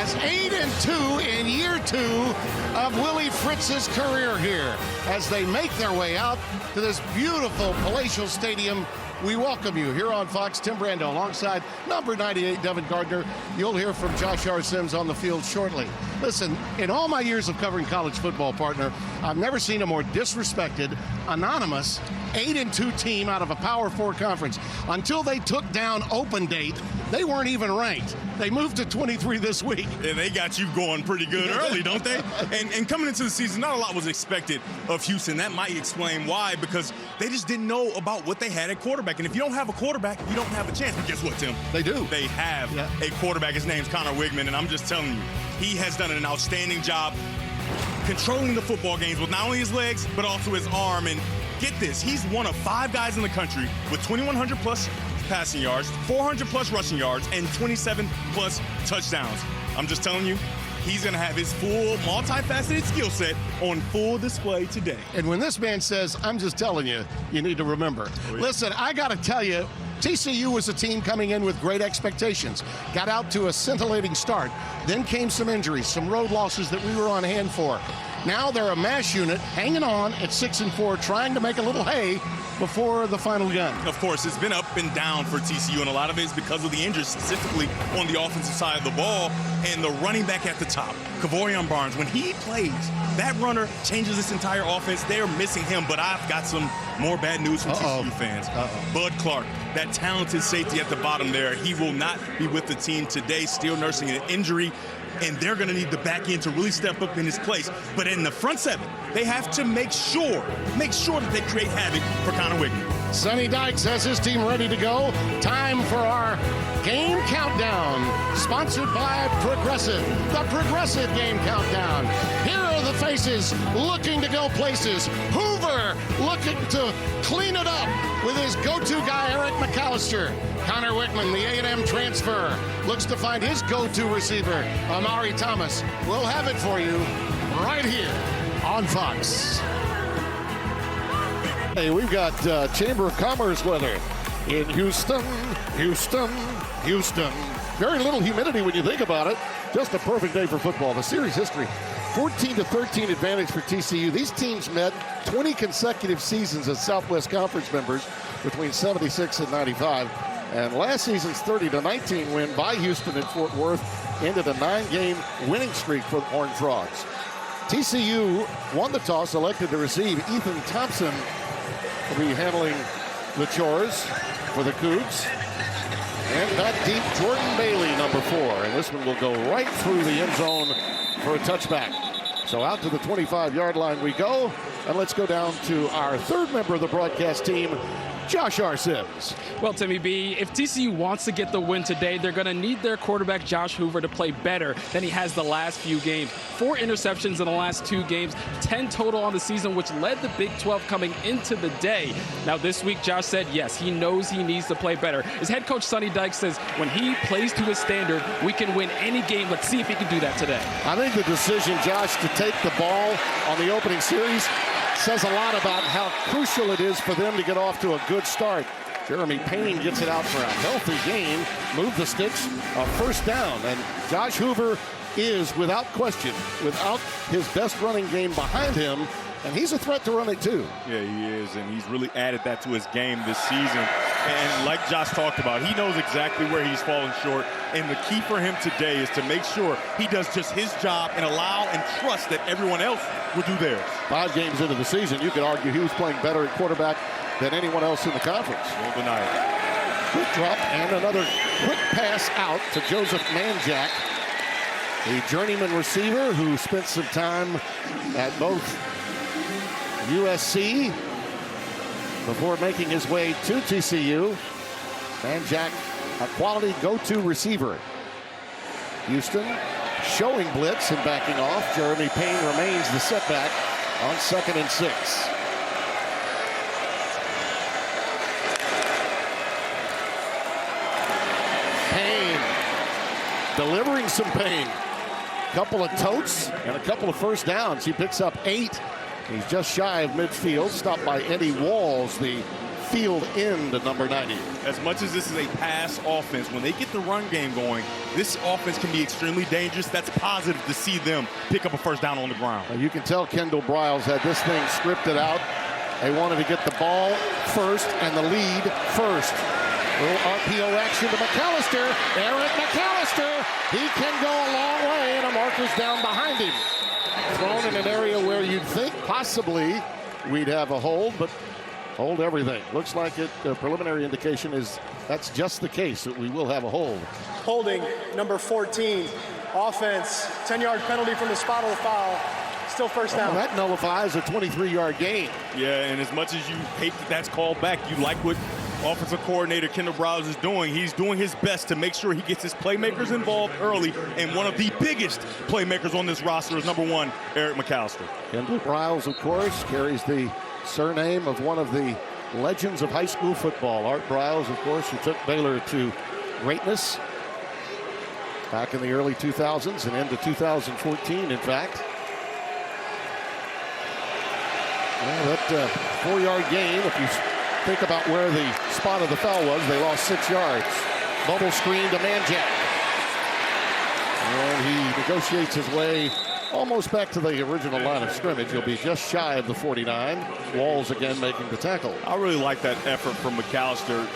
as 8-2 in year 2 of Willie Fritz's career here. As they make their way out to this beautiful palatial stadium, we welcome you here on Fox. Tim Brando alongside number 98, Devin Gardner. You'll hear from Josh R. Sims on the field shortly. Listen, in all my years of covering college football, partner, I've never seen a more disrespected, anonymous 8-2 team out of a Power 4 conference. Until they took down Open Date, they weren't even ranked. They moved to 23 this week. And they got you going pretty good early, don't they? And coming into the season, not a lot was expected of Houston. That might explain why, because they just didn't know about what they had at quarterback. And if you don't have a quarterback, you don't have a chance. But guess what, Tim? They do. They have a quarterback. His name's Connor Wigman, and I'm just telling you, he has done an outstanding job controlling the football games with not only his legs, but also his arm. And get this, he's one of 5 guys in the country with 2,100 plus passing yards, 400 plus rushing yards, and 27 plus touchdowns. I'm just telling you, he's going to have his full multifaceted skill set on full display today. And when this man says, I'm just telling you, you need to remember. Oh, yeah. Listen, I got to tell you, TCU was a team coming in with great expectations. Got out to a scintillating start. Then came some injuries, some road losses that we were on hand for. Now they're a mash unit hanging on at 6-4, trying to make a little hay before the final gun. Of course, it's been up and down for TCU, and a lot of it is because of the injuries, specifically on the offensive side of the ball, and the running back at the top, Kavorian Barnes. When he plays, that runner changes this entire offense. They're missing him, but I've got some more bad news for TCU fans. Bud Clark, that talented safety at the bottom there, he will not be with the team today, still nursing an injury. And they're going to need the back end to really step up in his place. But in the front 7, they have to make sure that they create havoc for Connor Wigman. Sonny Dykes has his team ready to go. Time for our game countdown, sponsored by Progressive. The Progressive Game Countdown. Here are the faces looking to go places. Hoover looking to clean it up with his go-to guy, Eric McAllister. Connor Wigman, the A&M transfer, looks to find his go-to receiver, Amari Thomas. We'll have it for you right here on Fox. Hey, we've got Chamber of Commerce weather in Houston. Very little humidity when you think about it. Just a perfect day for football. The series history, 14-13 advantage for TCU. These teams met 20 consecutive seasons as Southwest Conference members between 76 and 95. And last season's 30-19 win by Houston at Fort Worth ended a 9-game winning streak for the Horned Frogs. TCU won the toss, elected to receive. Ethan Thompson will be handling the chores for the Cougs. And back deep, Jordan Bailey, number 4. And this one will go right through the end zone for a touchback. So out to the 25-yard line we go. And let's go down to our 3rd member of the broadcast team, Josh R. Sims. Well, Timmy B, if TCU wants to get the win today, they're going to need their quarterback, Josh Hoover, to play better than he has the last few games. 4 interceptions in the last 2 games, 10 total on the season, which led the Big 12 coming into the day. Now, this week, Josh said, yes, he knows he needs to play better. His head coach, Sonny Dykes, says when he plays to his standard, we can win any game. Let's see if he can do that today. I think the decision, Josh, to take the ball on the opening series says a lot about how crucial it is for them to get off to a good start. Jeremy Payne gets it out for a healthy gain, move the sticks, a first down. And Josh Hoover is, without question, without his best running game behind him, and he's a threat to run it too. Yeah, he is, and he's really added that to his game this season. And like Josh talked about, he knows exactly where he's falling short. And the key for him today is to make sure he does just his job and allow and trust that everyone else will do theirs. 5 games into the season, you could argue he was playing better at quarterback than anyone else in the conference. Won't deny it. Quick drop and another quick pass out to Joseph Manjack, the journeyman receiver who spent some time at both USC before making his way to TCU. Manjack, a quality go-to receiver. Houston showing blitz and backing off. Jeremy Payne remains the setback on 2nd and 6. Payne delivering some pain. Couple of totes and a couple of first downs. He picks up 8. He's just shy of midfield, stopped by Eddie Walls, the field end, number 90. As much as this is a pass offense, when they get the run game going, this offense can be extremely dangerous. That's positive to see them pick up a first down on the ground. You can tell Kendall Briles had this thing scripted out. They wanted to get the ball first and the lead first. Little RPO action to McAllister. Eric McAllister. He can go a long way, and a marker's down behind him. Thrown in an area where you'd think possibly we'd have a hold, but hold everything. Looks like it. The preliminary indication is that's just the case, that we will have a hold. Holding number 14. Offense, 10-yard penalty from the spot of the foul. Still first down. That nullifies a 23-yard gain. Yeah, and as much as you hate that that's called back, you like what offensive coordinator Kendall Briles is doing. He's doing his best to make sure he gets his playmakers involved early, and one of the biggest playmakers on this roster is number 1, Eric McAllister. Kendall Briles, of course, carries the surname of one of the legends of high school football. Art Briles, of course, who took Baylor to greatness back in the early 2000s and into 2014, in fact. Well, that 4-yard gain, if you think about where the spot of the foul was, they lost 6 yards. Bubble screen to Manjack. And he negotiates his way almost back to the original line of scrimmage. He'll be just shy of the 49. Walls again making the tackle. I really like that effort from McAllister.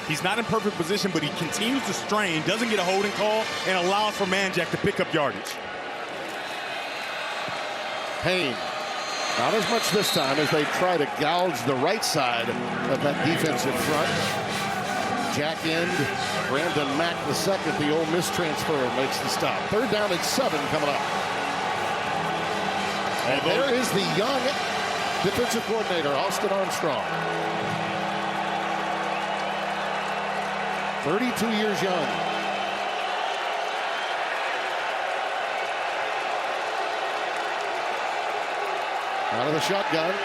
He's not in perfect position, but he continues to strain, doesn't get a holding call, and allows for Manjack to pick up yardage. Payne. Not as much this time as they try to gouge the right side of that defensive front. Jack end. Brandon Mack II, the Ole Miss transfer, makes the stop. 3rd down and 7 coming up. And there is the young defensive coordinator, Austin Armstrong. 32 years young. Out of the shotgun,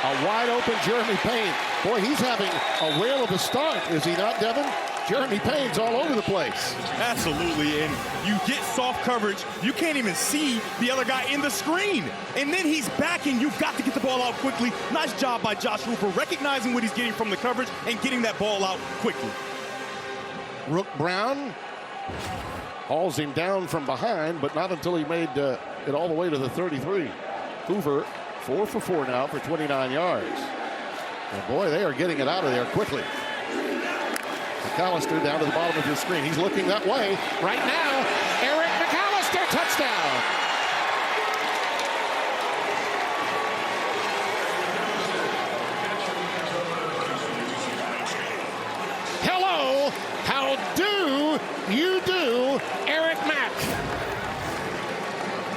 a wide open Jeremy Payne. Boy, he's having a whale of a start, is he not, Devin? Jeremy Payne's all over the place. Absolutely, and you get soft coverage. You can't even see the other guy in the screen. And then he's back, and you've got to get the ball out quickly. Nice job by Josh Hooper, recognizing what he's getting from the coverage and getting that ball out quickly. Rook Brown hauls him down from behind, but not until he made it all the way to the 33. Hoover 4 for 4 now for 29 yards. And boy, they are getting it out of there quickly. McAllister down to the bottom of your screen. He's looking that way right now. Eric McAllister, touchdown. Hello, how do you do, Eric Mack?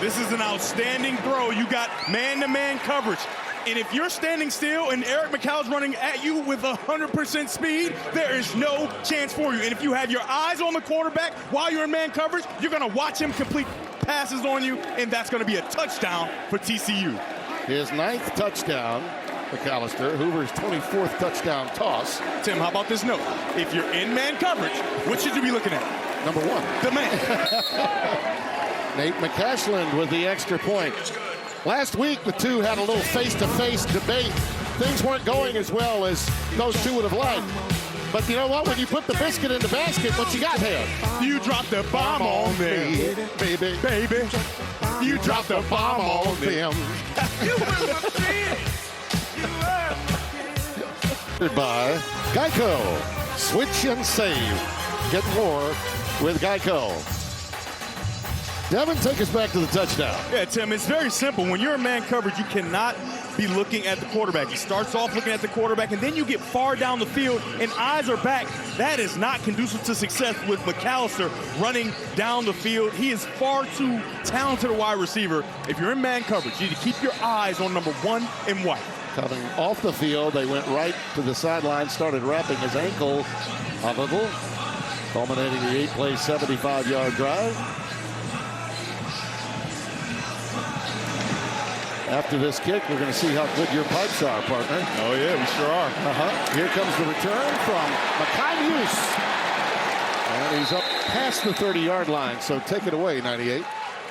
This is an outstanding throw. You got man-to-man coverage. And if you're standing still and Eric McAllister's running at you with 100% speed, there is no chance for you. And if you have your eyes on the quarterback while you're in man coverage, you're going to watch him complete passes on you, and that's going to be a touchdown for TCU. His 9th touchdown, McAllister. Hoover's 24th touchdown toss. Tim, how about this note? If you're in man coverage, what should you be looking at? Number 1. The man. Nate McCashland with the extra point. Last week, the two had a little face-to-face debate. Things weren't going as well as those two would have liked. But you know what? When you put the biscuit in the basket, what you got here? You dropped the bomb on them. Baby. Baby. You dropped the bomb on them. By Geico. Switch and save. Get more with Geico. Devin, take us back to the touchdown. Yeah, Tim, it's very simple. When you're in man coverage, you cannot be looking at the quarterback. He starts off looking at the quarterback, and then you get far down the field, and eyes are back. That is not conducive to success with McAllister running down the field. He is far too talented a wide receiver. If you're in man coverage, you need to keep your eyes on number 1 and White. Coming off the field, they went right to the sideline, started wrapping his ankle a little, culminating the 8-play, 75-yard drive. After this kick, we're going to see how good your pipes are, partner. Oh, yeah, we sure are. Here comes the return from Makai Muse. And he's up past the 30-yard line, so take it away, 98.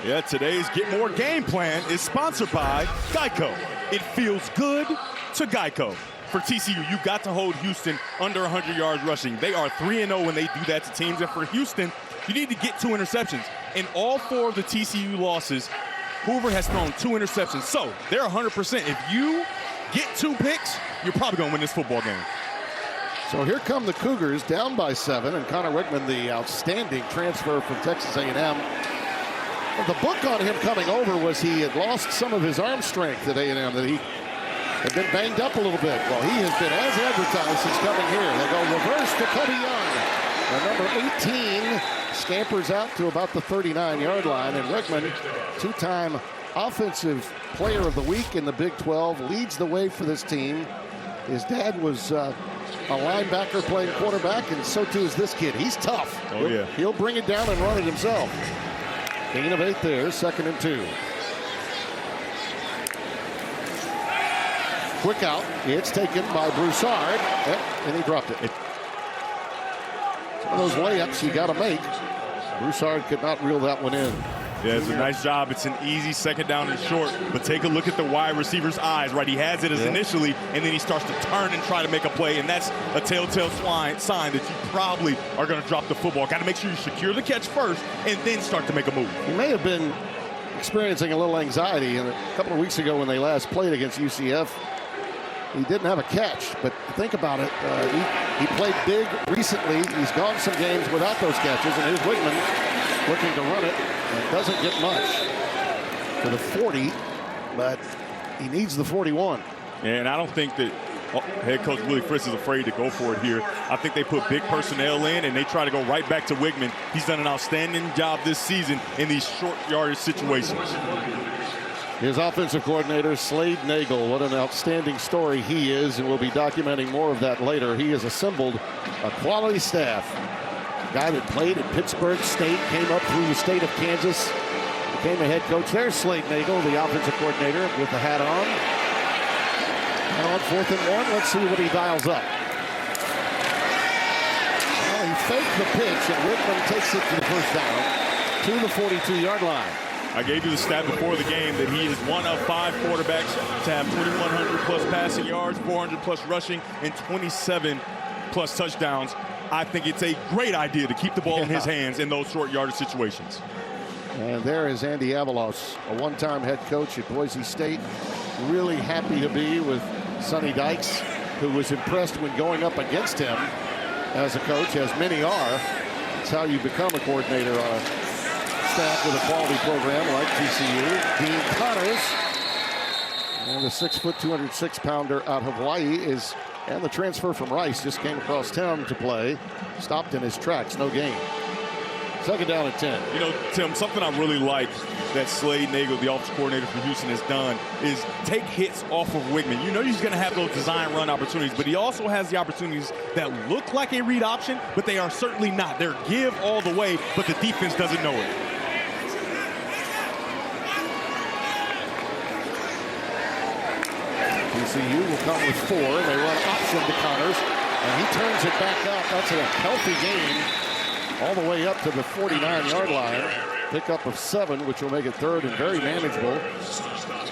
Yeah, today's Get More Game Plan is sponsored by Geico. It feels good to Geico. for TCU, you got to hold Houston under 100 yards rushing. They are 3-0 when they do that to teams. And for Houston, you need to get 2 interceptions. In all 4 of the TCU losses, Hoover has thrown 2 interceptions. So they're 100%. If you get 2 picks, you're probably going to win this football game. So here come the Cougars down by 7, and Connor Wickman, the outstanding transfer from Texas A&M. The book on him coming over was he had lost some of his arm strength at A&M, that he had been banged up a little bit. Well, he has been as advertised since coming here. They go reverse to Cody Young. The number 18 scampers out to about the 39-yard line, and Wickman, 2-time Offensive Player of the Week in the Big 12, leads the way for this team. His dad was a linebacker playing quarterback, and so too is this kid. He's tough. Oh, yeah. He'll bring it down and run it himself. Gain of 8 there, 2nd and 2. Quick out. It's taken by Broussard, and he dropped it. Some of those layups you got to make. Broussard could not reel that one in. Yeah, it's a nice job. It's an easy 2nd down and short, but take a look at the wide receiver's eyes, right? He has it as initially, and then he starts to turn and try to make a play, and that's a telltale sign that you probably are going to drop the football. Got to make sure you secure the catch first and then start to make a move. He may have been experiencing a little anxiety, and a couple of weeks ago when they last played against UCF, he didn't have a catch, but think about it. He played big recently. He's gone some games without those catches, and here's Wickman looking to run it. And doesn't get much for the 40, but he needs the 41. And I don't think that head coach Willie Fritz is afraid to go for it here. I think they put big personnel in, and they try to go right back to Wickman. He's done an outstanding job this season in these short yardage situations. His offensive coordinator, Slade Nagel, what an outstanding story he is, and we'll be documenting more of that later. He has assembled a quality staff. Guy that played at Pittsburgh State, came up through the state of Kansas, became a head coach. There's Slade Nagel, the offensive coordinator, with the hat on. And on 4th and 1, let's see what he dials up. Well, he faked the pitch, and Wickman takes it to the 1st down to the 42-yard line. I gave you the stat before the game that he is one of 5 quarterbacks to have 2,100 plus passing yards, 400 plus rushing, and 27 plus touchdowns. I think it's a great idea to keep the ball in his hands in those short yardage situations. And there is Andy Avalos, a one-time head coach at Boise State. Really happy to be with Sonny Dykes, who was impressed when going up against him as a coach, as many are. It's how you become a coordinator on a staff with a quality program like TCU. Dean Connors, and the 6-foot, 206-pounder out of Hawaii is. And the transfer from Rice just came across town to play. Stopped in his tracks, no gain. 2nd down and 10. You know, Tim, something I really like that Slade Nagel, the offensive coordinator for Houston, has done is take hits off of Wickman. You know he's going to have those design run opportunities, but he also has the opportunities that look like a read option, but they are certainly not. They're give all the way, but the defense doesn't know it. TCU will come with 4, and they run option to Connors, and he turns it back up. That's a healthy gain all the way up to the 49-yard line. Pickup of 7, which will make it 3rd and very manageable.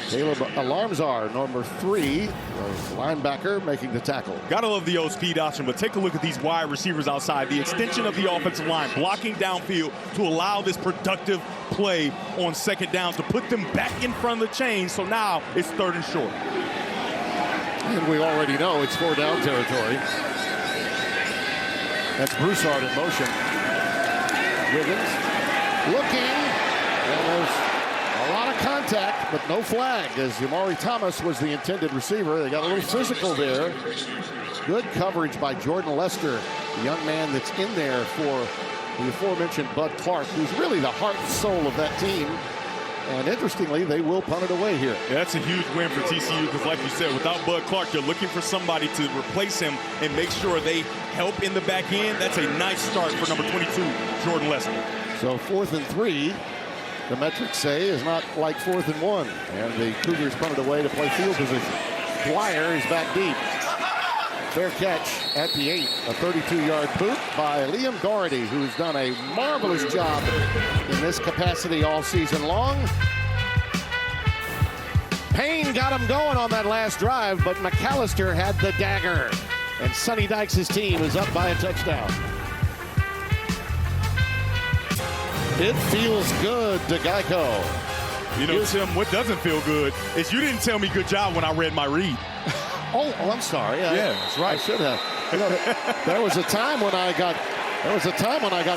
Caleb Alarmzar, number 3, linebacker, making the tackle. Gotta love the old speed option, but take a look at these wide receivers outside. The extension of the offensive line, blocking downfield to allow this productive play on 2nd downs to put them back in front of the chain. So now it's 3rd and short. And we already know it's 4-down territory. That's Broussard in motion. Wiggins looking, and there's a lot of contact, but no flag, as Amari Thomas was the intended receiver. They got a little physical there. Good coverage by Jordan Lester, the young man that's in there for the aforementioned Bud Clark, who's really the heart and soul of that team. And interestingly, they will punt it away here. Yeah, that's a huge win for TCU because, like you said, without Bud Clark, you're looking for somebody to replace him and make sure they help in the back end. That's a nice start for number 22, Jordan Lester. So 4th and 3, the metrics say, is not like 4th and 1. And the Cougars punt it away to play field position. Dwyer is back deep. Fair catch at the 8. A 32-yard boot by Liam Doherty, who's done a marvelous job in this capacity all season long. Payne got him going on that last drive, but McAllister had the dagger. And Sonny Dykes' team is up by a touchdown. It feels good to Geico. You know, Tim, what doesn't feel good is you didn't tell me good job when I read my read. Oh, I'm sorry. Yeah, that's right. I should have. You know, there was a time when I got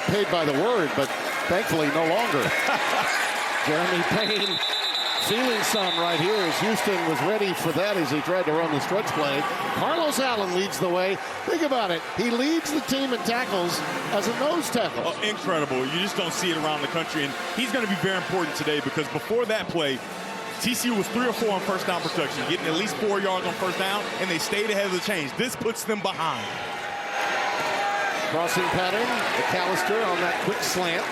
paid by the word, but thankfully no longer. Jeremy Payne feeling some right here as Houston was ready for that as he tried to run the stretch play. Carlos Allen leads the way. Think about it. He leads the team in tackles as a nose tackle. Oh, incredible. You just don't see it around the country. And he's going to be very important today because before that play, TCU was 3 or 4 on first down protection, getting at least 4 yards on first down, and they stayed ahead of the chains. This puts them behind. Crossing pattern, McAllister on that quick slant.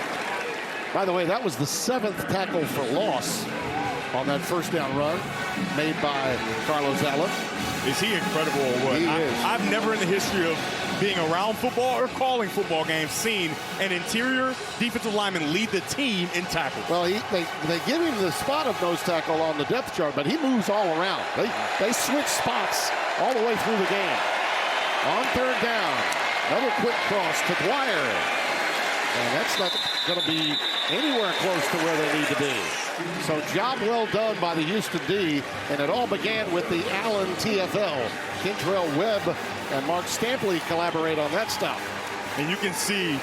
By the way, that was the 7th tackle for loss on that first down run made by Carlos Allen. Is he incredible or what? He is. I've never in the history of being around football or calling football games seen an interior defensive lineman lead the team in tackles. Well, they give him the spot of nose tackle on the depth chart, but he moves all around. They switch spots all the way through the game. On third down, another quick cross to Dwyer. And that's not going to be anywhere close to where they need to be. So job well done by the Houston D, and it all began with the Allen TFL. Kentrell Webb and Mark Stampley collaborate on that stop. And you can see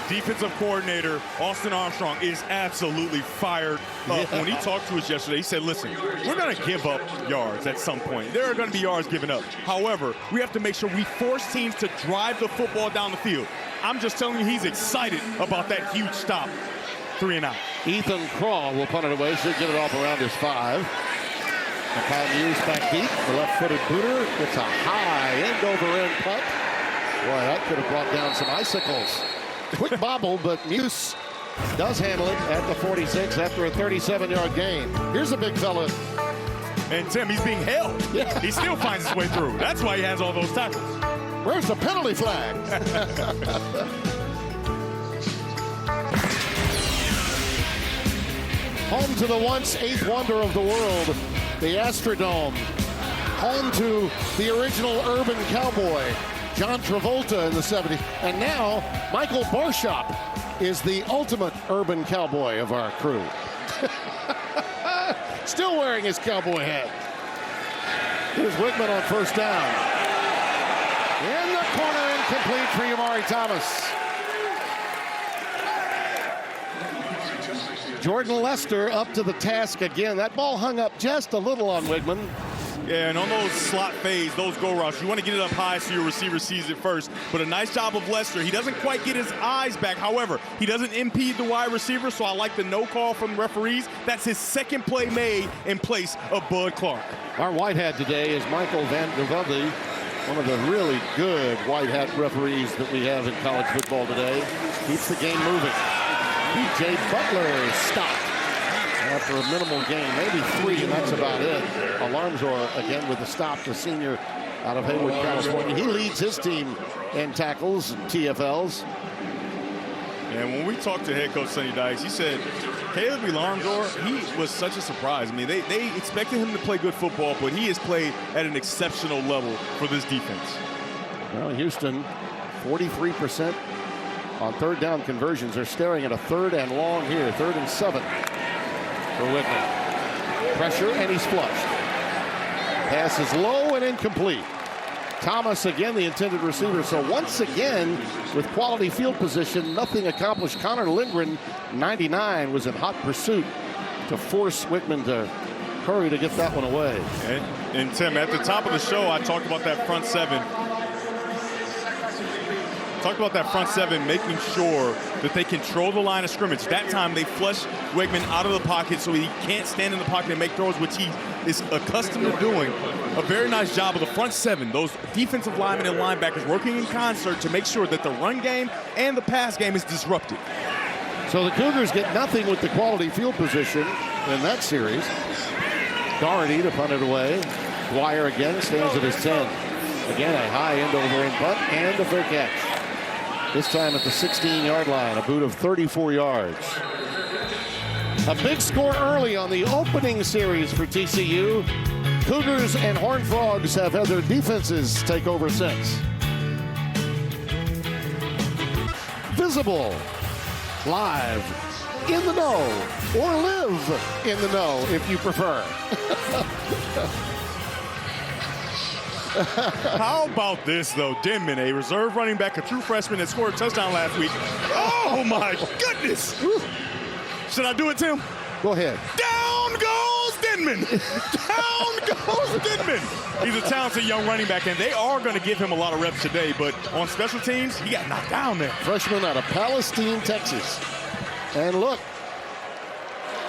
defensive coordinator Austin Armstrong is absolutely fired up. When he talked to us yesterday, he said, listen, we're going to give up yards at some point. There are going to be yards given up. However, we have to make sure we force teams to drive the football down the field. I'm just telling you, he's excited about that huge stop. 3 and out. Ethan Craw will punt it away. Should get it off around his 5. McCown Muse back deep. The left-footed booter gets a high end-over-end punt. Boy, that could have brought down some icicles. Quick bobble, but Muse does handle it at the 46 after a 37-yard gain. Here's a big fella. And Tim, he's being held. Yeah. He still finds his way through. That's why he has all those tackles. Where's the penalty flag? Home to the once 8th wonder of the world, the Astrodome. Home to the original urban cowboy, John Travolta in the 70s. And now, Michael Barshop is the ultimate urban cowboy of our crew. Still wearing his cowboy hat. Here's Wickman on first down. In the corner, incomplete for Amari Thomas. Jordan Lester up to the task again. That ball hung up just a little on Wigman. Yeah, and on those slot fades, those go routes, you want to get it up high so your receiver sees it first. But a nice job of Lester. He doesn't quite get his eyes back. However, he doesn't impede the wide receiver, so I like the no call from the referees. That's his second play made in place of Bud Clark. Our white hat today is Michael Van der Velde, one of the really good white hat referees that we have in college football today. Keeps the game moving. B.J. Butler stopped after a minimal gain, maybe 3, and that's about it. Alarmzor again with the stop, the senior out of Hayward, California. He leads his team in tackles and TFLs. And when we talked to head coach Sonny Dykes, he said Caleb Alarmzor, he was such a surprise. I mean, they expected him to play good football, but he has played at an exceptional level for this defense. Well, Houston, 43% on third down conversions. They're staring at a 3rd and long here, 3rd and 7 for Whitman. Pressure, and he's flushed. Pass is low and incomplete. Thomas again, the intended receiver. So once again, with quality field position, nothing accomplished. Connor Lindgren, 99, was in hot pursuit to force Whitman to hurry to get that one away. And Tim, at the top of the show, I talked about that front 7. Talked about that front 7 making sure that they control the line of scrimmage. That time they flush Wegman out of the pocket so he can't stand in the pocket and make throws, which he is accustomed to doing. A very nice job of the front 7, those defensive linemen and linebackers working in concert to make sure that the run game and the pass game is disrupted. So the Cougars get nothing with the quality field position in that series. Doherty to punt it away. Dwyer again stands at his 10. Again, a high end-over-end punt and a fair catch. This time at the 16-yard line, a boot of 34 yards. A big score early on the opening series for TCU. Cougars and Horned Frogs have had their defenses take over since. Visible, live, in the know, or live in the know if you prefer. How about this, though? Denman, a reserve running back, a true freshman that scored a touchdown last week. Oh, my goodness. Should I do it, Tim? Go ahead. Down goes Denman. Down goes Denman. He's a talented young running back, and they are going to give him a lot of reps today, but on special teams, he got knocked down there. Freshman out of Palestine, Texas. And look,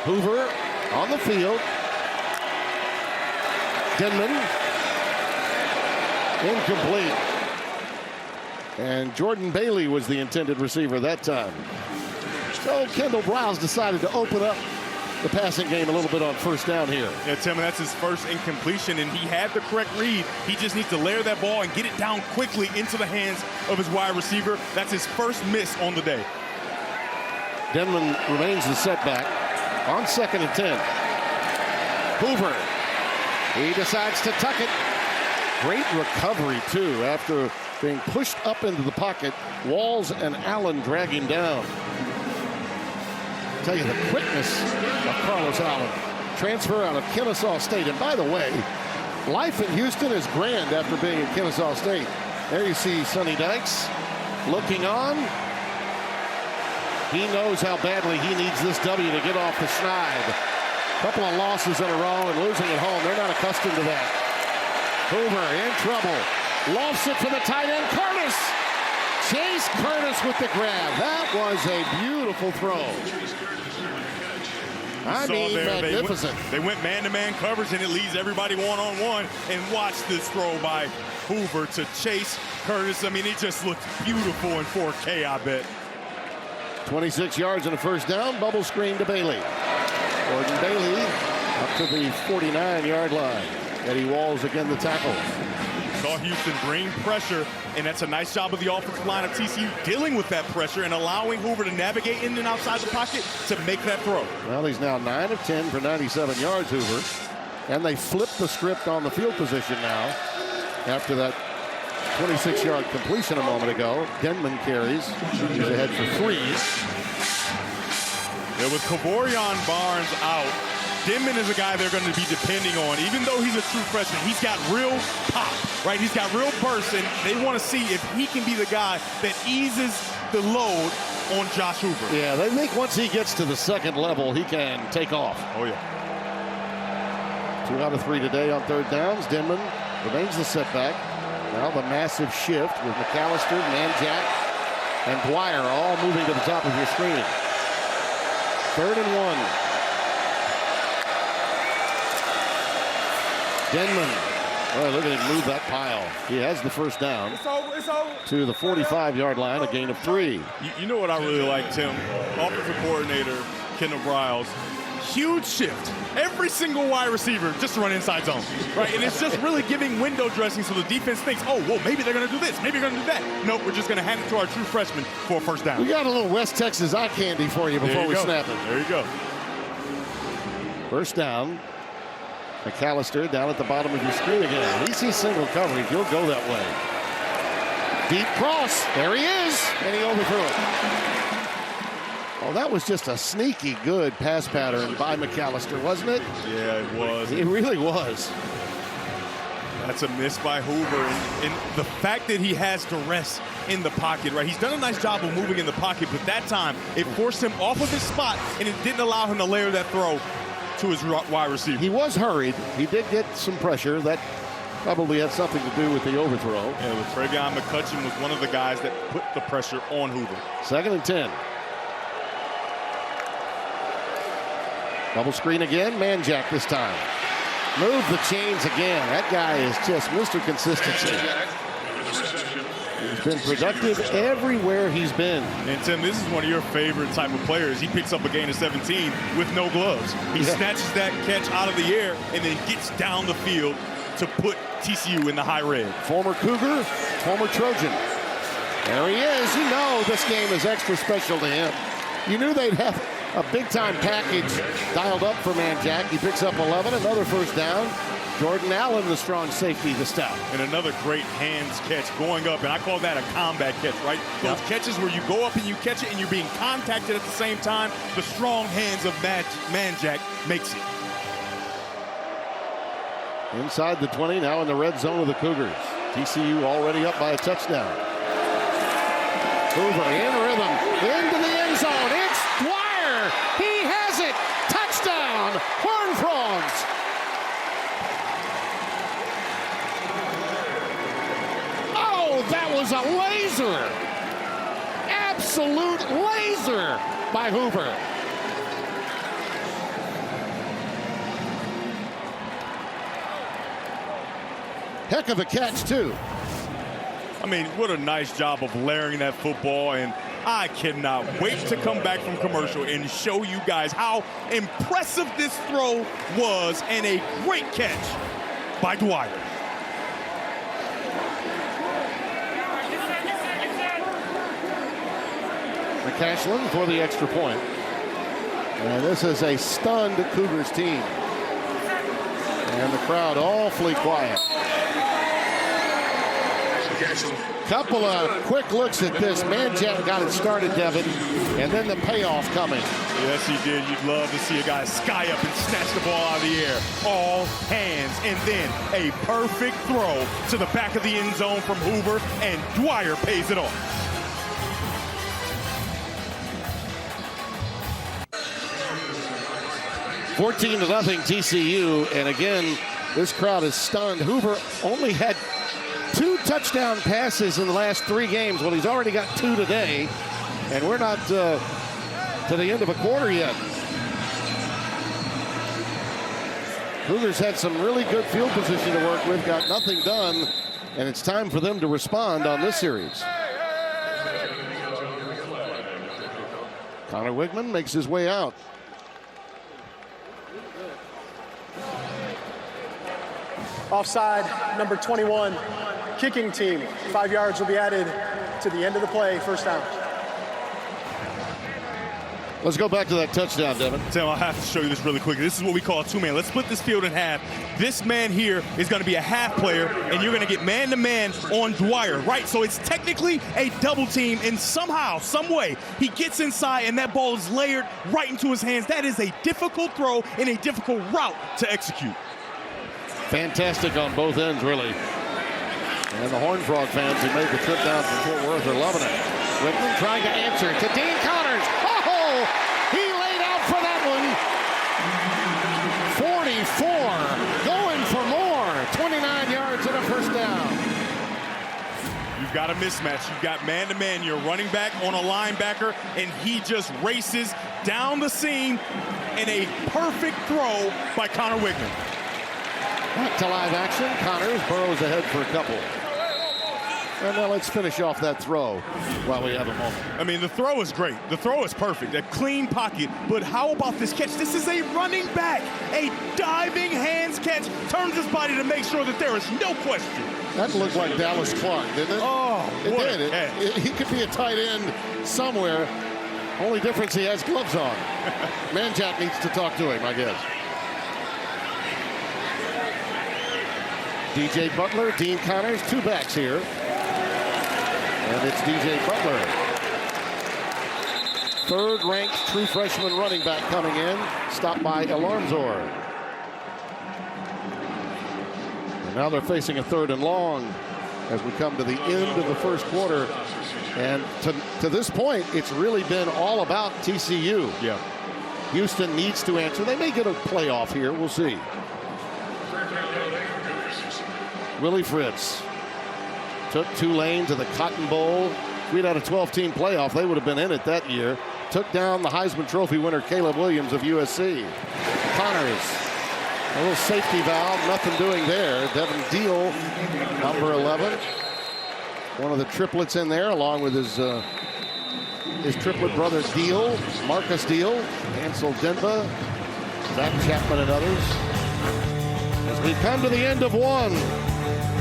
Hoover on the field. Denman. Incomplete. And Jordan Bailey was the intended receiver that time. So Kendall Browse decided to open up the passing game a little bit on first down here. Yeah, Tim, that's his first incompletion, and he had the correct read. He just needs to layer that ball and get it down quickly into the hands of his wide receiver. That's his first miss on the day. Denman remains the setback on 2nd and 10. Hoover. He decides to tuck it. Great recovery, too, after being pushed up into the pocket. Walls and Allen drag him down. I'll tell you the quickness of Carlos Allen. Transfer out of Kennesaw State. And by the way, life in Houston is grand after being at Kennesaw State. There you see Sonny Dykes looking on. He knows how badly he needs this W to get off the schneid. Couple of losses in a row and losing at home. They're not accustomed to that. Hoover in trouble. Lofts it for the tight end, Curtis. Chase Curtis with the grab. That was a beautiful throw. I mean, magnificent. They went man-to-man coverage, and it leaves everybody one-on-one. And watch this throw by Hoover to Chase Curtis. I mean, it just looked beautiful in 4K, I bet. 26 yards and a first down. Bubble screen to Bailey. Jordan Bailey up to the 49-yard line. Eddie Walls again the tackle. Saw Houston bring pressure, and that's a nice job of the offensive line of TCU dealing with that pressure and allowing Hoover to navigate in and outside the pocket to make that throw. Well, he's now 9 of 10 for 97 yards, Hoover. And they flip the script on the field position now after that 26-yard completion a moment ago. Denman carries. He's ahead for 3. Yeah, with Cougars Barnes out, Denman is a guy they're going to be depending on. Even though he's a true freshman, he's got real pop, right? He's got real burst, and they want to see if he can be the guy that eases the load on Josh Hoover. Yeah, they think once he gets to the second level, he can take off. Oh, yeah. 2 out of 3 today on third downs. Denman remains the setback. Now the massive shift with McAllister, Manjack, and Dwyer all moving to the top of your screen. 3rd and 1. Denman, oh, look at him move that pile. He has the first down to the 45-yard line, a gain of 3. You know what I really like, Tim? Offensive coordinator, Kendall Browse. Huge shift. Every single wide receiver just run inside zone, right? And it's just really giving window dressing so the defense thinks, oh, well, maybe they're going to do this. Maybe they're going to do that. Nope, we're just going to hand it to our true freshman for a first down. We got a little West Texas eye candy for you before we snap it. There you go. First down. McAllister down at the bottom of your screen again. He sees single coverage. He'll go that way. Deep cross. There he is. And he overthrew it. Oh, that was just a sneaky good pass pattern by McAllister, wasn't it? Yeah, it was. It really was. That's a miss by Hoover. And the fact that he has duress in the pocket, right? He's done a nice job of moving in the pocket, but that time it forced him off of his spot, and it didn't allow him to layer that throw to his wide receiver. He was hurried. He did get some pressure. That probably had something to do with the overthrow. Yeah, with Tregon McCutcheon was one of the guys that put the pressure on Hoover. 2nd and 10. Double screen again. Manjack this time. Move the chains again. That guy is just Mr. Consistency. He's been productive everywhere he's been. And Tim, this is one of your favorite type of players. He picks up a gain of 17 with no gloves. He snatches that catch out of the air and then gets down the field to put TCU in the high red. Former Cougar, former Trojan. There he is. You know this game is extra special to him. You knew they'd have A big-time package dialed up for Manjack. He picks up 11, another first down. Jordan Allen, the strong safety, the stop. And another great hands catch going up, and I call that a combat catch, right? Those catches where you go up and you catch it and you're being contacted at the same time. The strong hands of Manjack makes it. Inside the 20, now in the red zone of the Cougars. TCU already up by a touchdown. Hoover in rhythm, into the end zone. It's Dwyer. He has it. Touchdown, Horned Frogs. Oh, that was a laser. Absolute laser by Hoover. Heck of a catch, too. I mean, what a nice job of layering that football, and I cannot wait to come back from commercial and show you guys how impressive this throw was, and a great catch by Dwyer. McCashlin for the extra point. And this is a stunned Cougars team. And the crowd awfully quiet. Couple of quick looks at this. Manjack got it started, Devin, and then the payoff coming. Yes, he did. You'd love to see a guy sky up and snatch the ball out of the air. All hands, and then a perfect throw to the back of the end zone from Hoover, and Dwyer pays it off. $14-0 TCU, and again, this crowd is stunned. Hoover only had 2 touchdown passes in the last 3 games. Well, he's already got 2 today, and we're not to the end of a quarter yet. Cougars had some really good field position to work with, got nothing done, and it's time for them to respond on this series. Connor Wigman makes his way out. Offside, number 21, kicking team. 5 yards will be added to the end of the play, first down. Let's go back to that touchdown, Devin. Tim, I'll have to show you this really quickly. This is what we call a 2-man. Let's split this field in half. This man here is going to be a half player, and you're going to get man-to-man on Dwyer, right? So it's technically a double team, and somehow, some way, he gets inside, and that ball is layered right into his hands. That is a difficult throw and a difficult route to execute. Fantastic on both ends, really. And the Horned Frog fans who made the trip down from Fort Worth are loving it. Whitman trying to answer to Dean Connors. Oh, he laid out for that one. 44, going for more. 29 yards and a first down. You've got a mismatch. You've got man-to-man. You're running back on a linebacker, and he just races down the seam in a perfect throw by Connor Wigman. Back to live action. Connors burrows ahead for a couple. And now let's finish off that throw while we have a moment. I mean, the throw is great. The throw is perfect. A clean pocket. But how about this catch? This is a running back. A diving hands catch. Turns his body to make sure that there is no question. That looked like Dallas Clark, didn't it? Oh, it what did. a catch. He could be a tight end somewhere. Only difference, he has gloves on. Manjack needs to talk to him, I guess. DJ Butler, Dean Connors, 2 backs here. And it's DJ Butler. 3rd-ranked true freshman running back coming in, stopped by Alarmzor. And now they're facing a 3rd and long as we come to the end of the first quarter. And to this point, it's really been all about TCU. Yeah. Houston needs to answer. They may get a playoff here. We'll see. Willie Fritz took Tulane to the Cotton Bowl. If we'd had a 12-team playoff, they would have been in it that year. Took down the Heisman Trophy winner Caleb Williams of USC. Connors, a little safety valve, nothing doing there. Devin Deal, number 11. One of the triplets in there, along with his triplet brother Deal, Marcus Deal, Ansel Denba, Zach Chapman, and others. As we come to the end of one,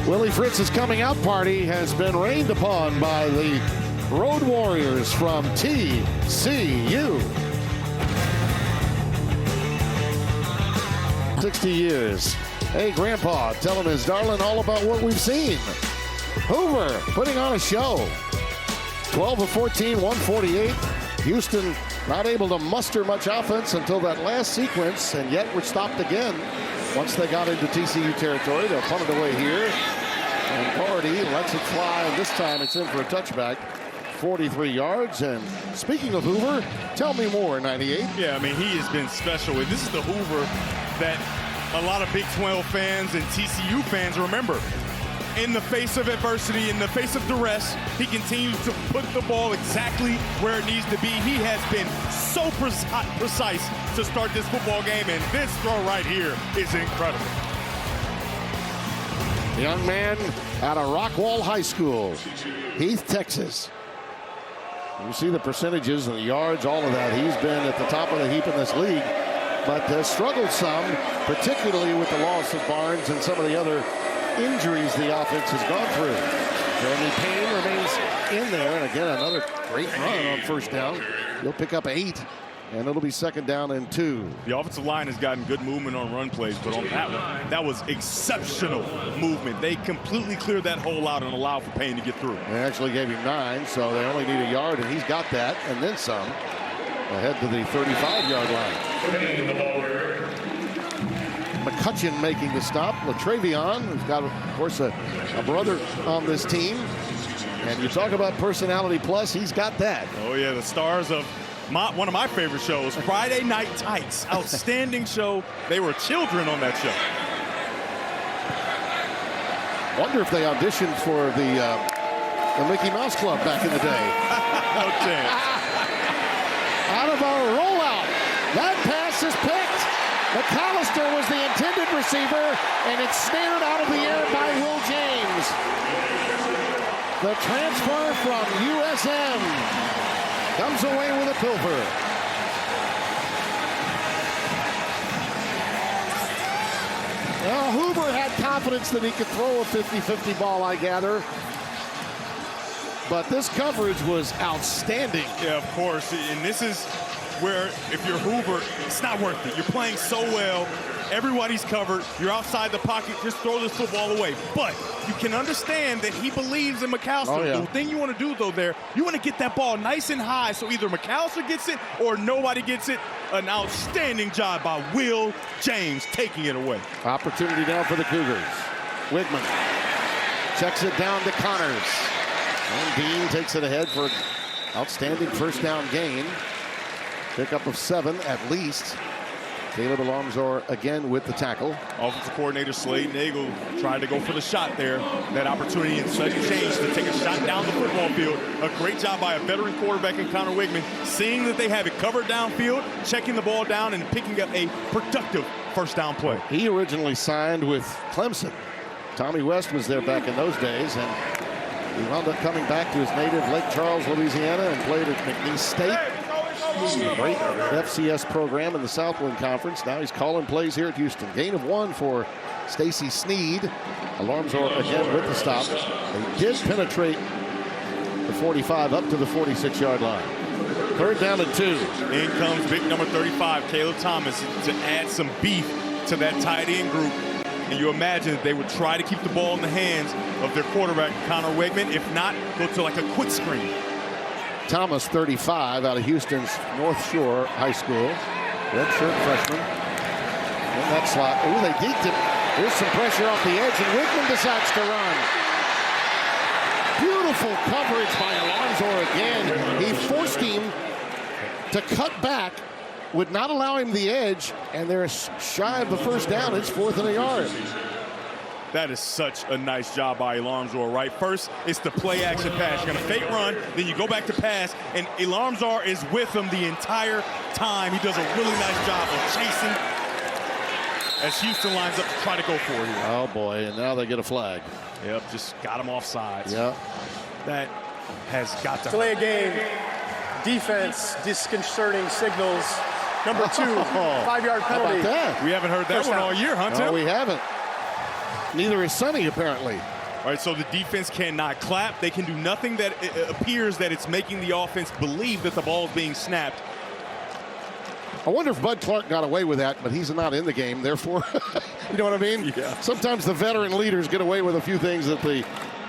Willie Fritz's coming out party has been rained upon by the Road Warriors from TCU. 60 years. Hey, Grandpa, telling his darling all about what we've seen. Hoover putting on a show. 12 of 14, 148. Houston not able to muster much offense until that last sequence, and yet were stopped again. Once they got into TCU territory, they'll punt it away here. And Party lets it fly, and this time it's in for a touchback. 43 yards. And speaking of Hoover, tell me more, 98. Yeah, I mean, he has been special. And this is the Hoover that a lot of Big 12 fans and TCU fans remember. In the face of adversity, in the face of duress, he continues to put the ball exactly where it needs to be. He has been so precise to start this football game, and this throw right here is incredible. Young man out of Rockwall High School, Heath, Texas. You see the percentages and the yards, all of that. He's been at the top of the heap in this league, but has struggled some, particularly with the loss of Barnes and some of the other injuries the offense has gone through. Jeremy Payne remains in there, and again, another great run on first down. He'll pick up 8, and it'll be second down and 2. The offensive line has gotten good movement on run plays, but on that one, that was exceptional movement. They completely cleared that hole out and allowed for Payne to get through. They actually gave him 9, so they only need a yard, and he's got that, and then some. Ahead to the 35-yard line. McCutcheon making the stop. Latravion, who's got, of course, a brother on this team. And you talk about personality plus, he's got that. Oh, yeah, the stars of one of my favorite shows, Friday Night Tights. Outstanding show. They were children on that show. Wonder if they auditioned for the Mickey Mouse Club back in the day. No chance. Out of our rollout. That pass is picked. McAllister was the intended receiver, and it's snared out of the air by Will James. The transfer from USM comes away with a pilfer. Well, Hoover had confidence that he could throw a 50-50 ball, I gather. But this coverage was outstanding. Yeah, of course. And this is where, if you're Hoover, it's not worth it. You're playing so well. Everybody's covered. You're outside the pocket. Just throw this football away. But you can understand that he believes in McAllister. Oh, yeah. The thing you want to do, though, there, you want to get that ball nice and high so either McAllister gets it or nobody gets it. An outstanding job by Will James taking it away. Opportunity now for the Cougars. Wigman checks it down to Connors. And Dean takes it ahead for an outstanding first down gain. Pickup of 7 at least. Caleb Alonzor again with the tackle. Offensive coordinator Slade Nagel tried to go for the shot there. That opportunity in sudden change to take a shot down the football field. A great job by a veteran quarterback in Connor Wigman, seeing that they have it covered downfield, checking the ball down, and picking up a productive first down play. He originally signed with Clemson. Tommy West was there back in those days, and he wound up coming back to his native Lake Charles, Louisiana, and played at McNeese State. A great FCS program in the Southland Conference. Now he's calling plays here at Houston. Gain of 1 for Stacy Sneed. Alonzor again with the stop. They did penetrate the 45 up to the 46-yard line. Third down and 2. In comes big number 35, Caleb Thomas, to add some beef to that tight end group. And you imagine that they would try to keep the ball in the hands of their quarterback, Connor Wigman. If not, go to like a quick screen. Thomas, 35, out of Houston's North Shore High School. Redshirt freshman. In that slot. Ooh, they deked it. There's some pressure off the edge, and Wigman decides to run. Beautiful coverage by Alonzor again. He forced him to cut back, would not allow him the edge, and they're shy of the first down. It's 4th and a yard. That is such a nice job by Alonzor, right? First, it's the play action pass. You're going to fake run, then you go back to pass, and Alonzor is with him the entire time. He does a really nice job of chasing as Houston lines up to try to go for it here. Oh, boy, and now they get a flag. Yep, just got him off sides. Yep. That has got to delay a game. Defense disconcerting signals. Number 2, 5-yard penalty. How about that? We haven't heard that one all year, huh, Tim? No, we haven't. Neither is Sonny, apparently. All right, so the defense cannot clap. They can do nothing that it appears that it's making the offense believe that the ball is being snapped. I wonder if Bud Clark got away with that, but he's not in the game, therefore, you know what I mean? Yeah. Sometimes the veteran leaders get away with a few things that the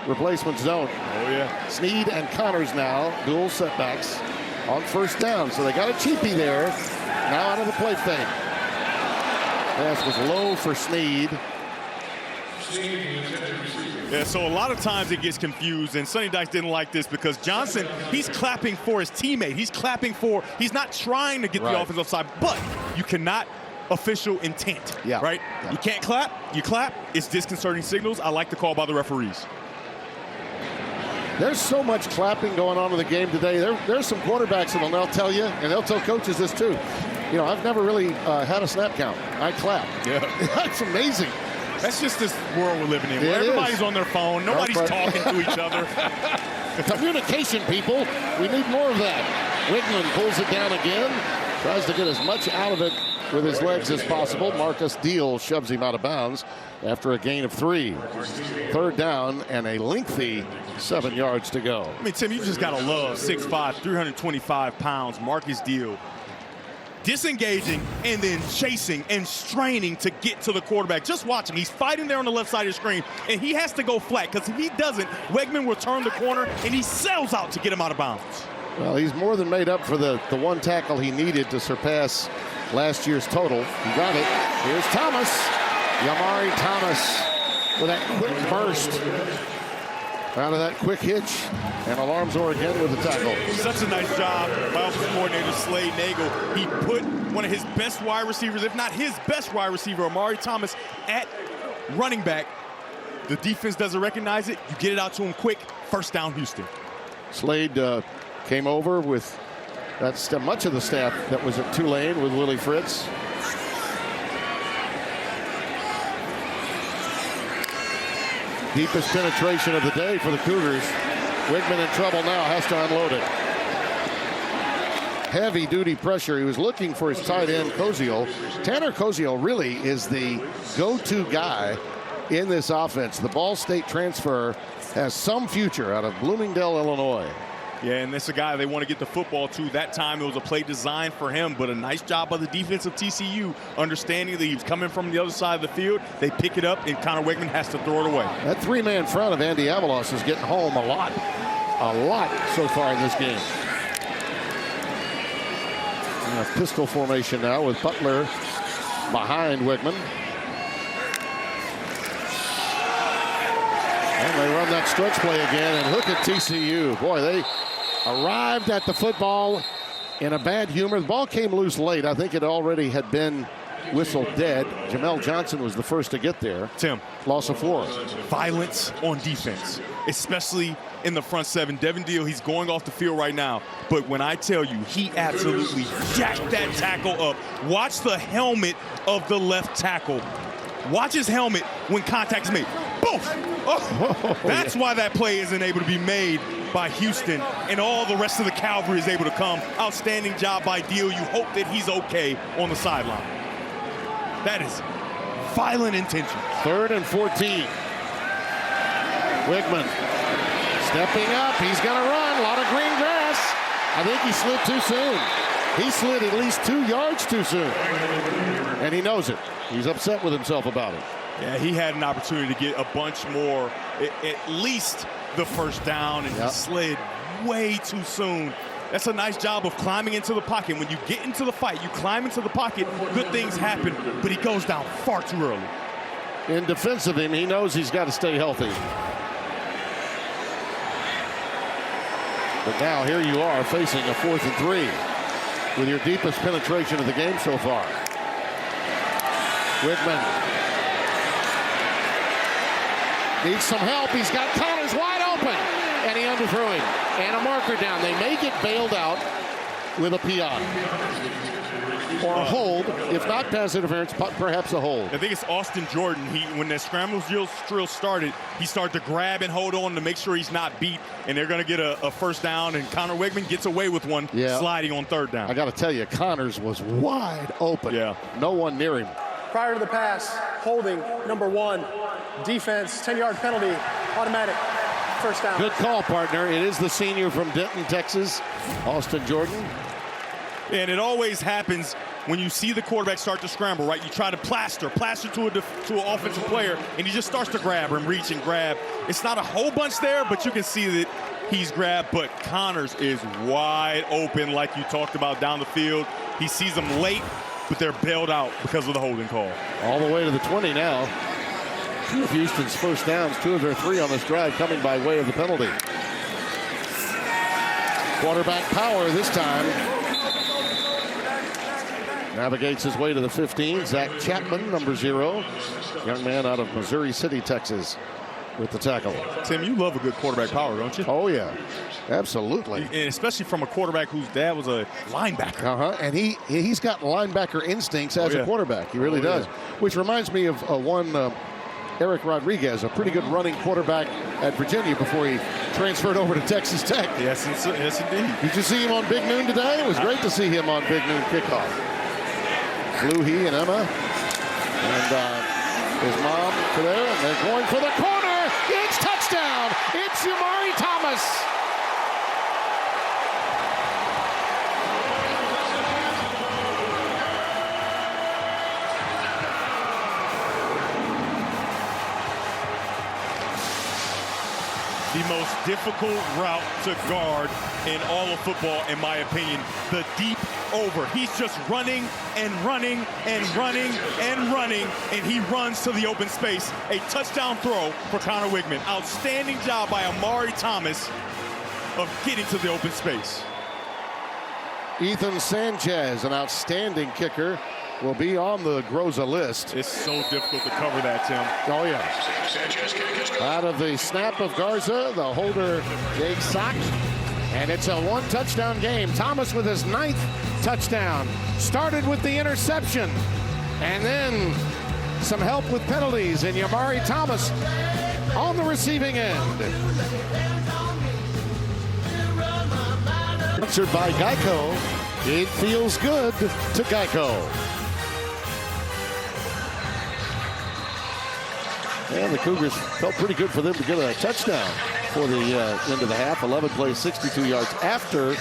replacements don't. Oh, yeah. Snead and Connors now, dual setbacks on first down. So they got a cheapie there. Now out of the play fake. Pass was low for Snead. Yeah, so a lot of times it gets confused, and Sonny Dykes didn't like this because Johnson, he's clapping for his teammate. He's not trying to get the offensive side, but you cannot official intent, right? Yeah. You can't clap, you clap. It's disconcerting signals. I like the call by the referees. There's so much clapping going on in the game today. There's some quarterbacks that will now tell you, and they'll tell coaches this too. You know, I've never really had a snap count. I clap. Yeah. That's amazing. That's just this world we're living in, where everybody's on their phone. Nobody's talking to each other. Communication, people. We need more of that. Wigman pulls it down again. Tries to get as much out of it with his legs as possible. Marcus Deal shoves him out of bounds after a gain of 3. Third down and a lengthy 7 yards to go. I mean, Tim, you just got to love 6'5", 325 pounds, Marcus Deal. Disengaging and then chasing and straining to get to the quarterback. Just watch him. He's fighting there on the left side of the screen, and he has to go flat because if he doesn't, Wegman will turn the corner, and he sails out to get him out of bounds. Well, he's more than made up for the one tackle he needed to surpass last year's total. He got it. Here's Thomas. Yamari Thomas with that quick burst. Out of that quick hitch, and alarms are again with the tackle. Such a nice job by offensive coordinator Slade Nagel. He put one of his best wide receivers, if not his best wide receiver, Amari Thomas, at running back. The defense doesn't recognize it. You get it out to him quick. First down, Houston. Slade came over with much of the staff that was at Tulane with Willie Fritz. Deepest penetration of the day for the Cougars. Wigman in trouble now, has to unload it. Heavy duty pressure. He was looking for his tight end, Koziel. Tanner Koziel really is the go-to guy in this offense. The Ball State transfer has some future out of Bloomingdale, Illinois. Yeah, and that's a guy they want to get the football to. That time it was a play designed for him, but a nice job by the defense of TCU, understanding that he's coming from the other side of the field. They pick it up, and Connor Wegman has to throw it away. That three-man front of Andy Avalos is getting home a lot so far in this game. And a pistol formation now with Butler behind Wegman. And they run that stretch play again, and look at TCU. Boy, they arrived at the football in a bad humor. The ball came loose late. I think it already had been whistled dead. Jamel Johnson was the first to get there. Tim. Loss of 4. Violence on defense, especially in the front 7. Devin Deal, he's going off the field right now. But when I tell you, he absolutely jacked that tackle up. Watch the helmet of the left tackle. Watch his helmet when contact is made. Boom! Oh, that's why that play isn't able to be made by Houston, and all the rest of the cavalry is able to come. Outstanding job by Deal. You hope that he's okay on the sideline. That is violent intention. 3rd and 14. Wigman stepping up. He's going to run. A lot of green grass. I think he slid too soon. He slid at least 2 yards too soon. And he knows it. He's upset with himself about it. Yeah, he had an opportunity to get a bunch more, at least the first down, and he slid way too soon. That's a nice job of climbing into the pocket. When you get into the fight, you climb into the pocket, good things happen, but he goes down far too early. In defense of him, he knows he's got to stay healthy. But now here you are facing a 4th and 3 with your deepest penetration of the game so far. Wigman needs some help. He's got Connors wide open, and he underthrew him. And a marker down. They may get bailed out with a PI. Or a hold, if not pass interference, perhaps a hold. I think it's Austin Jordan. When that scramble drill started, he started to grab and hold on to make sure he's not beat, and they're going to get a first down, and Connor Wegman gets away with one, sliding on 3rd down. I got to tell you, Connors was wide open. Yeah. No one near him. Prior to the pass, holding, number 1, defense, 10-yard penalty, automatic, first down. Good call, partner. It is the senior from Denton, Texas, Austin Jordan. And it always happens when you see the quarterback start to scramble, right, you try to plaster to an offensive player, and he just starts to grab and reach and grab. It's not a whole bunch there, but you can see that he's grabbed. But Connors is wide open, like you talked about, down the field. He sees them late, but they're bailed out because of the holding call. All the way to the 20 now. Two of Houston's first downs, 2 of their 3 on this drive coming by way of the penalty. Quarterback power this time. Navigates his way to the 15. Zach Chapman, number 0. Young man out of Missouri City, Texas, with the tackle. Tim, you love a good quarterback power, don't you? Oh, yeah. Absolutely. And especially from a quarterback whose dad was a linebacker. And he's got linebacker instincts as a quarterback. He really does. Which reminds me of Eric Rodriguez, a pretty good running quarterback at Virginia before he transferred over to Texas Tech. Yes, indeed. Did you see him on Big Noon today? It was great to see him on Big Noon kickoff. Flew he and Emma and his mom to there, and they're going for the corner. It's touchdown. It's Umari Thomas. The most difficult route to guard in all of football, in my opinion, the deep over. He's just running and running and running and running, and he runs to the open space. A touchdown throw for Connor Wigman. Outstanding job by Amari Thomas of getting to the open space. Ethan Sanchez, an outstanding kicker, will be on the Groza list. It's so difficult to cover that, Tim. Oh, yeah. Out of the snap of Garza, the holder, Jake Sock. And it's a 1-touchdown game. Thomas with his 9th touchdown. Started with the interception. And then some help with penalties. And Umari Thomas on the receiving end. Sponsored by Geico. It feels good to Geico. And the Cougars felt pretty good for them to get a touchdown for the end of the half. 11 plays, 62 yards after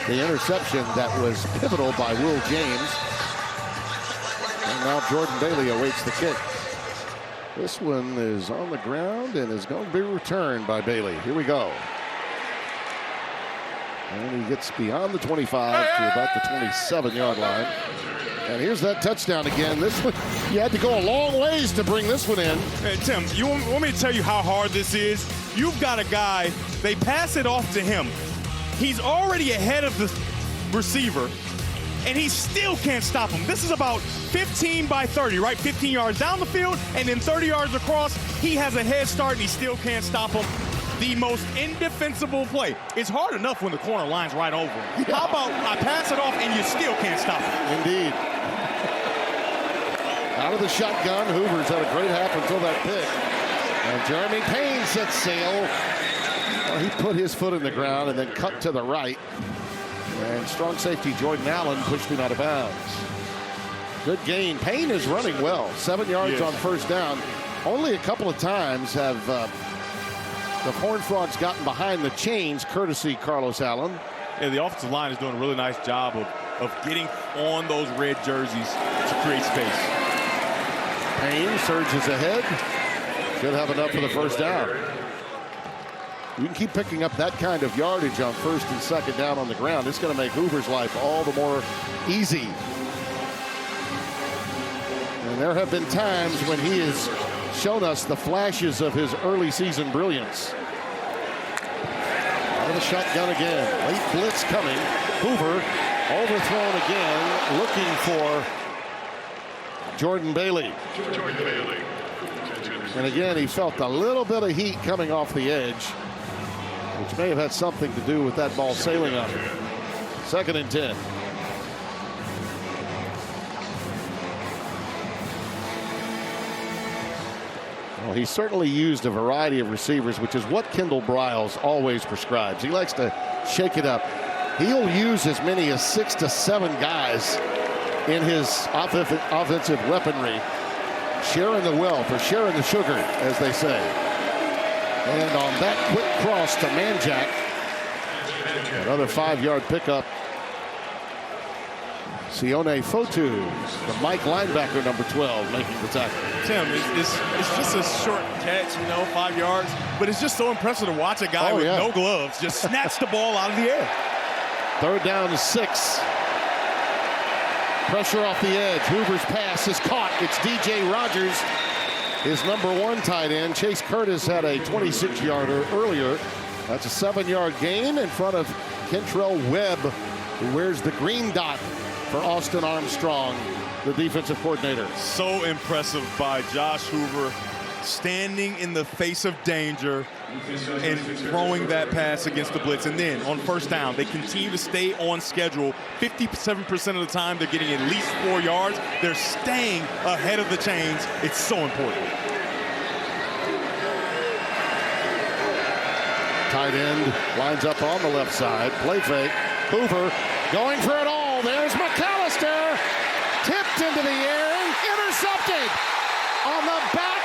the interception that was pivotal by Will James. And now Jordan Bailey awaits the kick. This one is on the ground and is going to be returned by Bailey. Here we go. And he gets beyond the 25 to about the 27-yard line. And here's that touchdown again. This one, you had to go a long ways to bring this one in. Hey, Tim, you want me to tell you how hard this is? You've got a guy, they pass it off to him. He's already ahead of the receiver, and he still can't stop him. This is about 15 by 30, right? 15 yards down the field, and then 30 yards across. He has a head start, and he still can't stop him. The most indefensible play. It's hard enough when the corner line's right over him. Yeah. How about I pass it off, and you still can't stop him? Indeed. Out of the shotgun, Hoover's had a great half until that pick. And Jeremy Payne sets sail. Well, he put his foot in the ground and then cut to the right. And strong safety Jordan Allen pushed him out of bounds. Good gain. Payne is running well. 7 yards on first down. Only a couple of times have the Horned Frogs gotten behind the chains, courtesy Carlos Allen. Yeah, the offensive line is doing a really nice job of getting on those red jerseys to create space. Payne surges ahead. Should have enough for the first down. You can keep picking up that kind of yardage on first and second down on the ground. It's going to make Hoover's life all the more easy. And there have been times when he has shown us the flashes of his early season brilliance. Out of the shotgun again. Late blitz coming. Hoover overthrown again, looking for Jordan Bailey. And again, he felt a little bit of heat coming off the edge, which may have had something to do with that ball sailing up. 2nd and 10. Well, he certainly used a variety of receivers, which is what Kendall Briles always prescribes. He likes to shake it up. He'll use as many as 6 to 7 guys in his offensive weaponry, sharing the wealth or sharing the sugar, as they say. And on that quick cross to Manjack, another 5-yard pickup Sione Fotu, the Mike linebacker, number 12, making the tackle. Tim, it's just a short catch, 5 yards, but it's just so impressive to watch a guy with no gloves just snatch the ball out of the air. 3rd down and 6. Pressure off the edge. Hoover's pass is caught. It's DJ Rogers, his number 1 tight end. Chase Curtis had a 26-yarder earlier. That's a 7-yard gain in front of Kentrell Webb, who wears the green dot for Austin Armstrong, the defensive coordinator. So impressive by Josh Hoover, standing in the face of danger and throwing that pass against the blitz. And then on 1st down, they continue to stay on schedule. 57% of the time, they're getting at least 4 yards. They're staying ahead of the chains. It's so important. Tight end lines up on the left side. Play fake. Hoover going for it all. There's McAllister. Tipped into the air. Intercepted on the back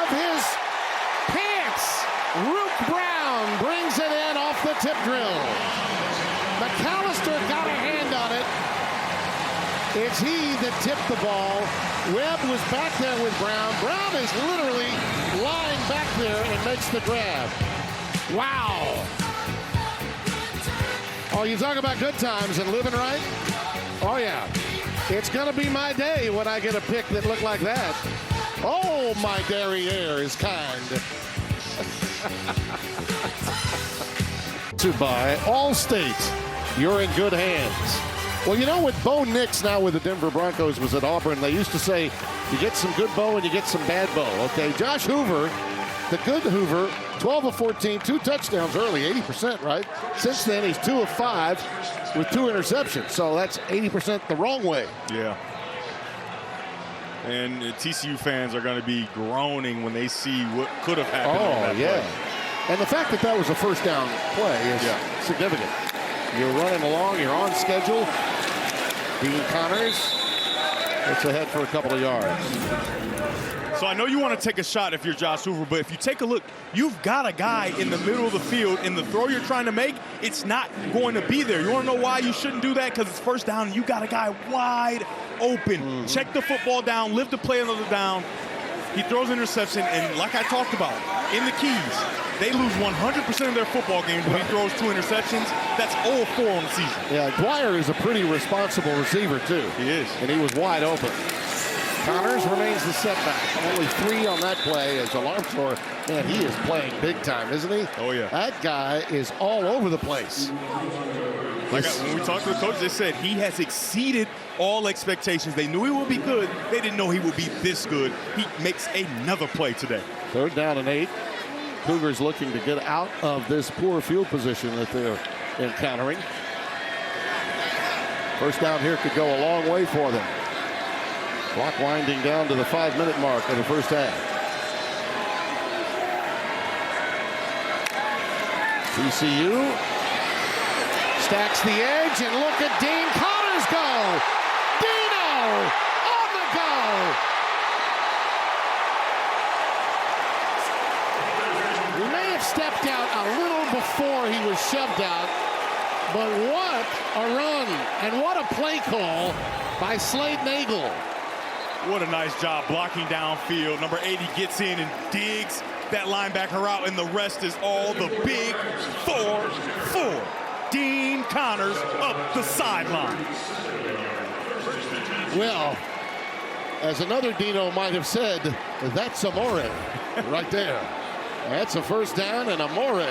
of his pants. Rook Brown brings it in off the tip drill. McAllister got a hand on it. It's he that tipped the ball. Webb was back there with Brown. Brown is literally lying back there and makes the grab. Wow. Oh, you talk about good times and living right? Oh, yeah. It's going to be my day when I get a pick that looked like that. Oh, my derriere is kind. To buy Allstate. You're in good hands. Well, with Bo Nix now with the Denver Broncos was at Auburn, they used to say you get some good Bo and you get some bad Bo. Okay, Josh Hoover, the good Hoover, 12 of 14, 2 touchdowns early, 80%, right? Since then, he's 2 of 5 with 2 interceptions. So that's 80% the wrong way. Yeah. And TCU fans are going to be groaning when they see what could have happened on that play. And the fact that that was a 1st down play is significant. You're running along, you're on schedule. Dean Connors gets ahead for a couple of yards. So I know you want to take a shot if you're Josh Hoover, but if you take a look, you've got a guy in the middle of the field, and the throw you're trying to make, it's not going to be there. You want to know why you shouldn't do that? Because it's 1st down, and you got a guy wide open. Check the football down, live to play another down. He throws an interception, and like I talked about, in the keys, they lose 100% of their football games when he throws 2 interceptions. That's 0-4 on the season. Yeah, Dwyer is a pretty responsible receiver, too. He is. And he was wide open. Connors remains the setback. Only 3 on that play as alarm score. Man, he is playing big time, isn't he? Oh, yeah. That guy is all over the place. When we talked to the coach, they said he has exceeded all expectations. They knew he would be good. They didn't know he would be this good. He makes another play today. 3rd down and 8. Cougars looking to get out of this poor field position that they're encountering. 1st down here could go a long way for them. Clock winding down to the 5-minute mark of the 1st half. TCU stacks the edge, and look at Dean Connors go. Dino on the go. He may have stepped out a little before he was shoved out, but what a run and what a play call by Slade Nagel. What a nice job blocking downfield. Number 80 gets in and digs that linebacker out, and the rest is all the big 4-4. Dean Connors up the sideline. Well, as another Dino might have said, that's amore right there. That's a 1st down and amore.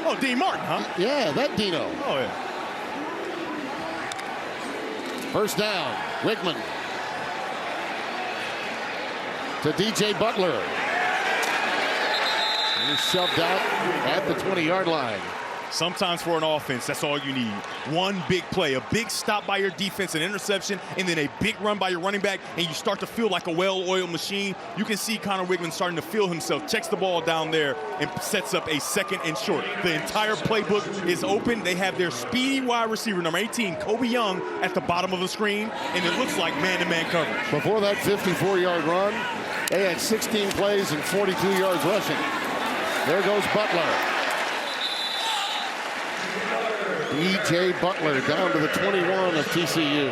Oh, Dean Martin, huh? Yeah, that Dino. Oh, yeah. 1st down, Wigman to DJ Butler. He's shoved out at the 20-yard line. Sometimes for an offense, that's all you need. One big play, a big stop by your defense, an interception, and then a big run by your running back, and you start to feel like a well-oiled machine. You can see Connor Wigman starting to feel himself, checks the ball down there, and sets up a 2nd and short. The entire playbook is open. They have their speedy wide receiver, number 18, Kobe Young, at the bottom of the screen, and it looks like man-to-man coverage. Before that 54-yard run, they had 16 plays and 42 yards rushing. There goes Butler. E.J. Butler down to the 21 of TCU.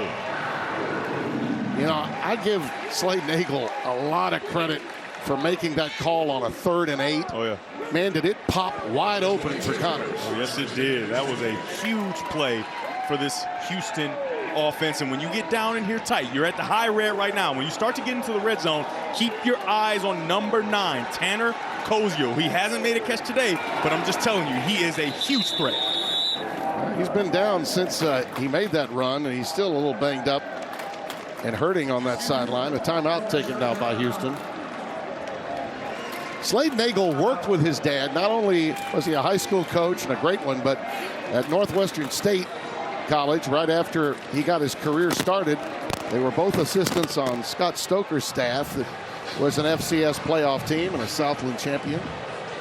You know, I give Slade Nagel a lot of credit for making that call on a 3rd and 8. Oh, yeah. Man, did it pop wide open for Cougars. Oh, yes, it did. That was a huge play for this Houston offense. And when you get down in here tight, you're at the high red right now. When you start to get into the red zone, keep your eyes on number 9, Tanner Kozio. He hasn't made a catch today, but I'm just telling you, he is a huge threat. He's been down since he made that run, and he's still a little banged up and hurting on that sideline. A timeout taken now by Houston. Slade Nagel worked with his dad. Not only was he a high school coach and a great one, but at Northwestern State College, right after he got his career started, they were both assistants on Scott Stoker's staff that was an FCS playoff team and a Southland champion.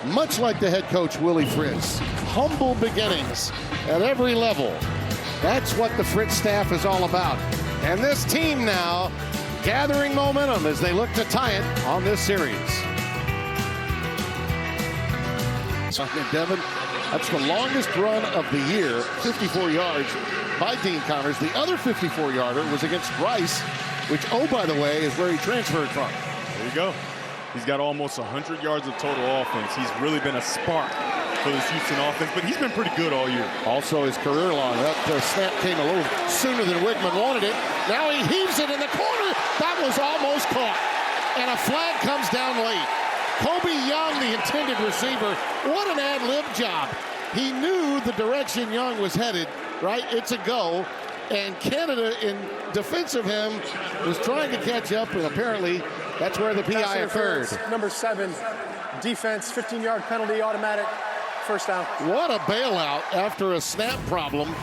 Much like the head coach, Willie Fritz. Humble beginnings at every level. That's what the Fritz staff is all about. And this team now gathering momentum as they look to tie it on this series. Devin, that's the longest run of the year, 54 yards by Dean Connors. The other 54-yarder was against Rice, which, oh, by the way, is where he transferred from. There you go. He's got almost 100 yards of total offense. He's really been a spark for this Houston offense, but he's been pretty good all year. Also his career long. That snap came a little sooner than Wickman wanted it. Now he heaves it in the corner. That was almost caught. And a flag comes down late. Kobe Young, the intended receiver, what an ad-lib job. He knew the direction Young was headed, right? It's a go. And Canada, in defense of him, was trying to catch up, and apparently that's where the PI occurred. Number 7, defense, 15-yard penalty, automatic, first down. What a bailout after a snap problem.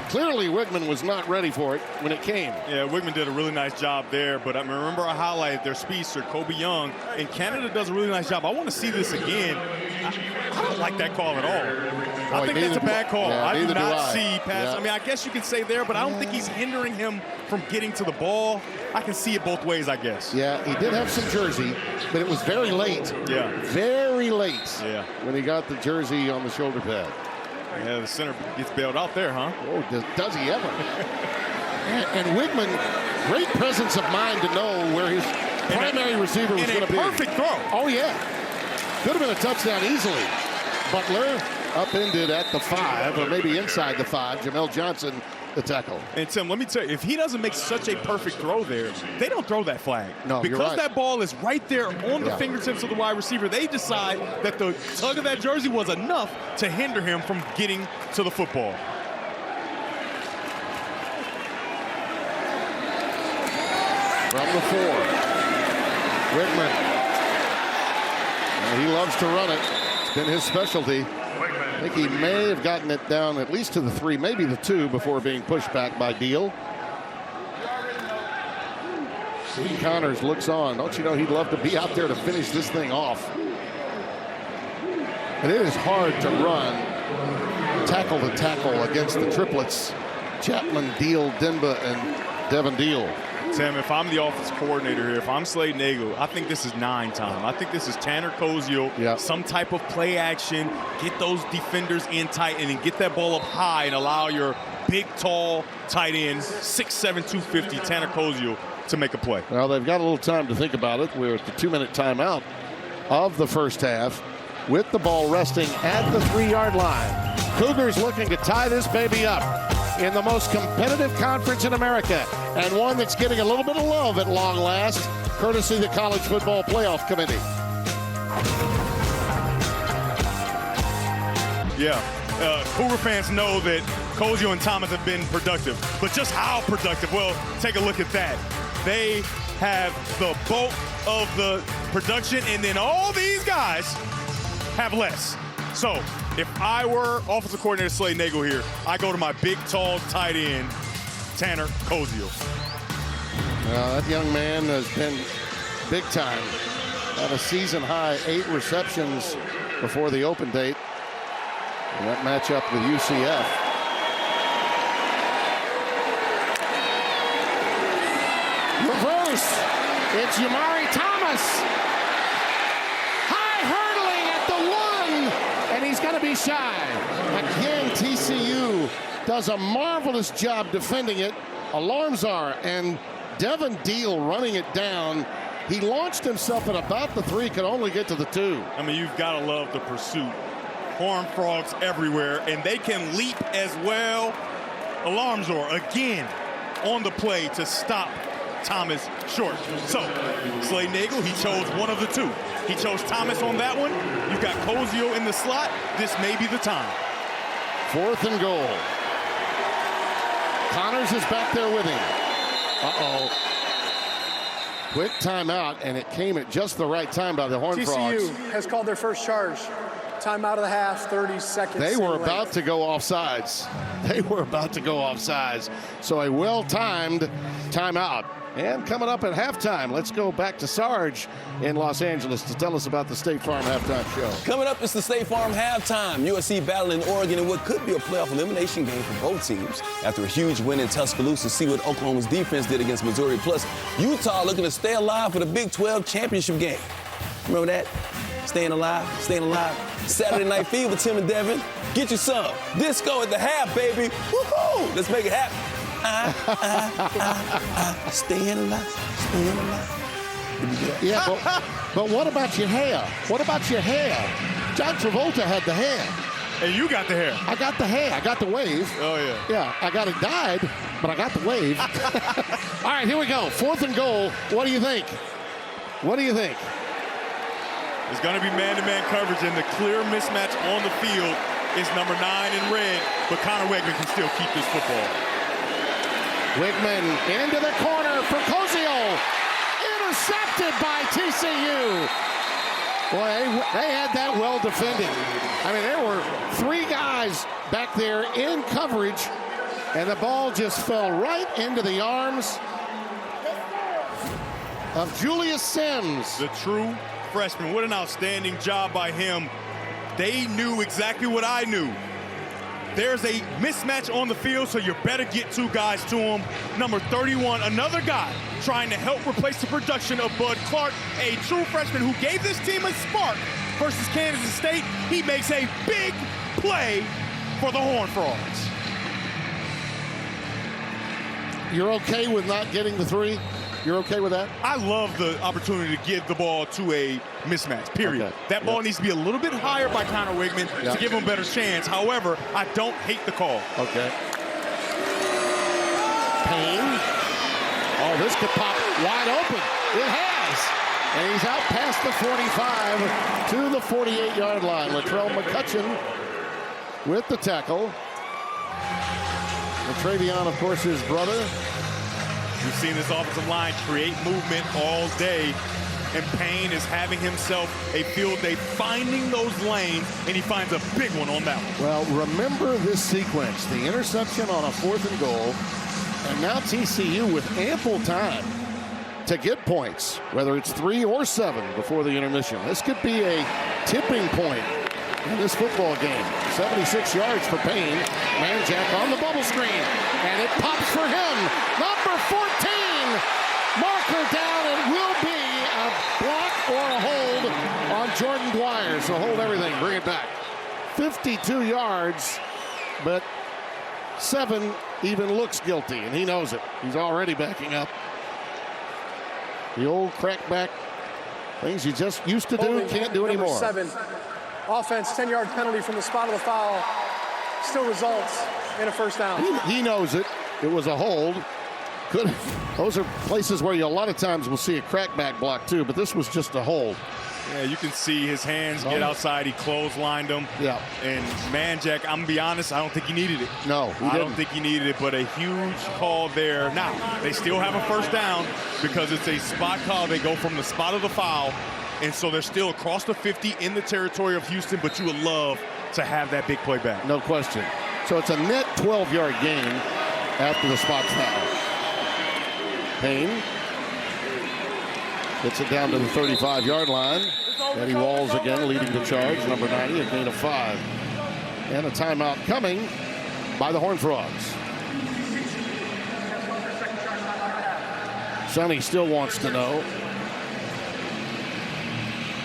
Clearly, Wickman was not ready for it when it came. Yeah, Wickman did a really nice job there, but I remember I highlighted their speedster, Kobe Young, and Canada does a really nice job. I want to see this again. I don't like that call at all. I think that's a bad call. Yeah, I do not see pass. Yeah. I mean, I guess you can say there, but I don't think he's hindering him from getting to the ball. I can see it both ways, I guess. Yeah, he did have some jersey, but it was very late. Yeah. Very late. Yeah. When he got the jersey on the shoulder pad. Yeah, the center gets bailed out there, huh? Oh, does he ever? And Wickman, great presence of mind to know where his primary receiver was going to be. Perfect throw. Oh, yeah. Could have been a touchdown easily. Butler upended at the 5, or maybe inside the 5. Jamel Johnson, the tackle. And Tim, let me tell you, if he doesn't make such a perfect throw there, they don't throw that flag. No, because you're right. That ball is right there on the fingertips of the wide receiver. They decide that the tug of that jersey was enough to hinder him from getting to the football. From the 4, Wickman. And he loves to run it. It's been his specialty. I think he may have gotten it down at least to the 3, maybe the 2, before being pushed back by Deal. Dean Connors looks on. Don't you know he'd love to be out there to finish this thing off? And it is hard to run tackle to tackle against the triplets, Chapman, Deal, Denba, and Devin Deal. Tim, if I'm the offense coordinator here, if I'm Slade Nagel, I think this is 9 time. I think this is Tanner Kozio, some type of play action, get those defenders in tight, and then get that ball up high and allow your big, tall tight end, 6'7", 250, Tanner Kozio, to make a play. Well, they've got a little time to think about it. We're at the 2-minute timeout of the first half with the ball resting at the 3-yard line. Cougars looking to tie this baby up in the most competitive conference in America, and one that's getting a little bit of love at long last, courtesy of the College Football Playoff Committee. Yeah, Cougar fans know that Kozio and Thomas have been productive, but just how productive? Well, take a look at that. They have the bulk of the production, and then all these guys have less. So if I were offensive coordinator Slade Nagel here, I go to my big, tall tight end, Tanner Kozio. That young man has been big time. Had a season high 8 receptions before the open date. And that matchup with UCF. Reverse. It's Yamari Thomas. High hurdling at the 1. And he's going to be shy. Again, TCU does a marvelous job defending it. Alarms are, and Devin Deal running it down. He launched himself at about the 3, could only get to the 2. I mean, you've got to love the pursuit. Horned frogs everywhere, and they can leap as well. Alarms are again on the play to stop Thomas short. So, Slay Nagel, he chose one of the 2. He chose Thomas on that one. You've got Kozio in the slot. This may be the time. 4th and goal. Connors is back there with him. Uh-oh. Quick timeout, and it came at just the right time by the Horned Frogs. TCU has called their first charge. Timeout of the half, 30 seconds. They were about to go offsides. They were about to go offsides. So a well-timed timeout. And coming up at halftime, let's go back to Sarge in Los Angeles to tell us about the State Farm halftime show. Coming up, it's the State Farm halftime. USC battling Oregon in what could be a playoff elimination game for both teams. After a huge win in Tuscaloosa, see what Oklahoma's defense did against Missouri. Plus, Utah looking to stay alive for the Big 12 championship game. Remember that? Staying alive, staying alive. Saturday Night Fever, Tim and Devin. Get you some. Disco at the half, baby. Woohoo! Let's make it happen. Staying alive, staying alive. Yeah, but what about your hair? What about your hair? John Travolta had the hair. And you got the hair. I got the hair. I got the wave. Oh, yeah. Yeah, I got it dyed, but I got the wave. All right, here we go. 4th and goal. What do you think? What do you think? It's going to be man-to-man coverage, and the clear mismatch on the field is number 9 in red, but Connor Wegman can still keep this football. Wigman into the corner for Kozio. Intercepted by TCU. Boy, they had that well defended. I mean, there were 3 guys back there in coverage, and the ball just fell right into the arms of Julius Sims. The true freshman. What an outstanding job by him. They knew exactly what I knew. There's a mismatch on the field, so you better get 2 guys to him. Number 31, another guy trying to help replace the production of Bud Clark, a true freshman who gave this team a spark versus Kansas State. He makes a big play for the Horned Frogs. You're okay with not getting the 3? You're okay with that? I love the opportunity to give the ball to a mismatch, period. Okay. That ball needs to be a little bit higher by Connor Wigman to give him a better chance. However, I don't hate the call. Okay. Payne. Oh, this could pop wide open. It has. And he's out past the 45 to the 48-yard line. Latrell McCutcheon with the tackle. And Travion, of course, his brother. We've seen this offensive line create movement all day, and Payne is having himself a field day, finding those lanes, and he finds a big one on that one. Well, remember this sequence. The interception on a 4th and goal, and now TCU with ample time to get points, whether it's 3 or 7 before the intermission. This could be a tipping point in this football game. 76 yards for Payne. Manjack on the bubble screen, and it pops for him. Number 14, marker down. It will be a block or a hold on Jordan Dwyer. So hold everything, bring it back. 52 yards, but 7 even looks guilty, and he knows it. He's already backing up. The old crackback things you just used to do, can't do anymore. Number 7, offense, 10-yard penalty from the spot of the foul. Still results in a first down. He knows it. It was a hold. Those are places where you a lot of times will see a crackback block too, but this was just a hold. Yeah, you can see his hands get outside. He clotheslined him. Yeah. And Manjack, I'm gonna be honest, I don't think he needed it. No, he didn't. I don't think he needed it, but a huge call there. Now, they still have a first down because it's a spot call. They go from the spot of the foul, and so they're still across the 50 in the territory of Houston, but you would love to have that big play back. No question. So it's a net 12-yard gain after the spot's foul. Payne gets it down to the 35-yard line. Eddie Walls again leading the charge. Number 90, a gain of 5. And a timeout coming by the Horned Frogs. Sonny still wants to know.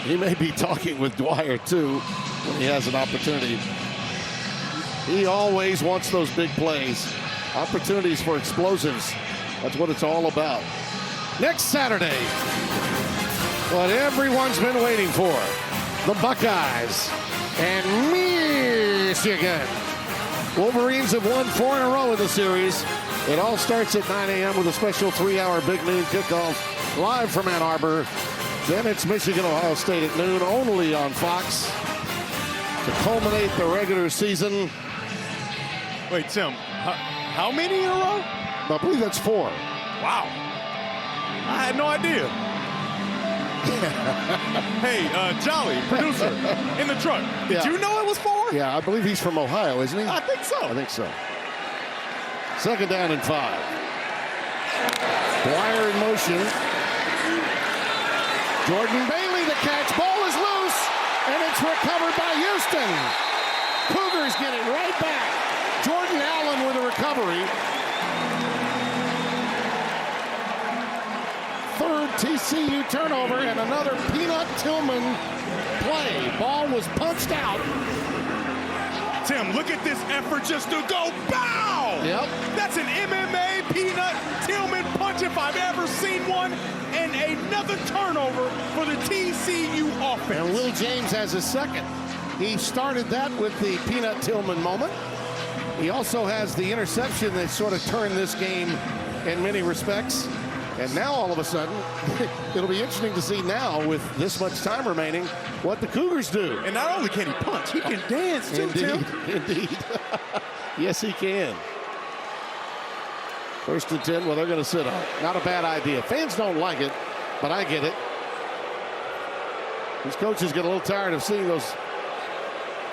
He may be talking with Dwyer, too, when he has an opportunity. He always wants those big plays. Opportunities for explosives. That's what it's all about. Next Saturday, what everyone's been waiting for. The Buckeyes and Michigan. Wolverines have won 4 in a row in the series. It all starts at 9 a.m. with a special 3-hour big noon kickoff live from Ann Arbor. Then it's Michigan, Ohio State at noon, only on Fox, to culminate the regular season. Wait, Tim, how many in a row? I believe that's 4. Wow. I had no idea. Hey, Jolly, producer, in the truck. Did you know it was 4? Yeah, I believe he's from Ohio, isn't he? I think so. I think so. 2nd down and 5. Dwyer in motion. Jordan Bailey the catch. Ball is loose, and it's recovered by Houston. Cougars get it right back. Jordan Allen with a recovery. 3rd TCU turnover and another Peanut Tillman play. Ball was punched out. Tim, look at this effort just to go bow! Yep. That's an MMA Peanut Tillman punch if I've ever seen one. And another turnover for the TCU offense. And Will James has his 2nd. He started that with the Peanut Tillman moment. He also has the interception that sort of turned this game in many respects. And now all of a sudden, it'll be interesting to see now with this much time remaining what the Cougars do. And not only can he punch, he can dance too, Indeed, Tim. indeed. Yes, he can. 1st and 10, well, they're going to sit on it. Not a bad idea. Fans don't like it, but I get it. These coaches get a little tired of seeing those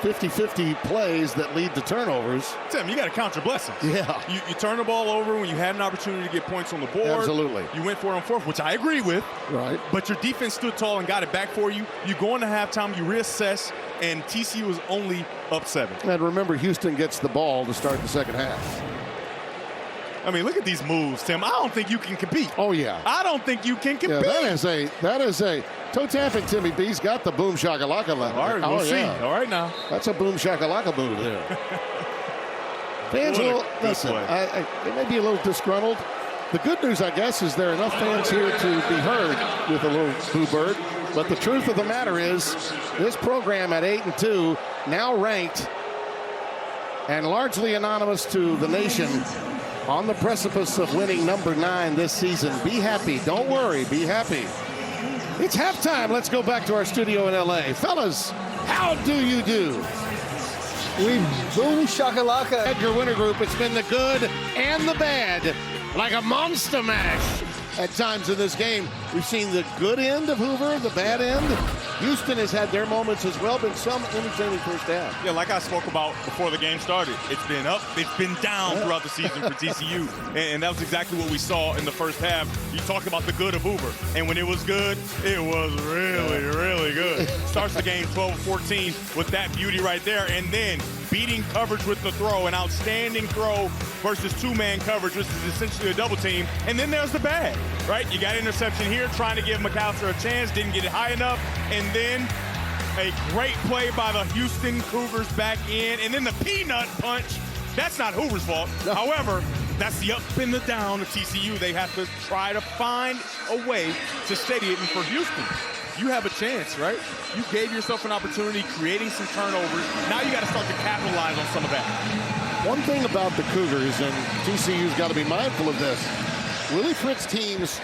50-50 plays that lead to turnovers. Tim, you got to count your blessings. Yeah. You turn the ball over when you had an opportunity to get points on the board. Absolutely. You went for it on 4th, which I agree with. Right. But your defense stood tall and got it back for you. You go into halftime, you reassess, and TCU was only up 7. And remember, Houston gets the ball to start the second half. I mean, look at these moves, Tim. I don't think you can compete. Oh, yeah. I don't think you can compete. Yeah, that is a toe tapping. Timmy B's got the boom shakalaka. All right, we'll see. All right, now. That's a boom shakalaka move there. Fans will listen. They may be a little disgruntled. The good news, I guess, is there are enough fans here to be heard with a little boo bird. But the truth of the matter is, this program at 8-2, now ranked and largely anonymous to the nation, on the precipice of winning number 9 this season. Be happy. Don't worry. Be happy. It's halftime. Let's go back to our studio in L.A. Fellas, how do you do? We boom shakalaka. Edgar Winter Group, it's been the good and the bad, like a monster mash at times in this game. We've seen the good end of Hoover, the bad end. Houston has had their moments as well, been some entertaining first half. Yeah, like I spoke about before the game started, it's been up, it's been down throughout the season for TCU, and that was exactly what we saw in the first half. You talked about the good of Hoover, and when it was good, it was really, really good. Starts the game 12-14 with that beauty right there, and then beating coverage with the throw, an outstanding throw versus 2-man coverage, which is essentially a double team. And then there's the bad, right? You got interception here, trying to give McAllister a chance, didn't get it high enough, and then a great play by the Houston Cougars back in, and then the peanut punch. That's not Hoover's fault. No. However, that's the up and the down of TCU. They have to try to find a way to steady it. And for Houston, you have a chance, right? You gave yourself an opportunity, creating some turnovers. Now you got to start to capitalize on some of that. One thing about the Cougars, and TCU's got to be mindful of this, Willie Fritz teams,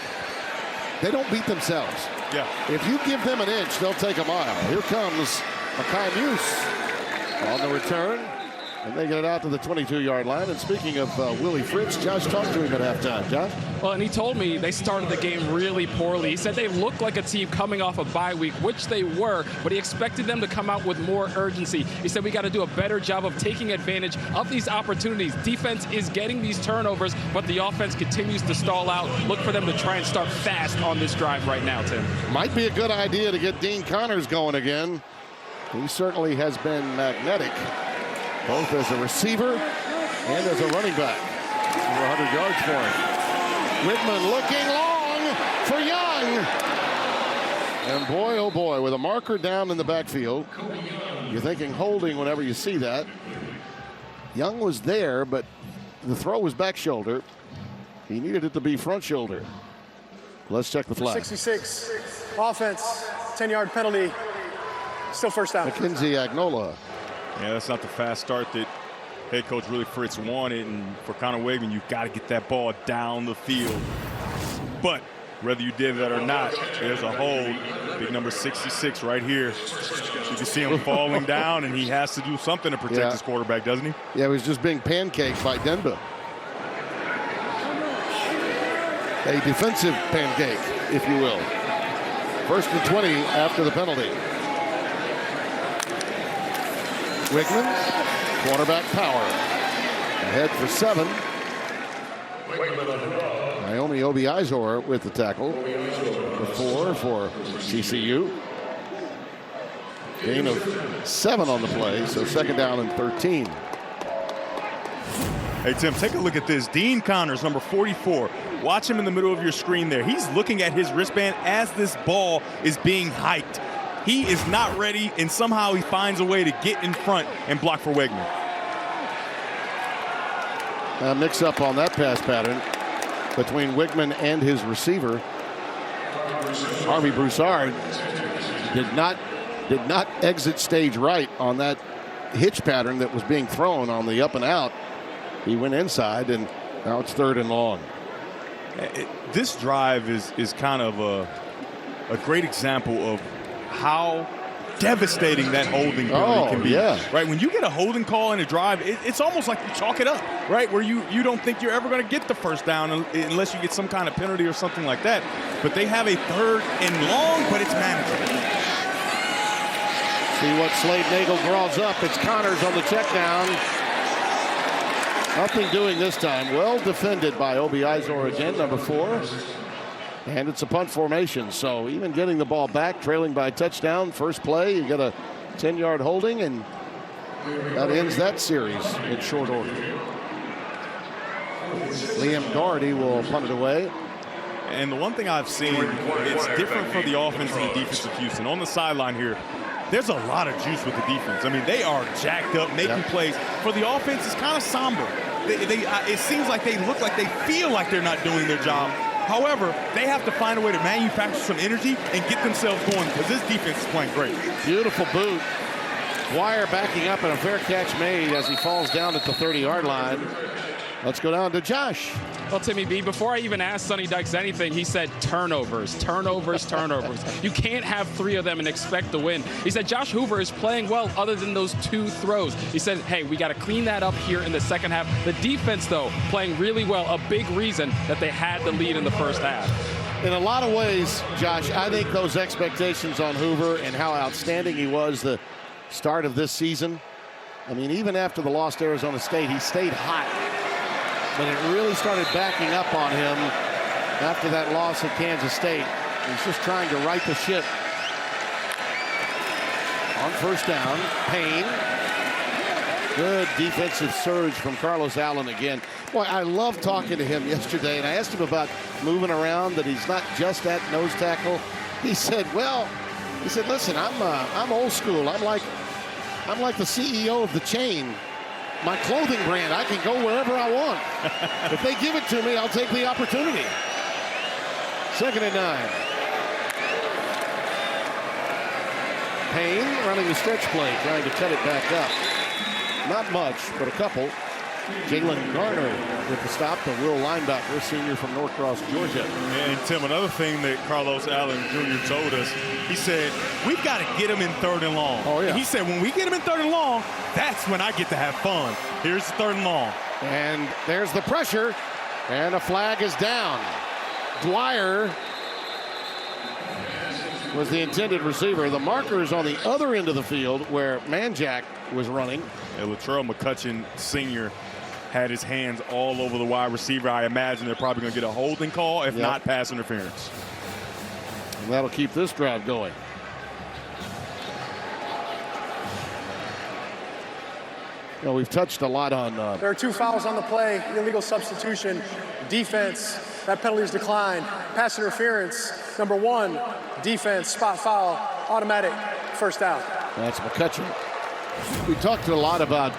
they don't beat themselves. Yeah. If you give them an inch, they'll take a mile. Here comes Makai Muse on the return. And they get it out to the 22-yard line. And speaking of Willie Fritz, Josh talked to him at halftime. Josh? Well, and he told me they started the game really poorly. He said they looked like a team coming off a bye week, which they were, but he expected them to come out with more urgency. He said we got to do a better job of taking advantage of these opportunities. Defense is getting these turnovers, but the offense continues to stall out. Look for them to try and start fast on this drive right now, Tim. Might be a good idea to get Dean Connors going again. He certainly has been magnetic, both as a receiver and as a running back. Over 100 yards for him. Whitman looking long for Young. And boy, oh boy, with a marker down in the backfield, you're thinking holding whenever you see that. Young was there, but the throw was back shoulder. He needed it to be front shoulder. Let's check the flag. 66, offense, 10-yard penalty, still first down. Mackenzie Agnola. Yeah, that's not the fast start that head coach Willie Fritz wanted. And for Connor Wegman, you've got to get that ball down the field. But whether you did that or not, there's a hold. Big number 66 right here. You can see him falling down, and he has to do something to protect his quarterback, doesn't he? Yeah, he was just being pancaked by Denba. A defensive pancake, if you will. 1st and 20 after the penalty. Wigman, quarterback power. Ahead for 7. Naomi Obiizor with the tackle. The 4 for TCU. Gain of 7 on the play, so 2nd down and 13. Hey, Tim, take a look at this. Dean Connors, number 44. Watch him in the middle of your screen there. He's looking at his wristband as this ball is being hiked. He is not ready, and somehow he finds a way to get in front and block for Wegman. A mix-up on that pass pattern between Wigman and his receiver. Harvey Broussard did not exit stage right on that hitch pattern that was being thrown on the up and out. He went inside, and now it's 3rd and long. This drive is kind of a great example of how devastating that holding penalty can be. Yeah. Right? When you get a holding call in a drive, it's almost like you chalk it up, right? Where you don't think you're ever going to get the first down unless you get some kind of penalty or something like that. But they have a 3rd and long, but it's manageable. See what Slade Nagel draws up. It's Connors on the check down. Nothing doing this time. Well defended by Obiizor again, number 4. And it's a punt formation, so even getting the ball back, trailing by a touchdown, first play, you get a 10-yard holding, and that ends that series in short order. Liam Doherty will punt it away. And the one thing I've seen, it's different for the offense and the defense of Houston. On the sideline here, there's a lot of juice with the defense. I mean, they are jacked up, making plays. For the offense, it's kind of somber. It seems like they look like they feel like they're not doing their job. However, they have to find a way to manufacture some energy and get themselves going because this defense is playing great. Beautiful boot. Dwyer backing up and a fair catch made as he falls down at the 30-yard line. Let's go down to Josh. Well, Timmy B, before I even asked Sonny Dykes anything, he said turnovers, turnovers, turnovers. You can't have 3 of them and expect to win. He said Josh Hoover is playing well other than those 2 throws. He said, hey, we got to clean that up here in the second half. The defense, though, playing really well, a big reason that they had the lead in the first half. In a lot of ways, Josh, I think those expectations on Hoover and how outstanding he was the start of this season, I mean, even after the loss to Arizona State, he stayed hot. But it really started backing up on him after that loss at Kansas State. He's just trying to right the ship. On first down, Payne. Good defensive surge from Carlos Allen again. Boy, I loved talking to him yesterday, and I asked him about moving around, that he's not just at nose tackle. He said, listen, I'm old school. I'm like the CEO of the chain. My clothing brand, I can go wherever I want. If they give it to me, I'll take the opportunity. 2nd and 9. Payne running the stretch play, trying to cut it back up. Not much, but a couple. Jalen Garner with the stop, the Will linebacker, senior from Norcross, Georgia. And Tim, another thing that Carlos Allen Jr. told us, he said, we've got to get him in 3rd and long. Oh, yeah. And he said, when we get him in 3rd and long, that's when I get to have fun. Here's the 3rd and long. And there's the pressure, and a flag is down. Dwyer was the intended receiver. The marker is on the other end of the field where Manjack was running. And Latrell McCutcheon Sr. had his hands all over the wide receiver. I imagine they're probably going to get a holding call, if not pass interference. And that'll keep this drive going. You know, we've touched a lot on... There are 2 fouls on the play, illegal substitution, defense, that penalty is declined. Pass interference, number 1, defense, spot foul, automatic, first down. That's McCutcheon. We talked a lot about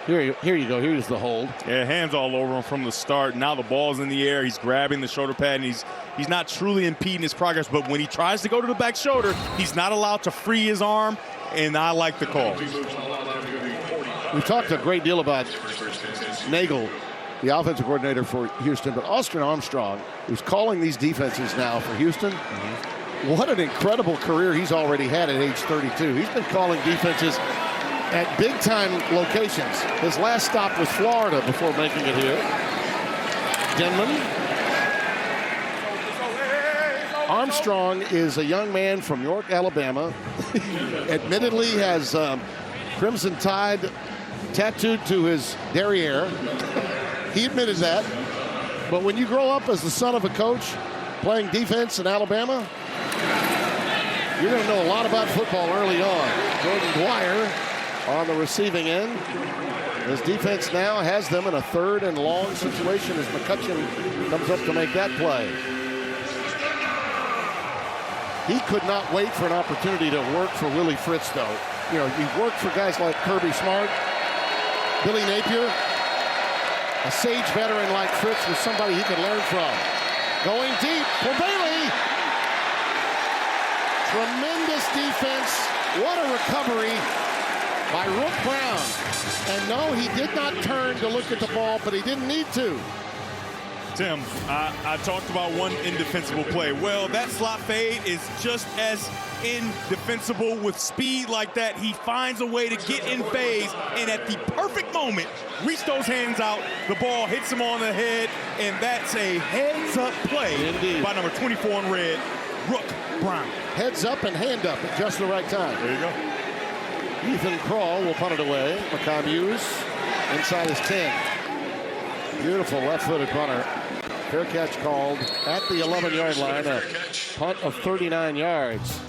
Here you go. Here's the hold. Yeah, hands all over him from the start. Now the ball's in the air. He's grabbing the shoulder pad, and he's not truly impeding his progress. But when he tries to go to the back shoulder, he's not allowed to free his arm, and I like the call. We've talked a great deal about Nagel, the offensive coordinator for Houston, but Austin Armstrong, who's calling these defenses now for Houston, what an incredible career he's already had at age 32. He's been calling defenses at big-time locations. His last stop was Florida before making it here. Denman. Armstrong is a young man from York, Alabama. Admittedly has Crimson Tide tattooed to his derriere. He admitted that. But when you grow up as the son of a coach playing defense in Alabama, you're going to know a lot about football early on. Jordan Dwyer on the receiving end. His defense now has them in a 3rd and long situation as McCutcheon comes up to make that play. He could not wait for an opportunity to work for Willie Fritz, though. You know, he worked for guys like Kirby Smart, Billy Napier. A sage veteran like Fritz was somebody he could learn from. Going deep for Bailey. Tremendous defense. What a recovery by Rook Brown. And no, he did not turn to look at the ball, but he didn't need to. Tim, I talked about one indefensible play. Well, that slot fade is just as indefensible with speed like that. He finds a way to get in phase, and at the perfect moment, reach those hands out. The ball hits him on the head, and that's a heads-up play by number 24 in red, Rook Brown. Heads up and hand up at just the right time. There you go. Ethan Krall will punt it away. McCombuse inside his 10. Beautiful left-footed punter. Fair catch called at the 11-yard line. A punt of 39 yards.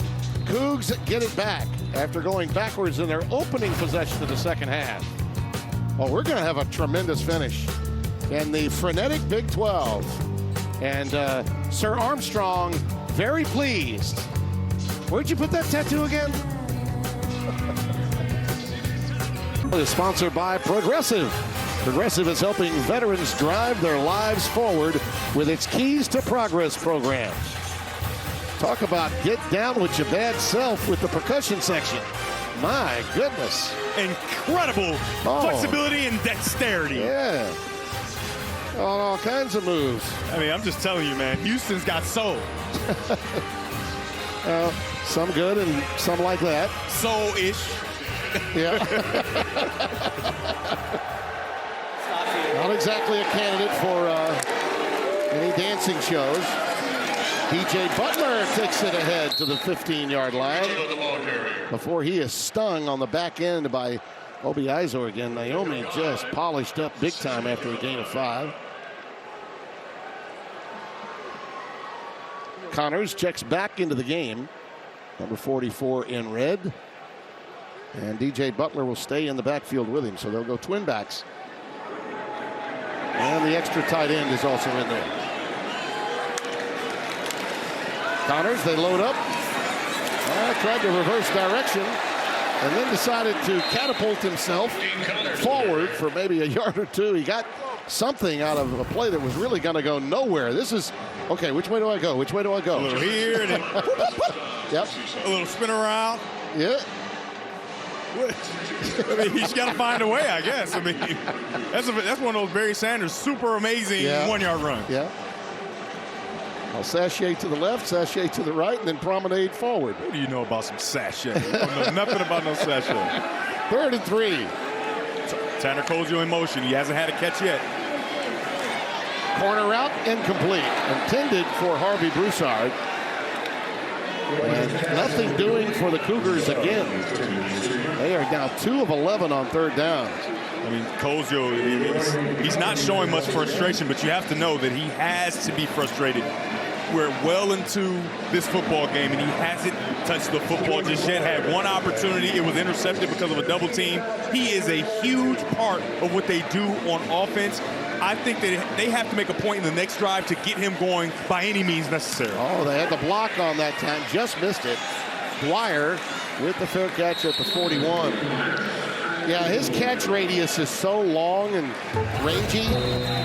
Cougs get it back after going backwards in their opening possession of the second half. Oh, we're going to have a tremendous finish in the frenetic Big 12. And Sir Armstrong, very pleased. Where'd you put that tattoo again? It's sponsored by Progressive. Progressive is helping veterans drive their lives forward with its Keys to Progress program. Talk about get down with your bad self with the percussion section. My goodness. Incredible flexibility and dexterity. Yeah. All kinds of moves. I mean, I'm just telling you, man, Houston's got soul. Some good and some like that. Soul-ish. Yeah. Not exactly a candidate for any dancing shows. DJ Butler takes it ahead to the 15-yard line before he is stung on the back end by Obi Izor again. Naomi just polished up big time after a gain of 5. Connors checks back into the game. Number 44 in red. And DJ Butler will stay in the backfield with him, so they'll go twin backs. And the extra tight end is also in there. Connors, they load up. Tried to reverse direction and then decided to catapult himself forward for maybe a yard or two. He got something out of a play that was really going to go nowhere. This is, okay, which way do I go? Which way do I go? A little here and then yep. A little spin around. Yeah. I mean, he's got to find a way, I guess. I mean, that's one of those Barry Sanders super amazing 1-yard runs. Yeah. I'll sashay to the left, sashay to the right, and then promenade forward. What do you know about some sashay? I don't know nothing about no sashay. 3rd and 3. Tanner Kozio in motion. He hasn't had a catch yet. Corner route incomplete. Intended for Harvey Broussard. And nothing doing for the Cougars again. They are now 2 of 11 on 3rd down. I mean, Kozio, he's not showing much frustration, but you have to know that he has to be frustrated. We're well into this football game, and he hasn't touched the football just yet. Had one opportunity. It was intercepted because of a double team. He is a huge part of what they do on offense. I think that they have to make a point in the next drive to get him going by any means necessary. Oh, they had the block on that time. Just missed it. Dwyer with the fair catch at the 41. Yeah, his catch radius is so long and rangy.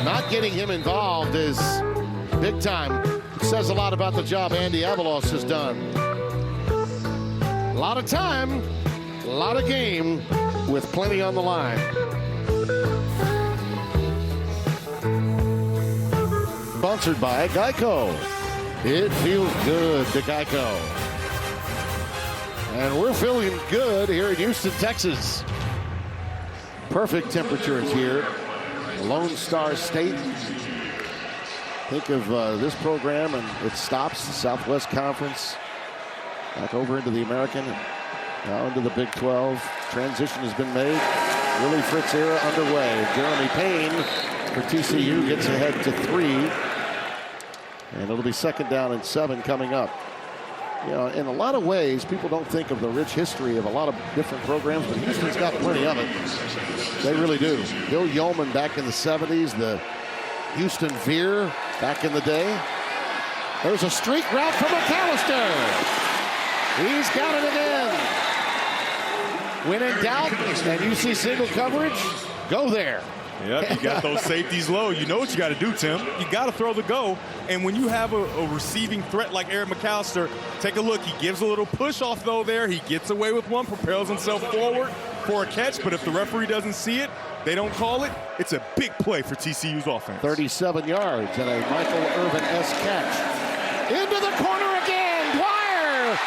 Not getting him involved is big time. It says a lot about the job Andy Avalos has done. A lot of time, a lot of game with plenty on the line. Sponsored by Geico. It feels good to Geico. And we're feeling good here in Houston, Texas. Perfect temperatures here. Lone Star State. Think of this program and it stops. The Southwest Conference. Back over into the American. And now into the Big 12. Transition has been made. Willie Fritz era underway. Jeremy Payne for TCU gets ahead to 3. And it'll be 2nd down and 7 coming up. You know, in a lot of ways, people don't think of the rich history of a lot of different programs, but Houston's got plenty of it. They really do. Bill Yeoman back in the 70s, the Houston Veer back in the day. There's a streak route for McAllister. He's got it again. When in doubt, and you see single coverage, go there. Yep, you got those safeties low. You know what you got to do, Tim. You got to throw the go. And when you have a receiving threat like Eric McAllister, take a look. He gives a little push off, though, there. He gets away with one, propels himself forward for a catch. But if the referee doesn't see it, they don't call it. It's a big play for TCU's offense. 37 yards and a Michael Irvin-esque catch. Into the corner again. Dwyer.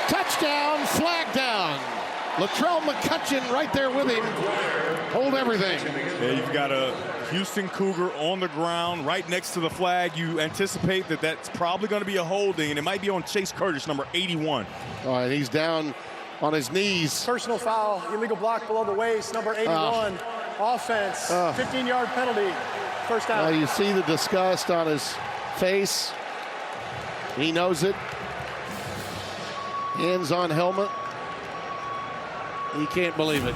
Touchdown, flag down. Latrell McCutcheon right there with him. Hold everything. Yeah, you've got a Houston Cougar on the ground right next to the flag. You anticipate that that's probably going to be a holding, and it might be on Chase Curtis, number 81. All right, he's down on his knees. Personal foul, illegal block below the waist, number 81. Offense, 15-yard penalty, 1st down. You see the disgust on his face. He knows it. Hands on helmet. He can't believe it.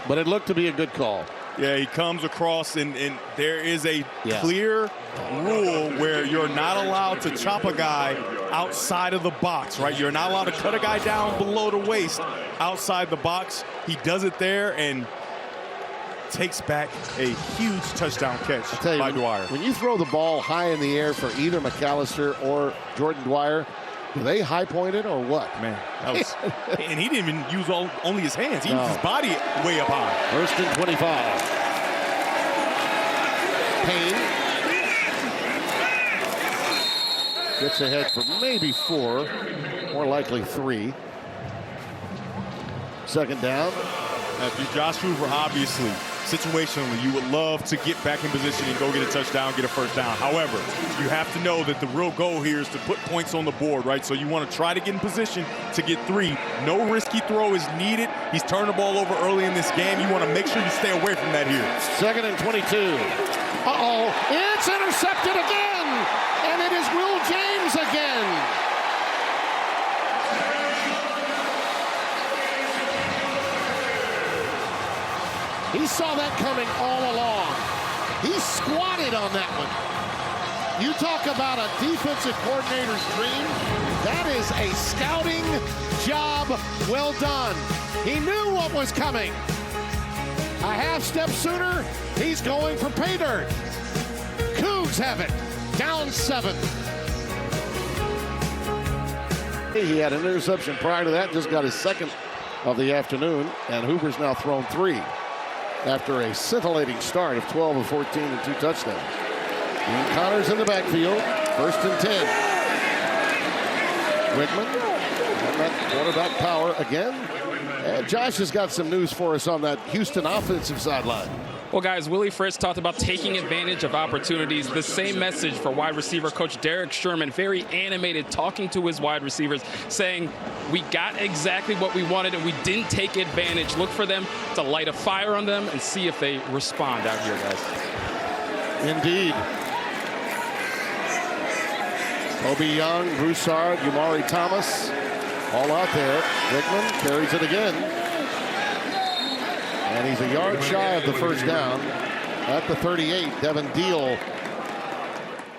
But it looked to be a good call. Yeah, he comes across, and there is a clear rule where you're not allowed to chop a guy outside of the box, right? You're not allowed to cut a guy down below the waist outside the box. He does it there and takes back a huge touchdown catch by Dwyer. When you throw the ball high in the air for either McAllister or Jordan Dwyer, do they high point it or what? Man, that was, and he didn't even use only his hands. He used his body way up high. 1st and 25. Payne gets ahead for maybe 4, more likely 3. 2nd down. Now, if you're Josh Hoover, obviously, situationally, you would love to get back in position and go get a touchdown, get a 1st down. However, you have to know that the real goal here is to put points on the board, right? So you want to try to get in position to get 3. No risky throw is needed. He's turned the ball over early in this game. You want to make sure you stay away from that here. 2nd and 22. Uh-oh, it's intercepted again, and it is Will James again. He saw that coming all along. He squatted on that one. You talk about a defensive coordinator's dream. That is a scouting job well done. He knew what was coming. A half step sooner, he's going for pay dirt. Cougs have it. Down 7. He had an interception prior to that. Just got his 2nd of the afternoon. And Hoover's now thrown 3. After a scintillating start of 12 of 14 and 2 touchdowns. Dean Connors in the backfield. 1st and 10. Wickman. And that quarterback power again. And Josh has got some news for us on that Houston offensive sideline. Well, guys, Willie Fritz talked about taking advantage of opportunities. The same message for wide receiver coach Derek Sherman, very animated, talking to his wide receivers, saying, we got exactly what we wanted and we didn't take advantage. Look for them to light a fire on them and see if they respond out here, guys. Indeed. Kobe Young, Broussard, Umari Thomas, all out there. Wickman carries it again. And he's a yard shy of the 1st down at the 38. Devin Deal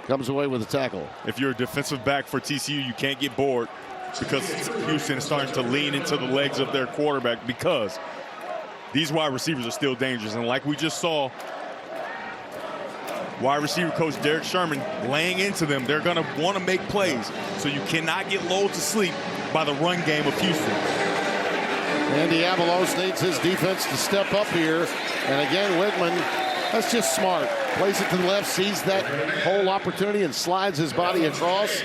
comes away with a tackle. If you're a defensive back for TCU, you can't get bored. because Houston is starting to lean into the legs of their quarterback, because these wide receivers are still dangerous. And like we just saw, wide receiver coach Derek Sherman laying into them. They're going to want to make plays. So you cannot get lulled to sleep by the run game of Houston. Andy Avalos needs his defense to step up here. And again, Wigman, that's just smart. Plays it to the left, sees that whole opportunity and slides his body across.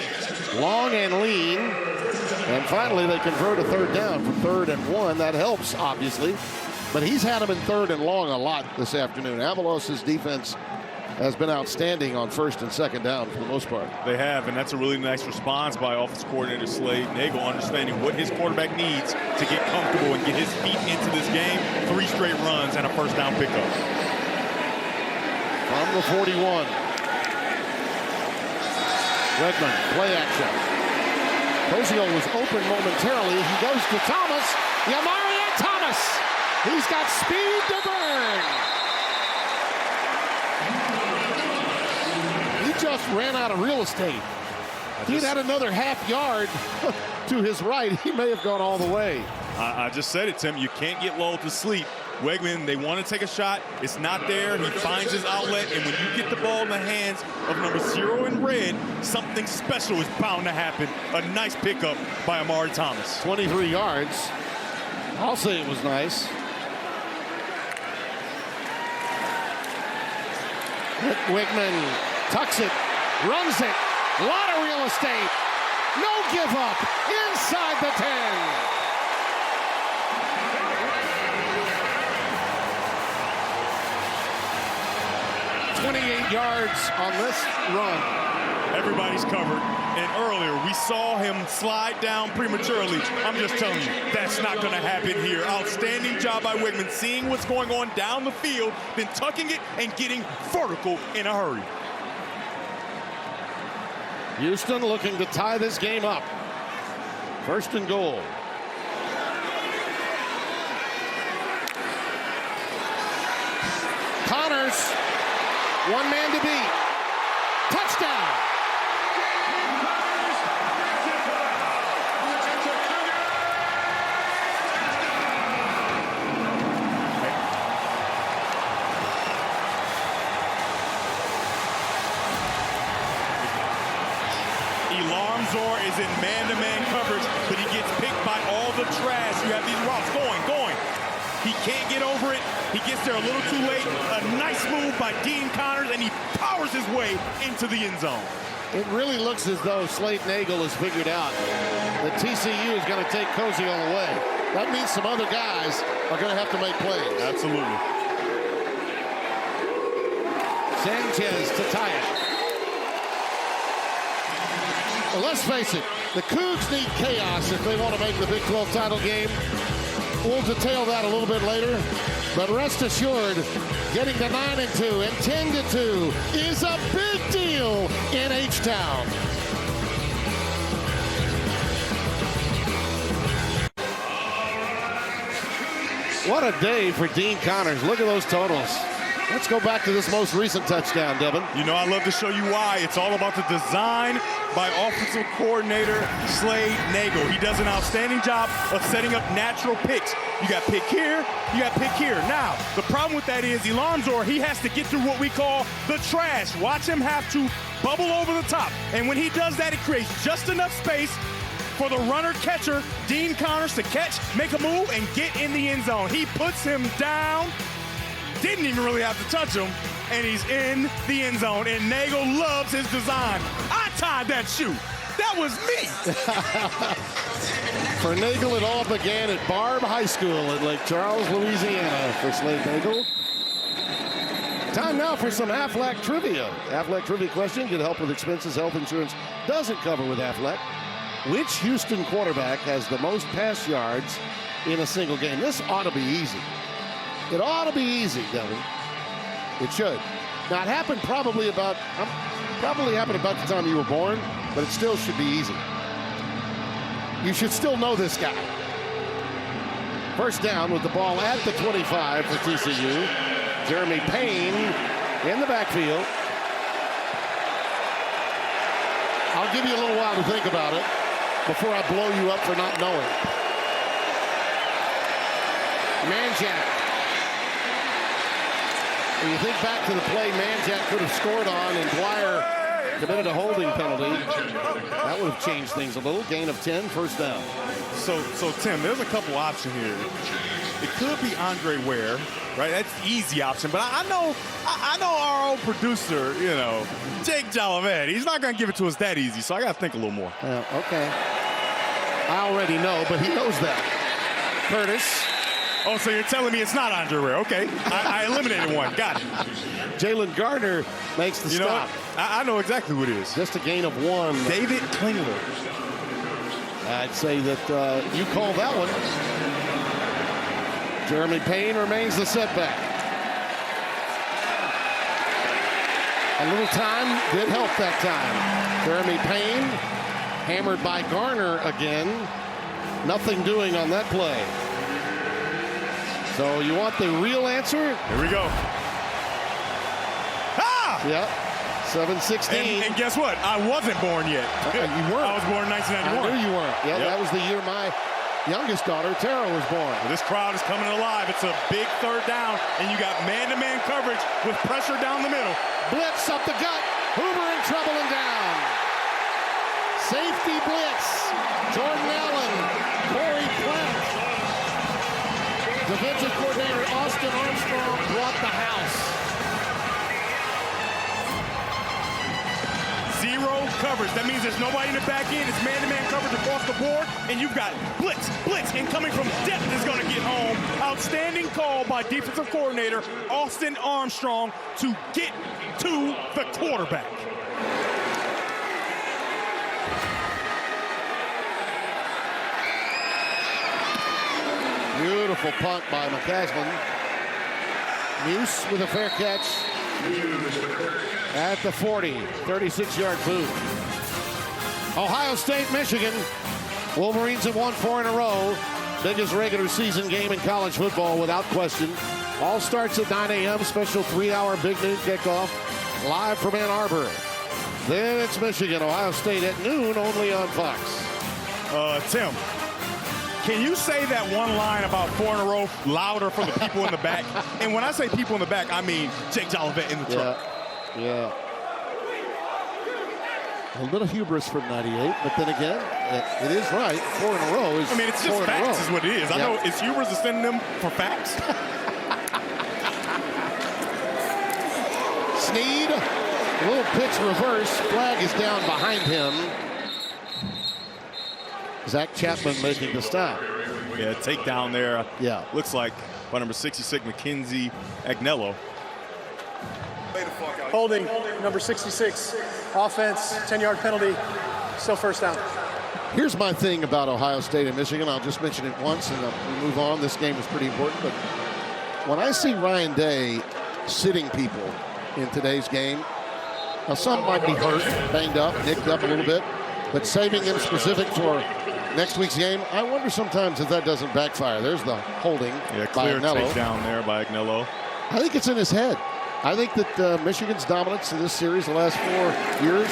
Long and lean. And finally, they convert a third down from 3rd and 1. That helps, obviously. But he's had him in 3rd and long a lot this afternoon. Avalos' defense has been outstanding on 1st and 2nd down for the most part. They have, and that's a really nice response by offensive coordinator Slade Nagel, understanding what his quarterback needs to get comfortable and get his feet into this game. 3 straight runs and a 1st down pickup. From the 41. Redmond, play action. Cozio was open momentarily. He goes to Thomas. Yamarian Thomas. He's got speed to burn. He just ran out of real estate. If he'd had another half yard to his right, he may have gone all the way. I just said it, Tim. You can't get lulled to sleep. Wegman, they want to take a shot. It's not there. He finds his outlet, and when you get the ball in the hands of number 0 in red, something special is bound to happen. A nice pickup by Amari Thomas. 23 yards. I'll say it was nice. Wigman tucks it, runs it. A lot of real estate. No give up. Inside the 10. Yards on this run. Everybody's covered, and earlier we saw him slide down prematurely. I'm just telling you, that's not going to happen here. Outstanding job by Wigman, seeing what's going on down the field, then tucking it and getting vertical in a hurry. Houston looking to tie this game up. 1st and goal. Connors. One man to beat. Touchdown. Elarmzor is in man-to-man coverage, but he gets picked by all the trash. You have these routes going. He can't get over it. He gets there a little too late. A nice move by Dean Connors, and he powers his way into the end zone. It really looks as though Slade Nagel has figured out that TCU is going to take Cozio away. That means some other guys are going to have to make plays. Absolutely. Sanchez to tie it. Well, let's face it, the Cougs need chaos if they want to make the Big 12 title game. We'll detail that a little bit later. But rest assured, getting to 9-2 and 10-2 is a big deal in H-Town. What a day for Dean Connors. Look at those totals. Let's go back to this most recent touchdown, Devin. You know, I love to show you why. It's all about the design by offensive coordinator Slade Nagel. He does an outstanding job of setting up natural picks. You got pick here, you got pick here. Now, the problem with that is Elarmzor, he has to get through what we call the trash. Watch him have to bubble over the top. And when he does that, it creates just enough space for the runner-catcher, Dean Connors, to catch, make a move, and get in the end zone. He puts him down. Didn't even really have to touch him, and he's in the end zone. And Nagel loves his design. I tied that shoe. That was me. For Nagel, it all began at Barb High School in Lake Charles, Louisiana. For Slade Nagel. Time now for some Aflac trivia. Aflac trivia question. Get help with expenses health insurance doesn't cover with Aflac. Which Houston quarterback has the most pass yards in a single game? This ought to be easy. It ought to be easy, Devin. It should. Now, it happened probably about the time you were born, but it still should be easy. You should still know this guy. 1st down with the ball at the 25 for TCU. Jeremy Payne in the backfield. I'll give you a little while to think about it. before I blow you up for not knowing. Manjack. When you think back to the play Manjack could have scored on and Dwyer committed a holding penalty, that would have changed things a little. Gain of 10, first down. So Tim, there's a couple options here. It could be Andre Ware, right? That's the easy option. But I know our old producer, you know, Jake Jolivet. He's not going to give it to us that easy. So I got to think a little more. Okay. I already know, but he knows that. Curtis. Oh, so you're telling me it's not Andre Ware? Okay, I eliminated one. Got it. Jalen Gardner makes the stop. I know exactly who it is. Just a gain of 1. David Klingler. I'd say that you call that one. Jeremy Payne remains the setback. A little time did help that time. Jeremy Payne hammered by Garner again. Nothing doing on that play. So you want the real answer? Here we go. Ah! Yep. 7-16. And guess what? I wasn't born yet. You weren't. I was born in 1991. I knew you weren't. Yeah, Yep. That was the year my youngest daughter, Tara, was born. This crowd is coming alive. It's a big third down, and you got man-to-man coverage with pressure down the middle. Blitz up the gut. Hoover in trouble and down. Safety blitz. Jordan Allen. Corey Platt. Defensive coordinator Austin Armstrong brought the house. Zero coverage. That means there's nobody in the back end. It's man-to-man coverage across the board, and you've got blitz, and coming from depth is going to get home. Outstanding call by defensive coordinator Austin Armstrong to get to the quarterback. Beautiful punt by McCaslin. Muse with a fair catch at the 40. 36-yard boot. Ohio State, Michigan. Wolverines have won 4 in a row. Biggest regular season game in college football without question. All starts at 9 a.m. Special 3-hour big noon kickoff. Live from Ann Arbor. Then it's Michigan, Ohio State at noon only on Fox. Tim, can you say that one line about 4 in a row louder for the people in the back? And when I say people in the back, I mean Jake Jolivet in the truck. Yeah. A little hubris from 98, but then again, it is right. 4 in a row is. I mean, it's just facts is what it is. I know it's hubris is sending them for facts. Snead, a little pitch reverse. Flag is down behind him. Zach Chapman making the stop. Yeah, takedown there. Yeah. Looks like by number 66, Mackenzie Agnello. Holding, number 66. Offense, 10-yard penalty. Still first down. Here's my thing about Ohio State and Michigan. I'll just mention it once and we'll move on. This game is pretty important. But when I see Ryan Day sitting people in today's game, now some might be hurt, banged up, nicked up a little bit, but saving them specific for next week's game, I wonder sometimes if that doesn't backfire. There's the holding by Clear Agnello. takedown there by Agnello. I think it's in his head. I think that Michigan's dominance in this series the last 4 years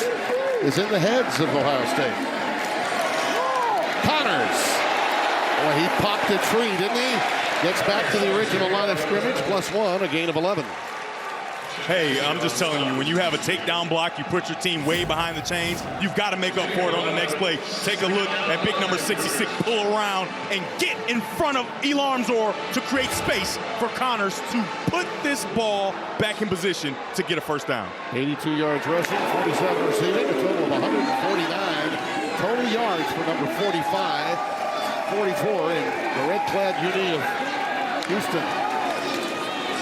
is in the heads of Ohio State. Connors. Well, he popped a tree, didn't he? Gets back to the original line of scrimmage, +1, a gain of 11. Hey, I'm just telling you, when you have a takedown block, you put your team way behind the chains, you've got to make up for it on the next play. Take a look at big number 66, pull around, and get in front of Elarmzor to create space for Connors to put this ball back in position to get a first down. 82 yards rushing, 47 receiving, a total of 149 total yards for number 45, 44 in the red-clad uni of Houston.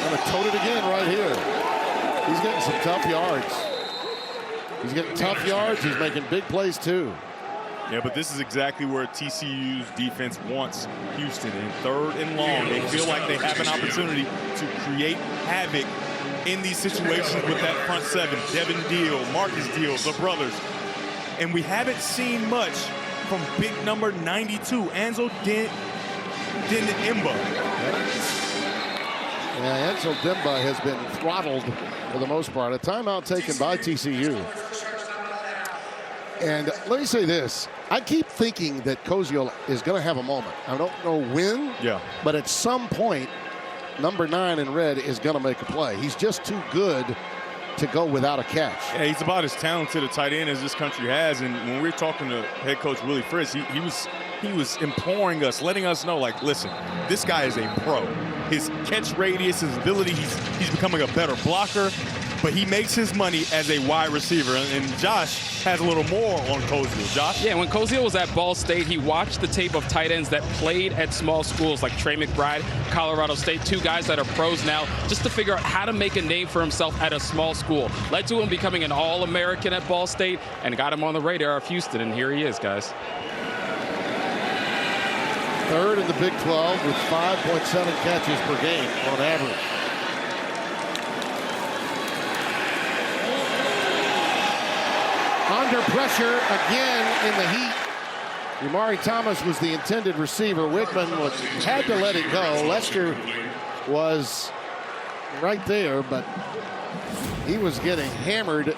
Going to tote it again right here. He's getting some tough yards. He's getting tough yards. He's making big plays, too. Yeah, but this is exactly where TCU's defense wants Houston. In 3rd and long, they feel like they have an opportunity to create havoc in these situations with that front 7. Devin Deal, Marcus Deal, the brothers. And we haven't seen much from big number 92, Anzo Demba. Yeah, Ansel Demba has been throttled for the most part. A timeout taken by TCU. And let me say this. I keep thinking that Koziel is going to have a moment. I don't know when, but at some point, number 9 in red is going to make a play. He's just too good to go without a catch. Yeah, he's about as talented a tight end as this country has. And when we were talking to head coach Willie Fritz, he was imploring us, letting us know, like, listen, this guy is a pro. His catch radius, his ability, he's becoming a better blocker, but he makes his money as a wide receiver. And Josh has a little more on Koziel. Josh? Yeah, when Koziel was at Ball State, he watched the tape of tight ends that played at small schools like Trey McBride, Colorado State, 2 guys that are pros now, just to figure out how to make a name for himself at a small school. Led to him becoming an All-American at Ball State and got him on the radar of Houston, and here he is, guys. 3rd in the Big 12 with 5.7 catches per game on average. Under pressure again in the heat. Umari Thomas was the intended receiver. Wickman had to let it go. Lester was right there, but he was getting hammered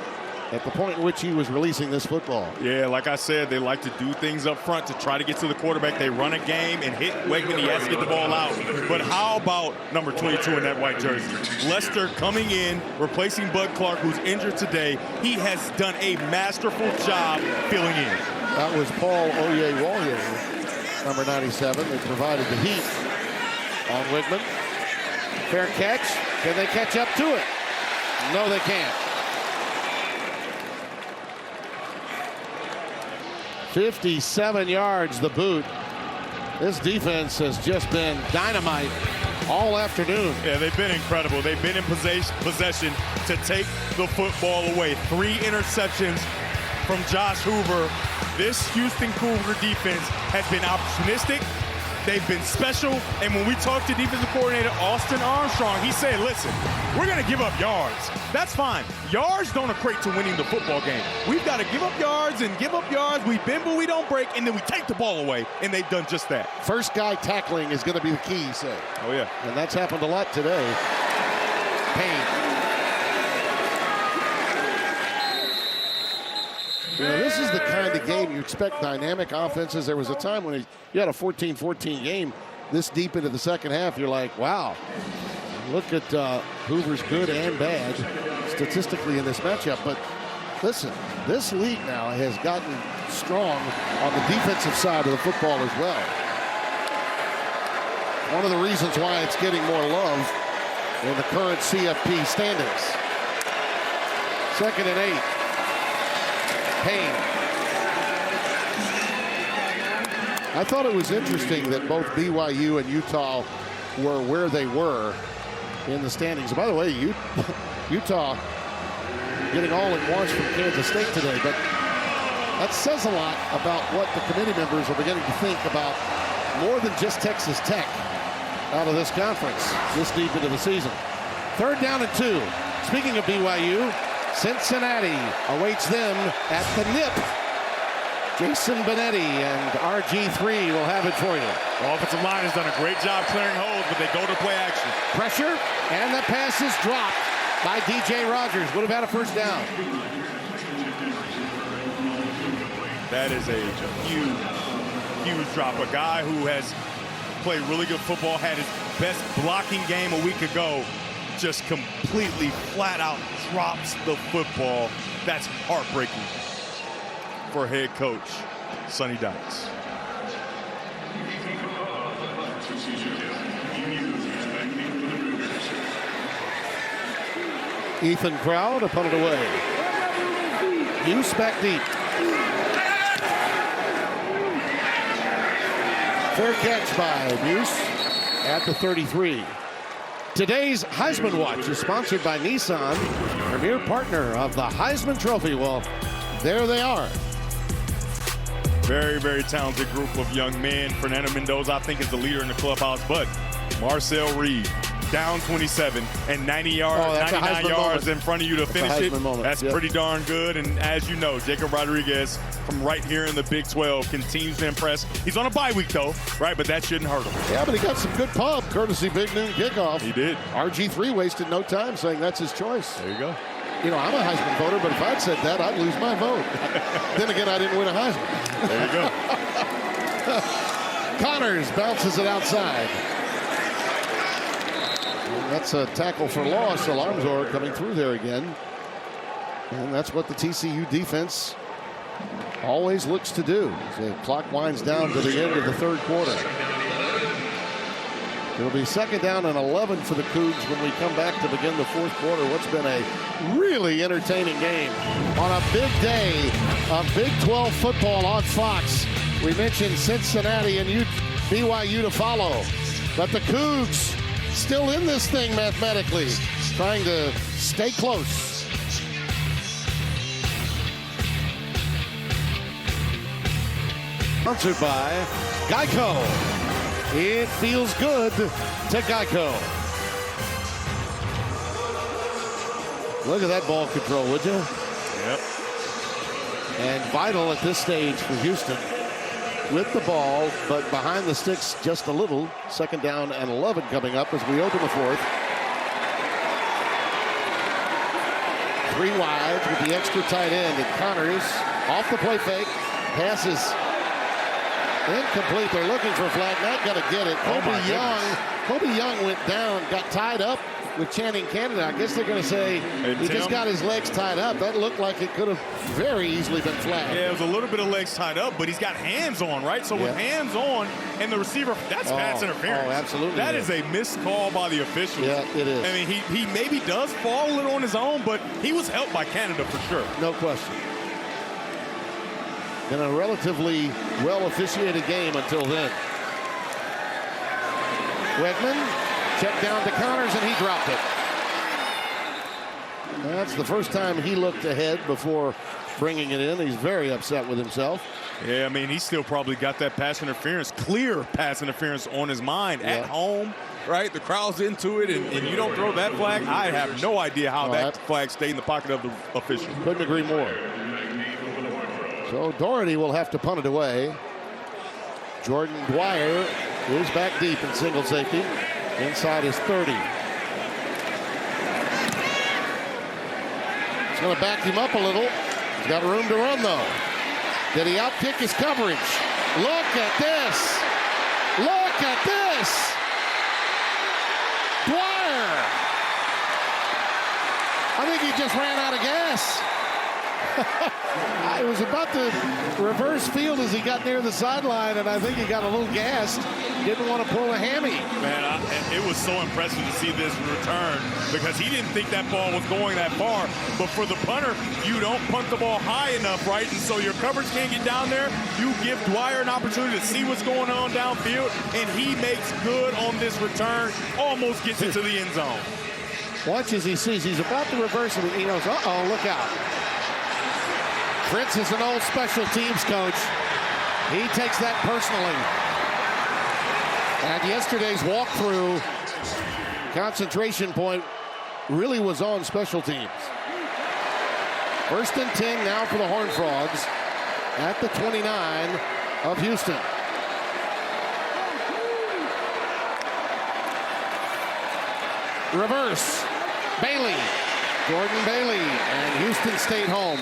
at the point in which he was releasing this football. Yeah, like I said, they like to do things up front to try to get to the quarterback. They run a game and hit Wickman. He has to get the ball out. But how about number 22 in that white jersey? Lester coming in, replacing Bud Clark, who's injured today. He has done a masterful job filling in. That was Paul Oyewolye, number 97, that provided the heat on Wickman. Fair catch. Can they catch up to it? No, they can't. 57 yards the boot. This defense has just been dynamite all afternoon. Yeah, they've been incredible. They've been in possession to take the football away. 3 interceptions from Josh Hoover. This Houston Cougar defense has been opportunistic. They've been special. And when we talked to defensive coordinator Austin Armstrong, he said, listen, we're going to give up yards. That's fine. Yards don't equate to winning the football game. We've got to give up yards and give up yards. We bend, but we don't break, and then we take the ball away. And they've done just that. First guy tackling is going to be the key, he said. Oh, yeah. And that's happened a lot today. Payne. You know, this is the kind of game you expect dynamic offenses. There was a time when you had a 14-14 game this deep into the second half. You're like, wow, look at Hoover's good and bad statistically in this matchup. But listen, this league now has gotten strong on the defensive side of the football as well. One of the reasons why it's getting more love in the current CFP standings. 2nd and 8. Payne. I thought it was interesting that both BYU and Utah were where they were in the standings. By the way, Utah getting all it wants from Kansas State today, but that says a lot about what the committee members are beginning to think about more than just Texas Tech out of this conference this deep into the season. 3rd down and 2. Speaking of BYU, Cincinnati awaits them at the nip. Jason Benetti and RG3 will have it for you. The offensive line has done a great job clearing holes, but they go to play action. Pressure, and the pass is dropped by DJ Rogers. Would have had a first down. That is a huge drop. A guy who has played really good football, had his best blocking game a week ago, just completely flat out drops the football. That's heartbreaking for head coach Sonny Dykes. Ethan Crowd to punt it away. Hughes back deep. Fair catch by Hughes at the 33. Today's Heisman Watch is sponsored by Nissan, premier partner of the Heisman Trophy. Well, there they are. Very, very talented group of young men. Fernando Mendoza, I think, is the leader in the clubhouse, but Marcel Reed, down 27 and 99 yards in front of you to finish it. That's pretty darn good. And as you know, Jacob Rodriguez from right here in the Big 12 continues to impress. He's on a bye week, though, right? But that shouldn't hurt him. Yeah, but he got some good pub, courtesy Big Noon Kickoff. He did. RG3 wasted no time saying that's his choice. There you go. You know, I'm a Heisman voter, but if I'd said that, I'd lose my vote. Then again, I didn't win a Heisman. There you go. Connors bounces it outside. And that's a tackle for loss. Alonzo coming through there again. And that's what the TCU defense always looks to do. The clock winds down to the end of the third quarter. It'll be second down and 11 for the Cougs when we come back to begin the fourth quarter. What's been a really entertaining game on a big day of Big 12 football on Fox. We mentioned Cincinnati and BYU to follow, but the Cougs still in this thing mathematically, trying to stay close. Sponsored by Geico. It feels good to Geico. Look at that ball control, would you? Yep. And vital at this stage for Houston with the ball, but behind the sticks just a little. Second down and 11 coming up as we open the fourth. 3 wide with the extra tight end. And Connors off the play fake. Passes incomplete. They're looking for a flag. Not going to get it. Kobe Young went down, got tied up with Channing Canada. I guess they're going to say he just got his legs tied up. That looked like it could have very easily been flagged. Yeah, it was a little bit of legs tied up, but he's got hands on, right? So with hands on and the receiver, that's pass interference. Oh, absolutely. That is a missed call by the officials. Yeah, it is. I mean, he maybe does fall a little on his own, but he was helped by Canada for sure. No question. In a relatively well-officiated game until then. Wegman checked down to Connors, and he dropped it. That's the first time he looked ahead before bringing it in. He's very upset with himself. Yeah, I mean, he still probably got that pass interference, clear pass interference on his mind at home, right? The crowd's into it, and you don't throw that flag. I have no idea how that flag stayed in the pocket of the official. Couldn't agree more. So Doherty will have to punt it away. Jordan Dwyer is back deep in single safety. Inside his 30. It's going to back him up a little. He's got room to run, though. Did he outkick his coverage? Look at this. Look at this. Dwyer. I think he just ran out of gas. I was about to reverse field as he got near the sideline, and I think he got a little gassed. Didn't want to pull a hammy. Man, it was so impressive to see this return because he didn't think that ball was going that far. But for the punter, you don't punt the ball high enough, right? And so your coverage can't get down there. You give Dwyer an opportunity to see what's going on downfield, and he makes good on this return, almost gets into the end zone. Watch as he sees. He's about to reverse it. He knows, uh-oh, look out. Fritz is an old special teams coach. He takes that personally. And yesterday's walkthrough concentration point really was on special teams. 1st and 10 now for the Horned Frogs at the 29 of Houston. Reverse. Bailey. Jordan Bailey. And Houston stayed home.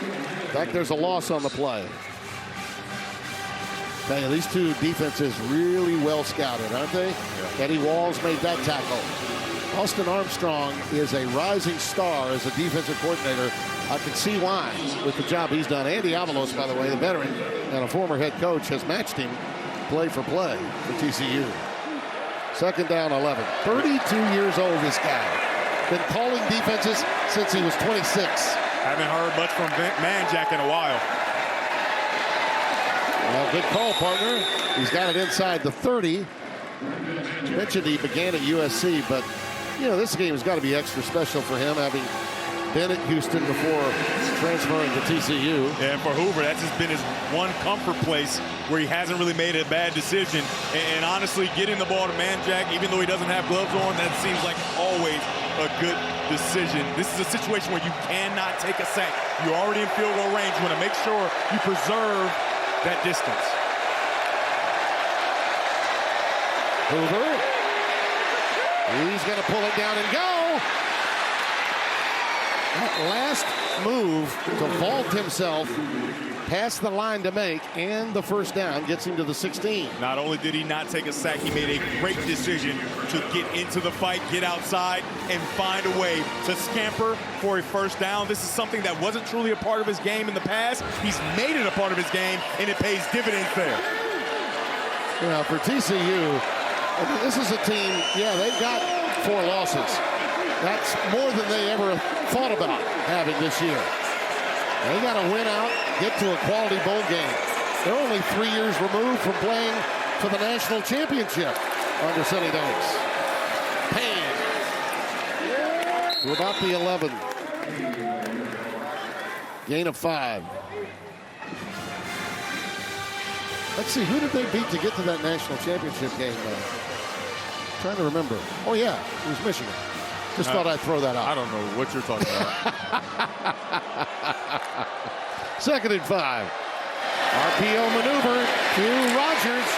In fact, there's a loss on the play. Hey, these two defenses really well scouted, aren't they? Yeah. Eddie Walls made that tackle. Austin Armstrong is a rising star as a defensive coordinator. I can see why with the job he's done. Andy Avalos, by the way, the veteran and a former head coach, has matched him play for TCU. 2nd down, 11. 32 years old, this guy. Been calling defenses since he was 26. Haven't heard much from Manjack in a while. Well, good call, partner. He's got it inside the 30. You mentioned he began at USC, but, you know, this game has got to be extra special for him, having been at Houston before transferring to TCU. Yeah, and for Hoover, that's just been his one comfort place where he hasn't really made a bad decision. And honestly, getting the ball to Manjack, even though he doesn't have gloves on, that seems like always a good decision. This is a situation where you cannot take a sack. You're already in field goal range. You want to make sure you preserve that distance. Hoover. He's going to pull it down and go. That last move to vault himself past the line to make, and the first down gets him to the 16. Not only did he not take a sack, he made a great decision to get into the fight, get outside, and find a way to scamper for a first down. This is something that wasn't truly a part of his game in the past. He's made it a part of his game, and it pays dividends there. Yeah, for TCU, this is a team, yeah, they've got 4 losses. That's more than they ever thought about having this year. They got to win out, get to a quality bowl game. They're only 3 years removed from playing for the national championship under Sonny Dykes. Payne to about the 11. Gain of 5. Let's see, who did they beat to get to that national championship game? Trying to remember. Oh, yeah, it was Michigan. Just thought I'd throw that out. I don't know what you're talking about. 2nd and 5. RPO maneuver to Rogers.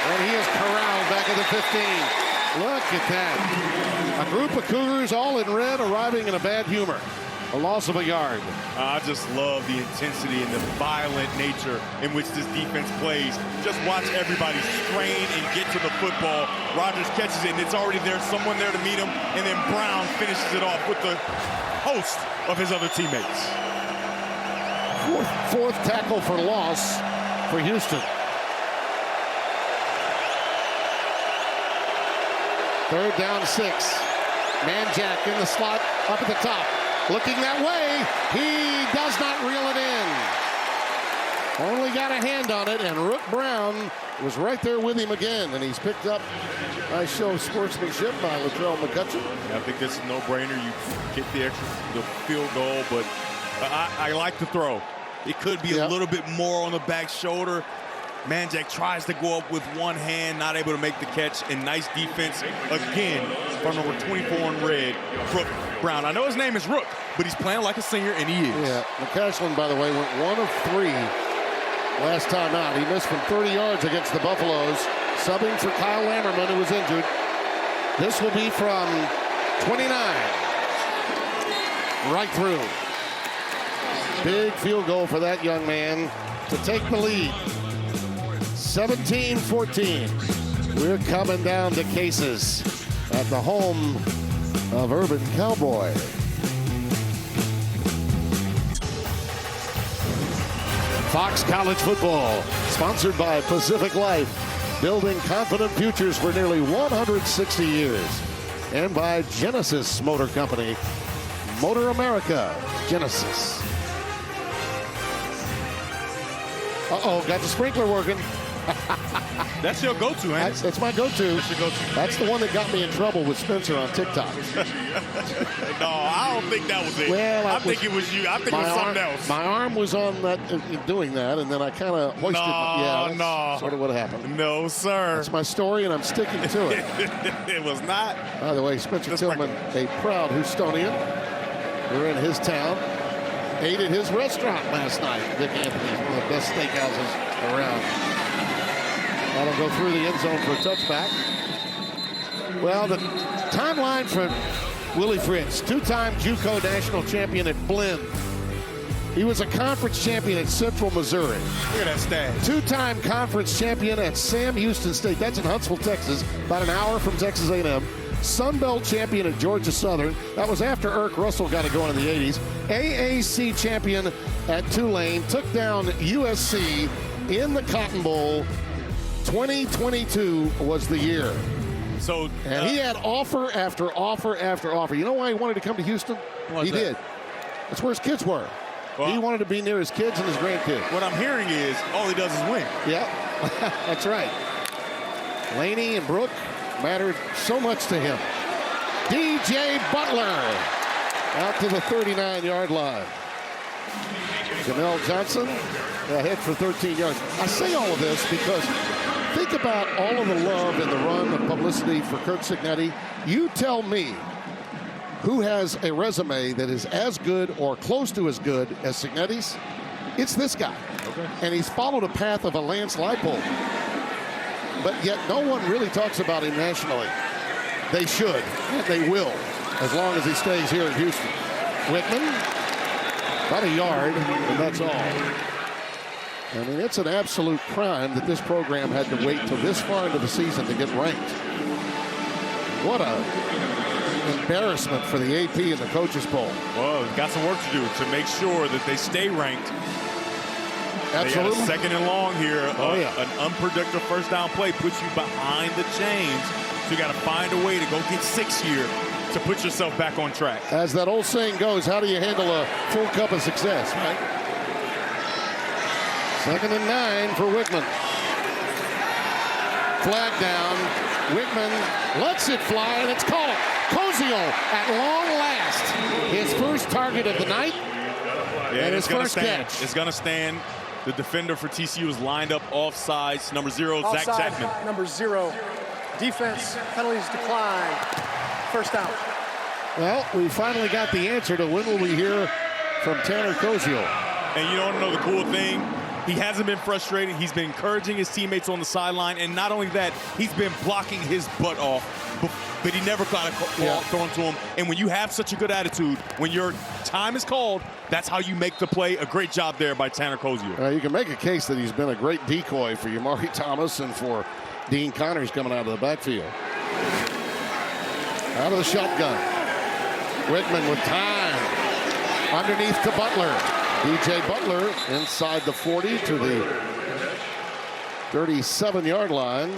And he is corralled back at the 15. Look at that. A group of Cougars all in red arriving in a bad humor. A loss of a yard. I just love the intensity and the violent nature in which this defense plays. Just watch everybody strain and get to the football. Rogers catches it, and it's already there, someone there to meet him, and then Brown finishes it off with the host of his other teammates. Fourth tackle for loss for Houston. 3rd down 6. Manjack in the slot up at the top. Looking that way, he does not reel it in. Only got a hand on it, and Rook Brown was right there with him again, and he's picked up a show of sportsmanship by Latrell McCutcheon. I think this is a no-brainer. You get the field goal, but I like the throw. It could be a little bit more on the back shoulder. Manjack tries to go up with one hand, not able to make the catch, and nice defense again from number 24 in red, Rook Brown. I know his name is Rook, but he's playing like a senior, and he is. Yeah, McCashlin, by the way, went 1 of 3 last time out. He missed from 30 yards against the Buffaloes, subbing for Kyle Lammerman, who was injured. This will be from 29, right through. Big field goal for that young man to take the lead. 17-14. We're coming down to Cases at the home of Urban Cowboy. Fox College Football, sponsored by Pacific Life, building confident futures for nearly 160 years. And by Genesis Motor Company, Motor America, Genesis. Uh-oh, got the sprinkler working. That's your go-to, man. That's my go-to. That's your go-to. That's the one that got me in trouble with Spencer on TikTok. No, I don't think that was it. Well, I think it was you. I think it was something else. My arm was on that, doing that, and then I kind of hoisted. That's sort of what happened. No, sir. That's my story, and I'm sticking to it. It was not. By the way, Spencer Tillman, a proud Houstonian. We're in his town. Ate at his restaurant last night. Vic Anthony's, one of the best steakhouses around. That'll go through the end zone for a touchback. Well, the timeline for Willie Fritz, 2-time JUCO national champion at Blinn. He was a conference champion at Central Missouri. Look at that stat. 2-time conference champion at Sam Houston State. That's in Huntsville, Texas, about an hour from Texas A&M. Sun Belt champion at Georgia Southern. That was after Irk Russell got it going in the 80s. AAC champion at Tulane. Took down USC in the Cotton Bowl. 2022 was the year. So, and he had offer after offer after offer. You know why he wanted to come to Houston? He did. That's where his kids were. Well, he wanted to be near his kids and his grandkids. What I'm hearing is all he does is win. Yeah, that's right. Laney and Brooke mattered so much to him. DJ Butler out to the 39-yard line. Jamel Johnson ahead for 13 yards. I say all of this because think about all of the love and the run of publicity for Kirk Cignetti. You tell me who has a resume that is as good or close to as good as Cignetti's. It's this guy. Okay. And he's followed a path of a Lance Leipold. But yet no one really talks about him nationally. They should, and they will, as long as he stays here in Houston. Whitman, about a yard, and that's all. I mean, it's an absolute crime that this program had to wait till this far into the season to get ranked. What a embarrassment for the AP and the coaches poll. Well, we've got some work to do to make sure that they stay ranked. Absolutely. They got a second and long here. Yeah. An unproductive first down play puts you behind the chains. So you got to find a way to go get 6 here to put yourself back on track. As that old saying goes, how do you handle a full cup of success, right? 2nd and 9 for Whitman. Flag down. Whitman lets it fly, and it's caught. Koziel at long last. His first target of the night, and his first catch. It's going to stand. The defender for TCU is lined up offsides. Number 0, Zach Offside, Jackman. number 0. Defense, penalties decline. First down. Well, we finally got the answer to when will we hear from Tanner Koziel. And you don't know the cool thing? He hasn't been frustrated. He's been encouraging his teammates on the sideline. And not only that, he's been blocking his butt off. But he never got a ball thrown to him. And when you have such a good attitude, when your time is called, that's how you make the play. A great job there by Tanner Koziel. You can make a case that he's been a great decoy for Yamari Thomas and for Dean Connors coming out of the backfield. Out of the shotgun. Whitman with time. Underneath to Butler. DJ Butler inside the 40 to the 37-yard line.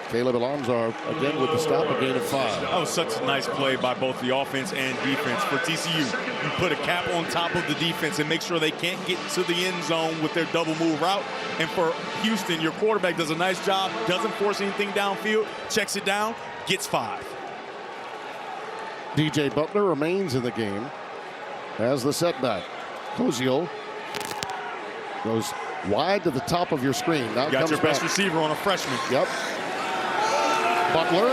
Caleb Alonzar again with the stop, a gain of 5. That was such a nice play by both the offense and defense. For TCU, you put a cap on top of the defense and make sure they can't get to the end zone with their double move route. And for Houston, your quarterback does a nice job, doesn't force anything downfield, checks it down, gets 5. DJ Butler remains in the game as the setback. Koziel goes wide to the top of your screen. Now you got your best receiver on a freshman. Yep. Butler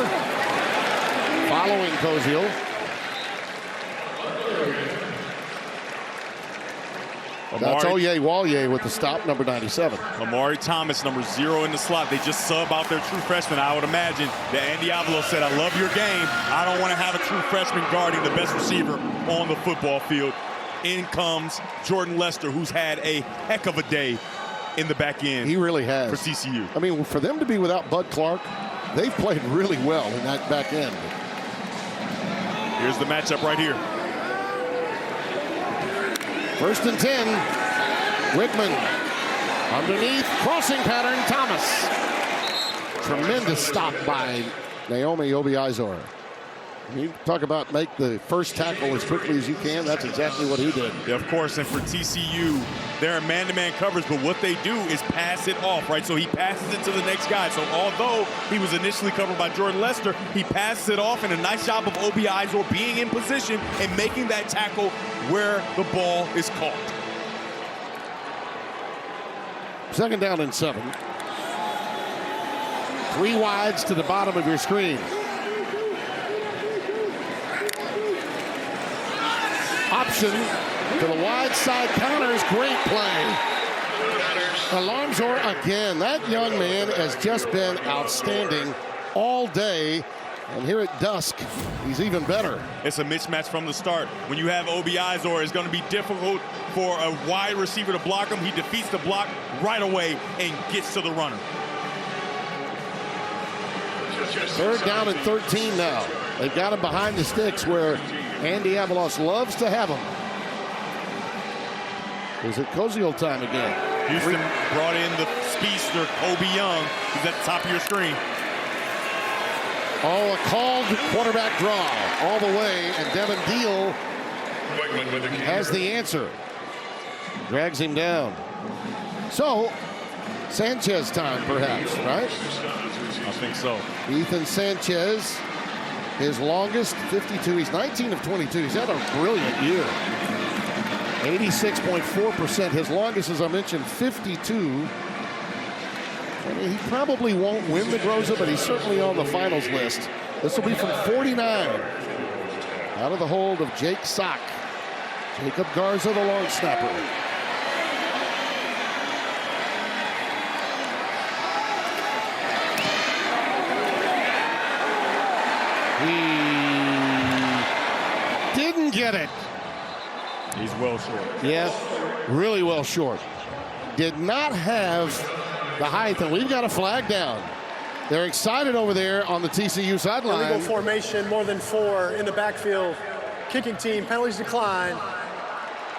following Koziel. That's Oye with the stop, number 97. Amari Thomas, number 0 in the slot. They just sub out their true freshman. I would imagine that Andy Avalo said, I love your game. I don't want to have a true freshman guarding the best receiver on the football field. In comes Jordan Lester, who's had a heck of a day in the back end. He really has. For TCU. I mean, for them to be without Bud Clark, they've played really well in that back end. Here's the matchup right here. 1st and 10. Whitman underneath, crossing pattern, Thomas. Tremendous stop by Naomi Obiizor. You talk about make the first tackle as quickly as you can. That's exactly what he did. Yeah, of course, and for TCU, they're in man-to-man coverage, but what they do is pass it off, right? So he passes it to the next guy. So although he was initially covered by Jordan Lester, he passes it off, and a nice job of Obiizor being in position and making that tackle where the ball is caught. 2nd down and 7. 3 wides to the bottom of your screen. Option to the wide side counters. Great play. Alonzor again. That young man has just been outstanding all day. And here at dusk, he's even better. It's a mismatch from the start. When you have Obiizor, it's going to be difficult for a wide receiver to block him. He defeats the block right away and gets to the runner. 3rd down and 13 now. They've got him behind the sticks where Andy Avalos loves to have him. Is it Koziel time again? Houston brought in the speedster, Kobe Young. He's at the top of your screen. Oh, a called quarterback draw all the way, and Devin Deal has the answer. Drags him down. So, Sanchez time perhaps, right? I think so. Ethan Sanchez, his longest, 52. He's 19 of 22. He's had a brilliant year. 86.4%. His longest, as I mentioned, 52. I mean, he probably won't win the Groza, but he's certainly on the finals list. This will be from 49. Out of the hold of Jake Sock. Jacob Garza, the long snapper. He didn't get it. He's well short. Yeah, really well short. Did not have the height, and we've got a flag down. They're excited over there on the TCU sideline. Illegal formation, more than 4 in the backfield. Kicking team, penalties decline.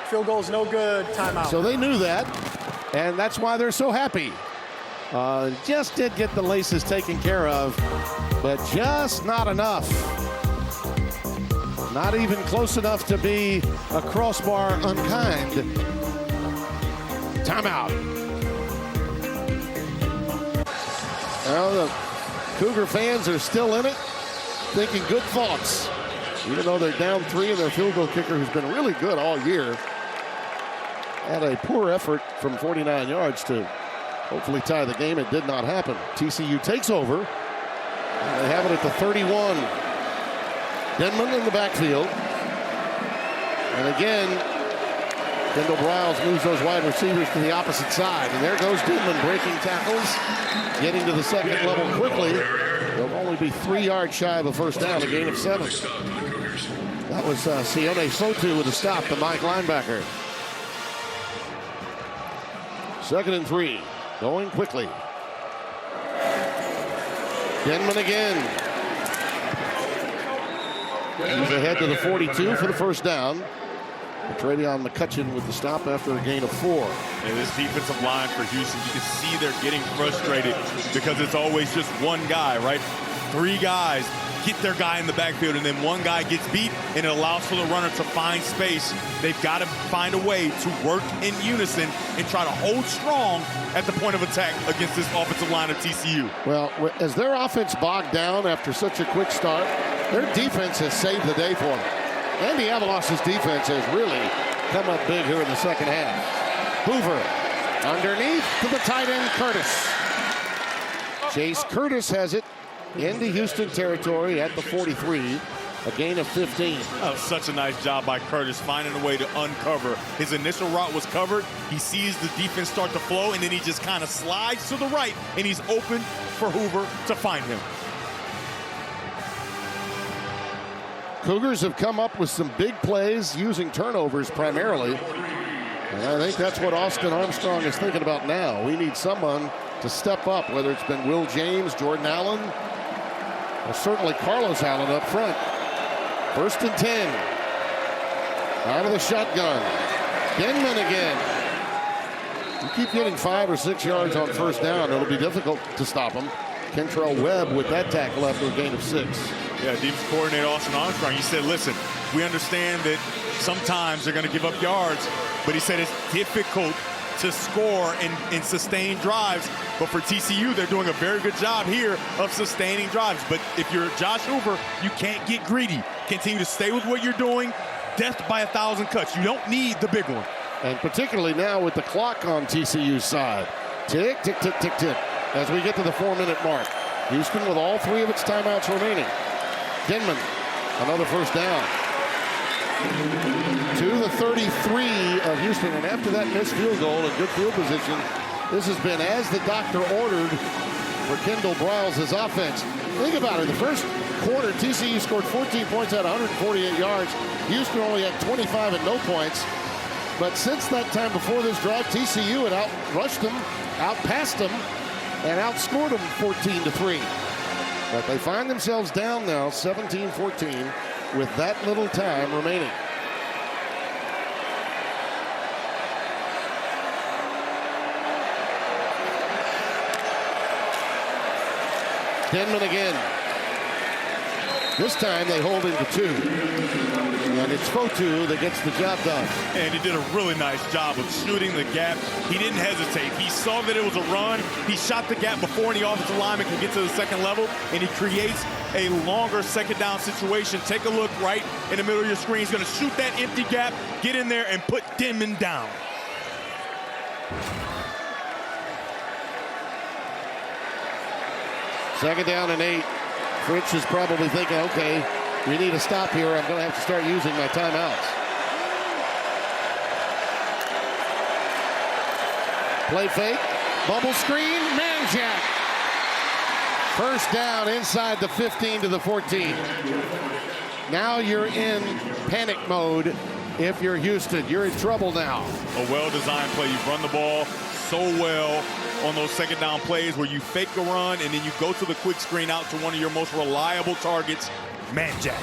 Field goal's no good, timeout. So they knew that, and that's why they're so happy. Just did get the laces taken care of, but just not enough. Not even close enough to be a crossbar unkind. Timeout. Well, the Cougar fans are still in it, thinking good thoughts. Even though they're down 3 and their field goal kicker, who's been really good all year, had a poor effort from 49 yards to hopefully tie the game. It did not happen. TCU takes over. And they have it at the 31. Denman in the backfield. And again, Kendall Briles moves those wide receivers to the opposite side. And there goes Denman breaking tackles, getting to the second level quickly. They'll only be 3 yards shy of a first down, a gain of 7. That was Sione Fotu with a stop, the Mike linebacker. 2nd and 3, going quickly. Denman again. He's ahead to the 42 for the first down. Travion McCutcheon with the stop after a gain of 4. And this defensive line for Houston, you can see they're getting frustrated because it's always just one guy, right? 3 guys get their guy in the backfield, and then one guy gets beat, and it allows for the runner to find space. They've got to find a way to work in unison and try to hold strong at the point of attack against this offensive line of TCU. Well, as their offense bogged down after such a quick start, their defense has saved the day for them. Andy Avalos' defense has really come up big here in the second half. Hoover underneath to the tight end, Curtis. Chase Curtis has it into Houston territory at the 43, a gain of 15. Oh, such a nice job by Curtis finding a way to uncover. His initial route was covered. He sees the defense start to flow, and then he just kind of slides to the right, and he's open for Hoover to find him. Cougars have come up with some big plays using turnovers primarily. And I think that's what Austin Armstrong is thinking about now. We need someone to step up, whether it's been Will James, Jordan Allen, or certainly Carlos Allen up front. 1st and 10. Out of the shotgun. Denman again. You keep getting 5 or 6 yards on first down, it'll be difficult to stop them. Kentrell Webb with that tackle after a gain of 6. Yeah, defense coordinator Austin Armstrong, he said, listen, we understand that sometimes they're going to give up yards, but he said it's difficult to score and sustain drives. But for TCU, they're doing a very good job here of sustaining drives. But if you're Josh Hoover, you can't get greedy. Continue to stay with what you're doing. Death by 1,000 cuts. You don't need the big one. And particularly now with the clock on TCU's side. Tick, tick, tick, tick, tick. As we get to the 4-minute mark. Houston with all 3 of its timeouts remaining. Denman, another first down. To the 33 of Houston. And after that missed field goal and good field position, this has been as the doctor ordered for Kendall Briles' offense. Think about it. The first quarter, TCU scored 14 points at 148 yards. Houston only had 25 and no points. But since that time before this drive, TCU had outrushed them, outpassed them, and outscored them 14-3. But they find themselves down now 17-14 with that little time remaining. Denman again. This time they hold him to 2. And it's Fotu that gets the job done. And he did a really nice job of shooting the gap. He didn't hesitate. He saw that it was a run. He shot the gap before any offensive lineman can get to the second level, and he creates a longer second down situation. Take a look right in the middle of your screen. He's going to shoot that empty gap, get in there, and put Denman down. Second down and 8. Fritz is probably thinking, okay, we need a stop here. I'm going to have to start using my timeouts. Play fake, bubble screen, man jack. First down inside the 15 to the 14. Now you're in panic mode if you're Houston. You're in trouble now. A well-designed play. You've run the ball so well on those second down plays where you fake a run and then you go to the quick screen out to one of your most reliable targets, man jack.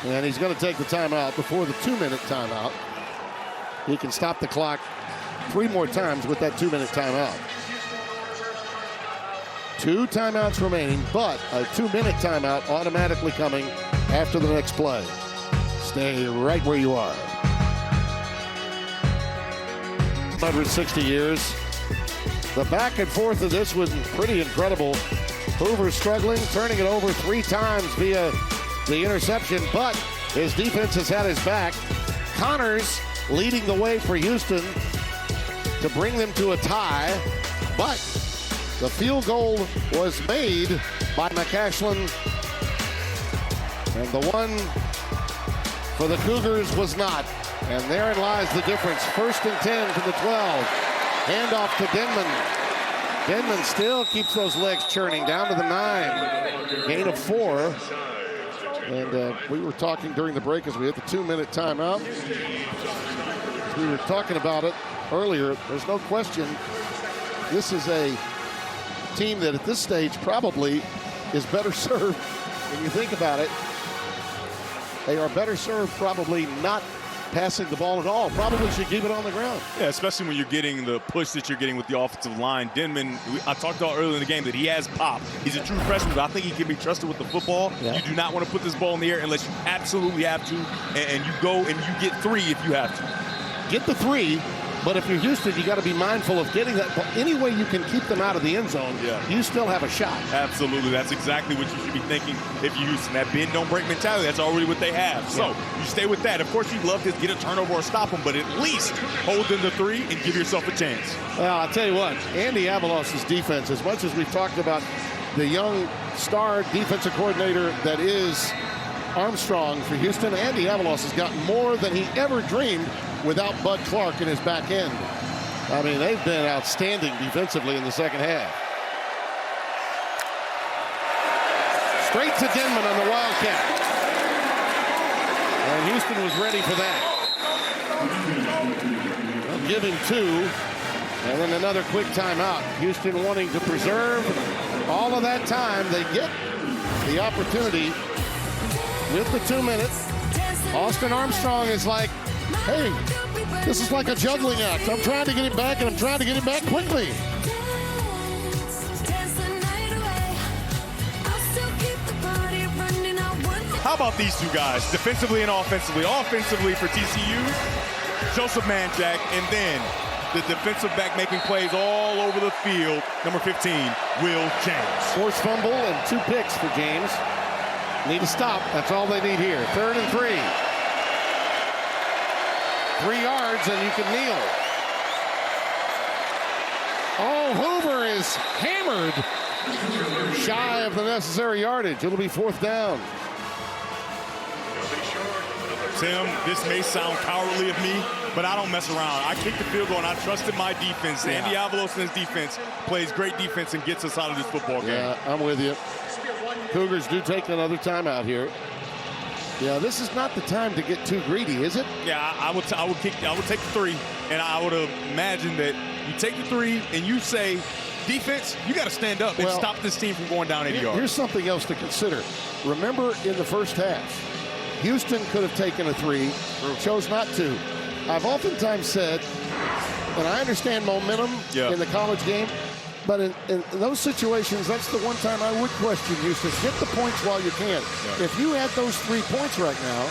And he's going to take the timeout before the 2-minute timeout. He can stop the clock 3 more times with that 2-minute timeout. 2 timeouts remaining, but a 2-minute timeout automatically coming after the next play. Stay right where you are. 160 years. The back and forth of this was pretty incredible. Hoover struggling, turning it over 3 times via the interception, but his defense has had his back. Connors leading the way for Houston to bring them to a tie, but the field goal was made by McCashlin, and the one for the Cougars was not. And therein lies the difference. 1st and 10 from the 12. Handoff to Denman. Denman still keeps those legs churning down to the 9. Gain of 4. And we were talking during the break as we hit the 2-minute timeout. We were talking about it earlier. There's no question this is a team that at this stage probably is better served when you think about it. They are better served probably not passing the ball at all. Probably should keep it on the ground. Yeah, especially when you're getting the push that you're getting with the offensive line. Denman, I talked about earlier in the game that he has pop. He's a true freshman, but I think he can be trusted with the football. Yeah. You do not want to put this ball in the air unless you absolutely have to, and you go and you get 3 if you have to. Get the 3, but if you're Houston, you got to be mindful of getting that ball. Any way you can keep them out of the end zone, you still have a shot. Absolutely. That's exactly what you should be thinking if you're Houston. That bend, don't break mentality, that's already what they have. So you stay with that. Of course, you'd love to get a turnover or stop them, but at least hold them to 3 and give yourself a chance. Well, I'll tell you what, Andy Avalos' defense, as much as we've talked about the young star defensive coordinator that is Armstrong for Houston, Andy Avalos has gotten more than he ever dreamed without Bud Clark in his back end. I mean, they've been outstanding defensively in the second half. Straight to Denman on the Wildcat. And Houston was ready for that. They'll give him 2, and then another quick timeout. Houston wanting to preserve all of that time. They get the opportunity with the 2 minutes. Austin Armstrong is like, hey, this is like a juggling act. I'm trying to get it back, and I'm trying to get it back quickly. How about these 2 guys, defensively and offensively? Offensively for TCU, Joseph Manjack, and then the defensive back making plays all over the field, number 15, Will James. Forced fumble and 2 picks for James. Need to stop. That's all they need here. 3rd and 3. 3 yards and you can kneel. Oh, Hoover is hammered shy of the necessary yardage. It'll be 4th down. Tim, this may sound cowardly of me, but I don't mess around. I kicked the field goal and I trusted my defense. Andy Avalos and his defense plays great defense and gets us out of this football game. Yeah, I'm with you. Cougars do take another timeout here. Yeah, this is not the time to get too greedy, is it? Yeah, I would take the 3, and I would imagine that you take the 3 and you say, defense, you got to stand up and stop this team from going down 80 yards. Here's something else to consider. Remember in the first half, Houston could have taken a 3, chose not to. I've oftentimes said, and I understand momentum in the college game, but in those situations, that's the one time I would question Houston. Get the points while you can. Yeah. If you had those 3 points right now,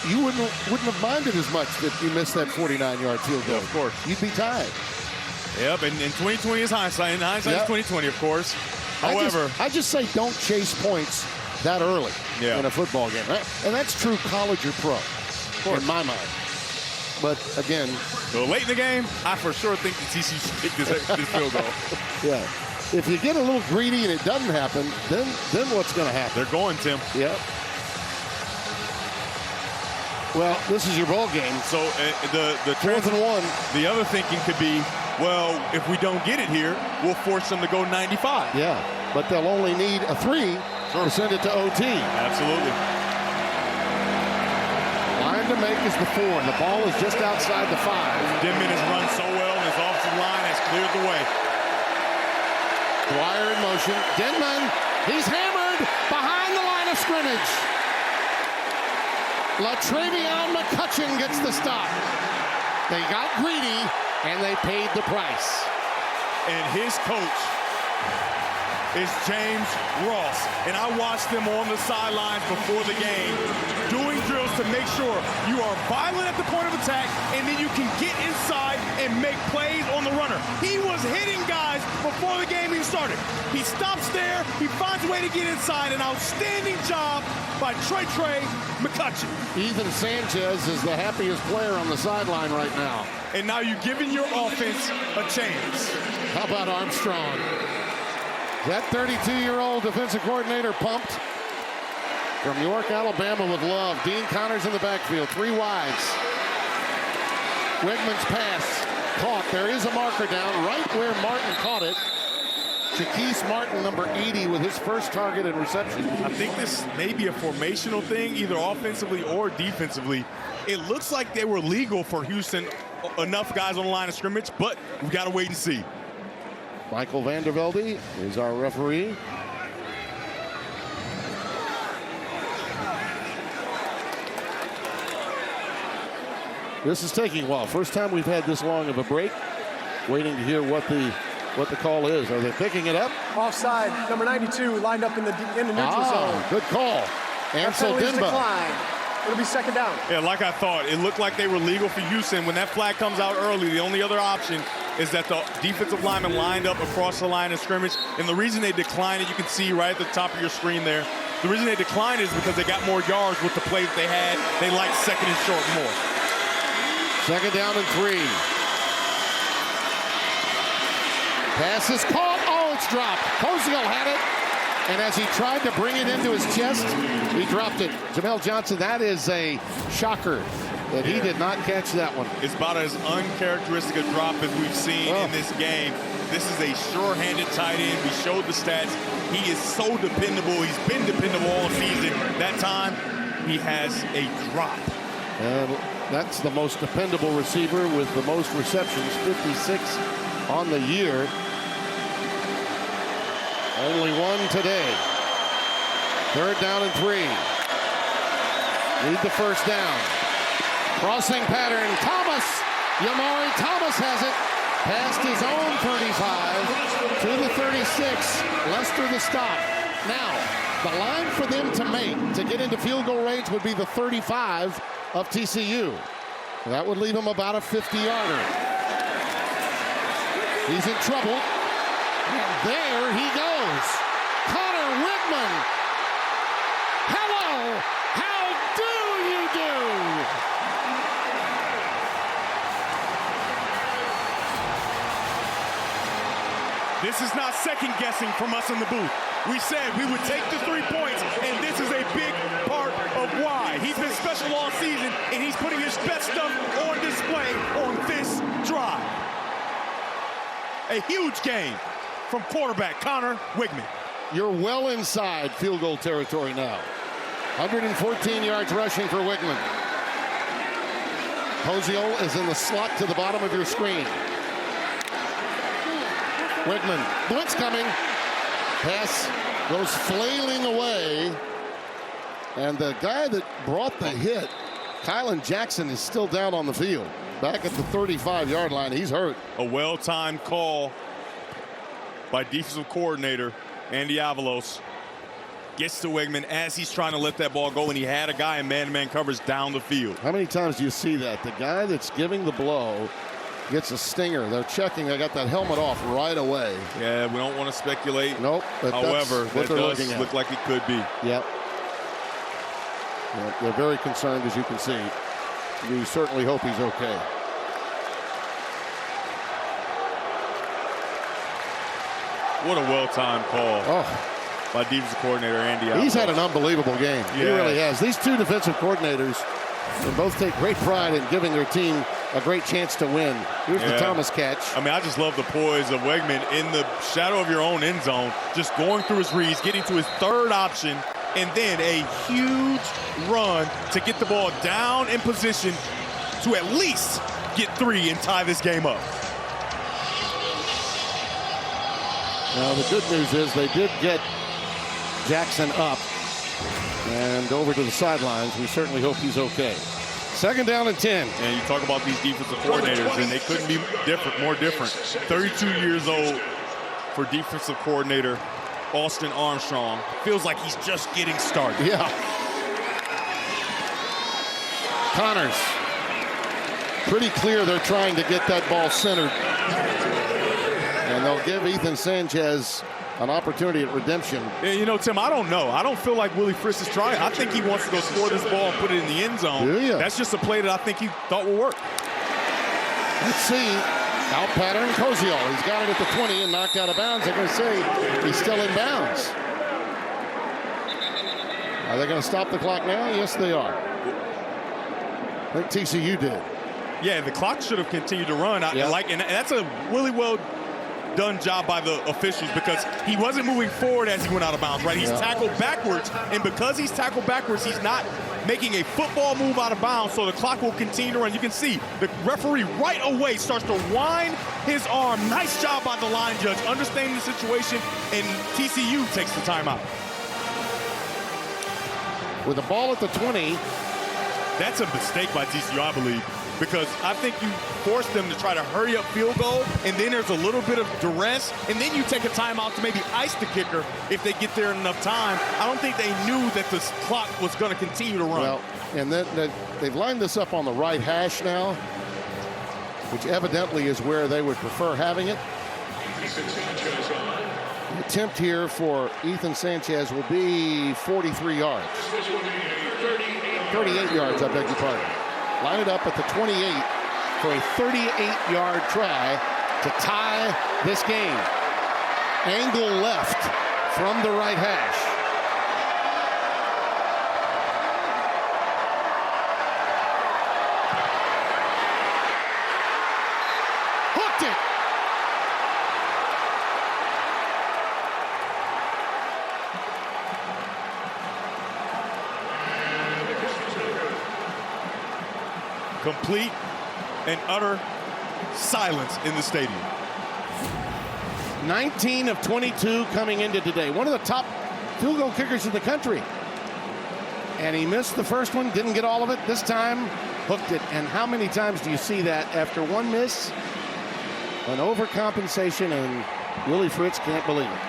you wouldn't have minded as much that you missed that 49-yard field goal. Yeah, of course. You'd be tied. Yep, and 2020 is hindsight. And hindsight is 2020, of course. However, I just say don't chase points that early in a football game. And that's true college or pro, in my mind. But again, so late in the game, I for sure think the TCU should take this field goal. Yeah. If you get a little greedy and it doesn't happen, then what's going to happen? They're going, Tim. Yeah. Well, this is your ball game. So the 4th and 1. The other thinking could be, well, if we don't get it here, we'll force them to go 95. Yeah, but they'll only need a 3 to send it to OT. Absolutely. to make is the 4. The ball is just outside the 5. Denman has run so well, and his offensive line has cleared the way. Dwyer in motion. Denman, he's hammered behind the line of scrimmage. LaTravion McCutcheon gets the stop. They got greedy, and they paid the price. And his coach is James Ross. And I watched them on the sidelines before the game doing drills to make sure you are violent at the point of attack, and then you can get inside and make plays on the runner. He was hitting guys before the game even started. He stops there. He finds a way to get inside. An outstanding job by Trey McCutcheon. Ethan Sanchez is the happiest player on the sideline right now. And now you're giving your offense a chance. How about Armstrong? That 32-year-old defensive coordinator pumped. From York, Alabama with love. Dean Connors in the backfield. 3 wides. Wigman's pass caught. There is a marker down right where Martin caught it. Jaquise Martin, number 80, with his first target and reception. I think this may be a formational thing, either offensively or defensively. It looks like they were legal for Houston, enough guys on the line of scrimmage, but we've got to wait and see. Michael Vandervelde is our referee. This is taking a while. First time we've had this long of a break. Waiting to hear what the call is. Are they picking it up? Offside, number 92 lined up in the neutral zone. Good call. Ansel Penalties Dimba. decline. It'll be second down. Yeah, like I thought, it looked like they were legal for Houston. When that flag comes out early, the only other option is that the defensive lineman lined up across the line of scrimmage. And the reason they declined it, you can see right at the top of your screen there. The reason they declined it is because they got more yards with the play that they had. They liked second and short more. Second down and 3. Pass is caught. Oh, it's dropped. Koziel had it. And as he tried to bring it into his chest, he dropped it. Jamel Johnson, that is a shocker that he did not catch that one. It's about as uncharacteristic a drop as we've seen in this game. This is a sure-handed tight end. We showed the stats. He is so dependable. He's been dependable all season. That time, he has a drop. And that's the most dependable receiver with the most receptions, 56 on the year. Only one today. Third down and 3. Need the first down. Crossing pattern. Thomas. Yamari Thomas has it. Past his own 35 to the 36. Lester the stop. Now, the line for them to make to get into field goal range would be the 35 of TCU. That would leave him about a 50-yarder. He's in trouble. There he goes. Connor Wigman. Hello. How do you do? This is not second guessing from us in the booth. We said we would take the 3 points, and this is a big part of why. He's been special all season, and he's putting his best stuff on display on this drive. A huge game from quarterback Connor Wigman. You're well inside field goal territory now. 114 yards rushing for Wigman. Koziel is in the slot to the bottom of your screen. Wigman, blitz coming. Pass goes flailing away. And the guy that brought the hit, Kylan Jackson, is still down on the field. Back at the 35-yard line. He's hurt. A well-timed call by defensive coordinator Andy Avalos. Gets to Wigman as he's trying to let that ball go, and he had a guy in man-to-man coverage down the field. How many times do you see that? The guy that's giving the blow gets a stinger. They're checking. They got that helmet off right away. Yeah, we don't want to speculate. Nope. However, that does look like it could be. Yep. They're very concerned, as you can see. We certainly hope he's okay. What a well-timed call by defensive coordinator Andy Avalos. He's had an unbelievable game. Yeah. He really has. These two defensive coordinators, they both take great pride in giving their team a great chance to win. Here's the Thomas catch. I mean, I just love the poise of Wigman in the shadow of your own end zone, just going through his reads, getting to his third option, and then a huge run to get the ball down in position to at least get 3 and tie this game up. Now, the good news is they did get Jackson up and over to the sidelines. We certainly hope he's okay. 2nd down and 10. And you talk about these defensive coordinators, and they couldn't be more different. 32 years old for defensive coordinator Austin Armstrong. Feels like he's just getting started. Yeah. Connors. Pretty clear they're trying to get that ball centered. And they'll give Ethan Sanchez an opportunity at redemption. And you know, Tim, I don't know. I don't feel like Willie Fritz is trying. I think he wants to go score this ball and put it in the end zone. Do you? That's just a play that I think he thought would work. Let's see. Out pattern, Koziol. He's got it at the 20 and knocked out of bounds. They're going to say he's still in bounds. Are they going to stop the clock now? Yes, they are. I think TCU did. Yeah, the clock should have continued to run. Yeah. And that's a really well done job by the officials, because he wasn't moving forward as he went out of bounds, right? He's tackled backwards, and because he's tackled backwards, he's not making a football move out of bounds, so the clock will continue to run. You can see the referee right away starts to wind his arm. Nice job by the line judge, understanding the situation, and TCU takes the timeout. With the ball at the 20. That's a mistake by TCU, I believe, because I think you force them to try to hurry up field goal, and then there's a little bit of duress, and then you take a timeout to maybe ice the kicker if they get there in enough time. I don't think they knew that the clock was going to continue to run. Well, and then they've lined this up on the right hash now, which evidently is where they would prefer having it. The attempt here for Ethan Sanchez will be 43 yards. 38 yards, I beg your pardon. Line it up at the 28 for a 38-yard try to tie this game. Angle left from the right hash. Hooked it. Complete and utter silence in the stadium. 19 of 22 coming into today. One of the top field goal kickers in the country. And he missed the first one, didn't get all of it. This time, hooked it. And how many times do you see that after one miss? An overcompensation, and Willie Fritz can't believe it.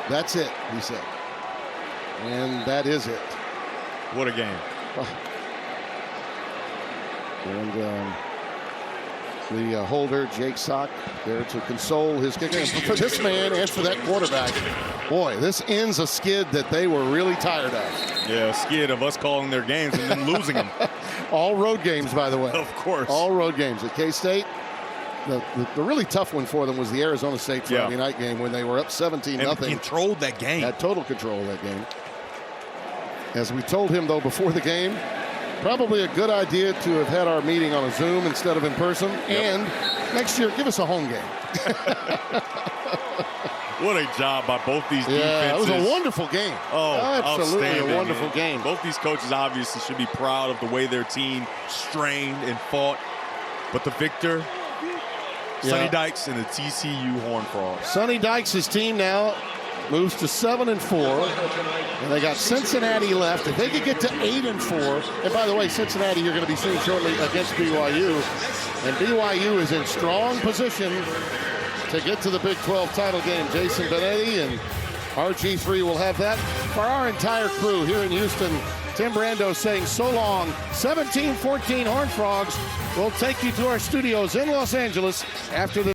That's it, he said. And that is it. What a game. And the holder, Jake Sock, there to console his kicker. And for this man and for that quarterback, boy, this ends a skid that they were really tired of. Yeah, a skid of us calling their games and then losing them. All road games, by the way. Of course. All road games. At K-State, the really tough one for them was the Arizona State Friday night game when they were up 17-0. And controlled that game. Had total control of that game. As we told him, though, before the game, probably a good idea to have had our meeting on a Zoom instead of in person. Yep. And next year, give us a home game. What a job by both these defenses. Yeah, it was a wonderful game. Oh, absolutely a wonderful game. Both these coaches obviously should be proud of the way their team strained and fought. But the victor, Sonny Dykes and the TCU Horned Frogs. Sonny Dykes' team now moves to 7-4, and they got Cincinnati left. If they could get to 8-4, and by the way, Cincinnati you're going to be seeing shortly against BYU, and BYU is in strong position to get to the Big 12 title game. Jason Benetti and RG3 will have that. For our entire crew here in Houston, Tim Brando saying so long. 17-14 Horned Frogs will take you to our studios in Los Angeles after the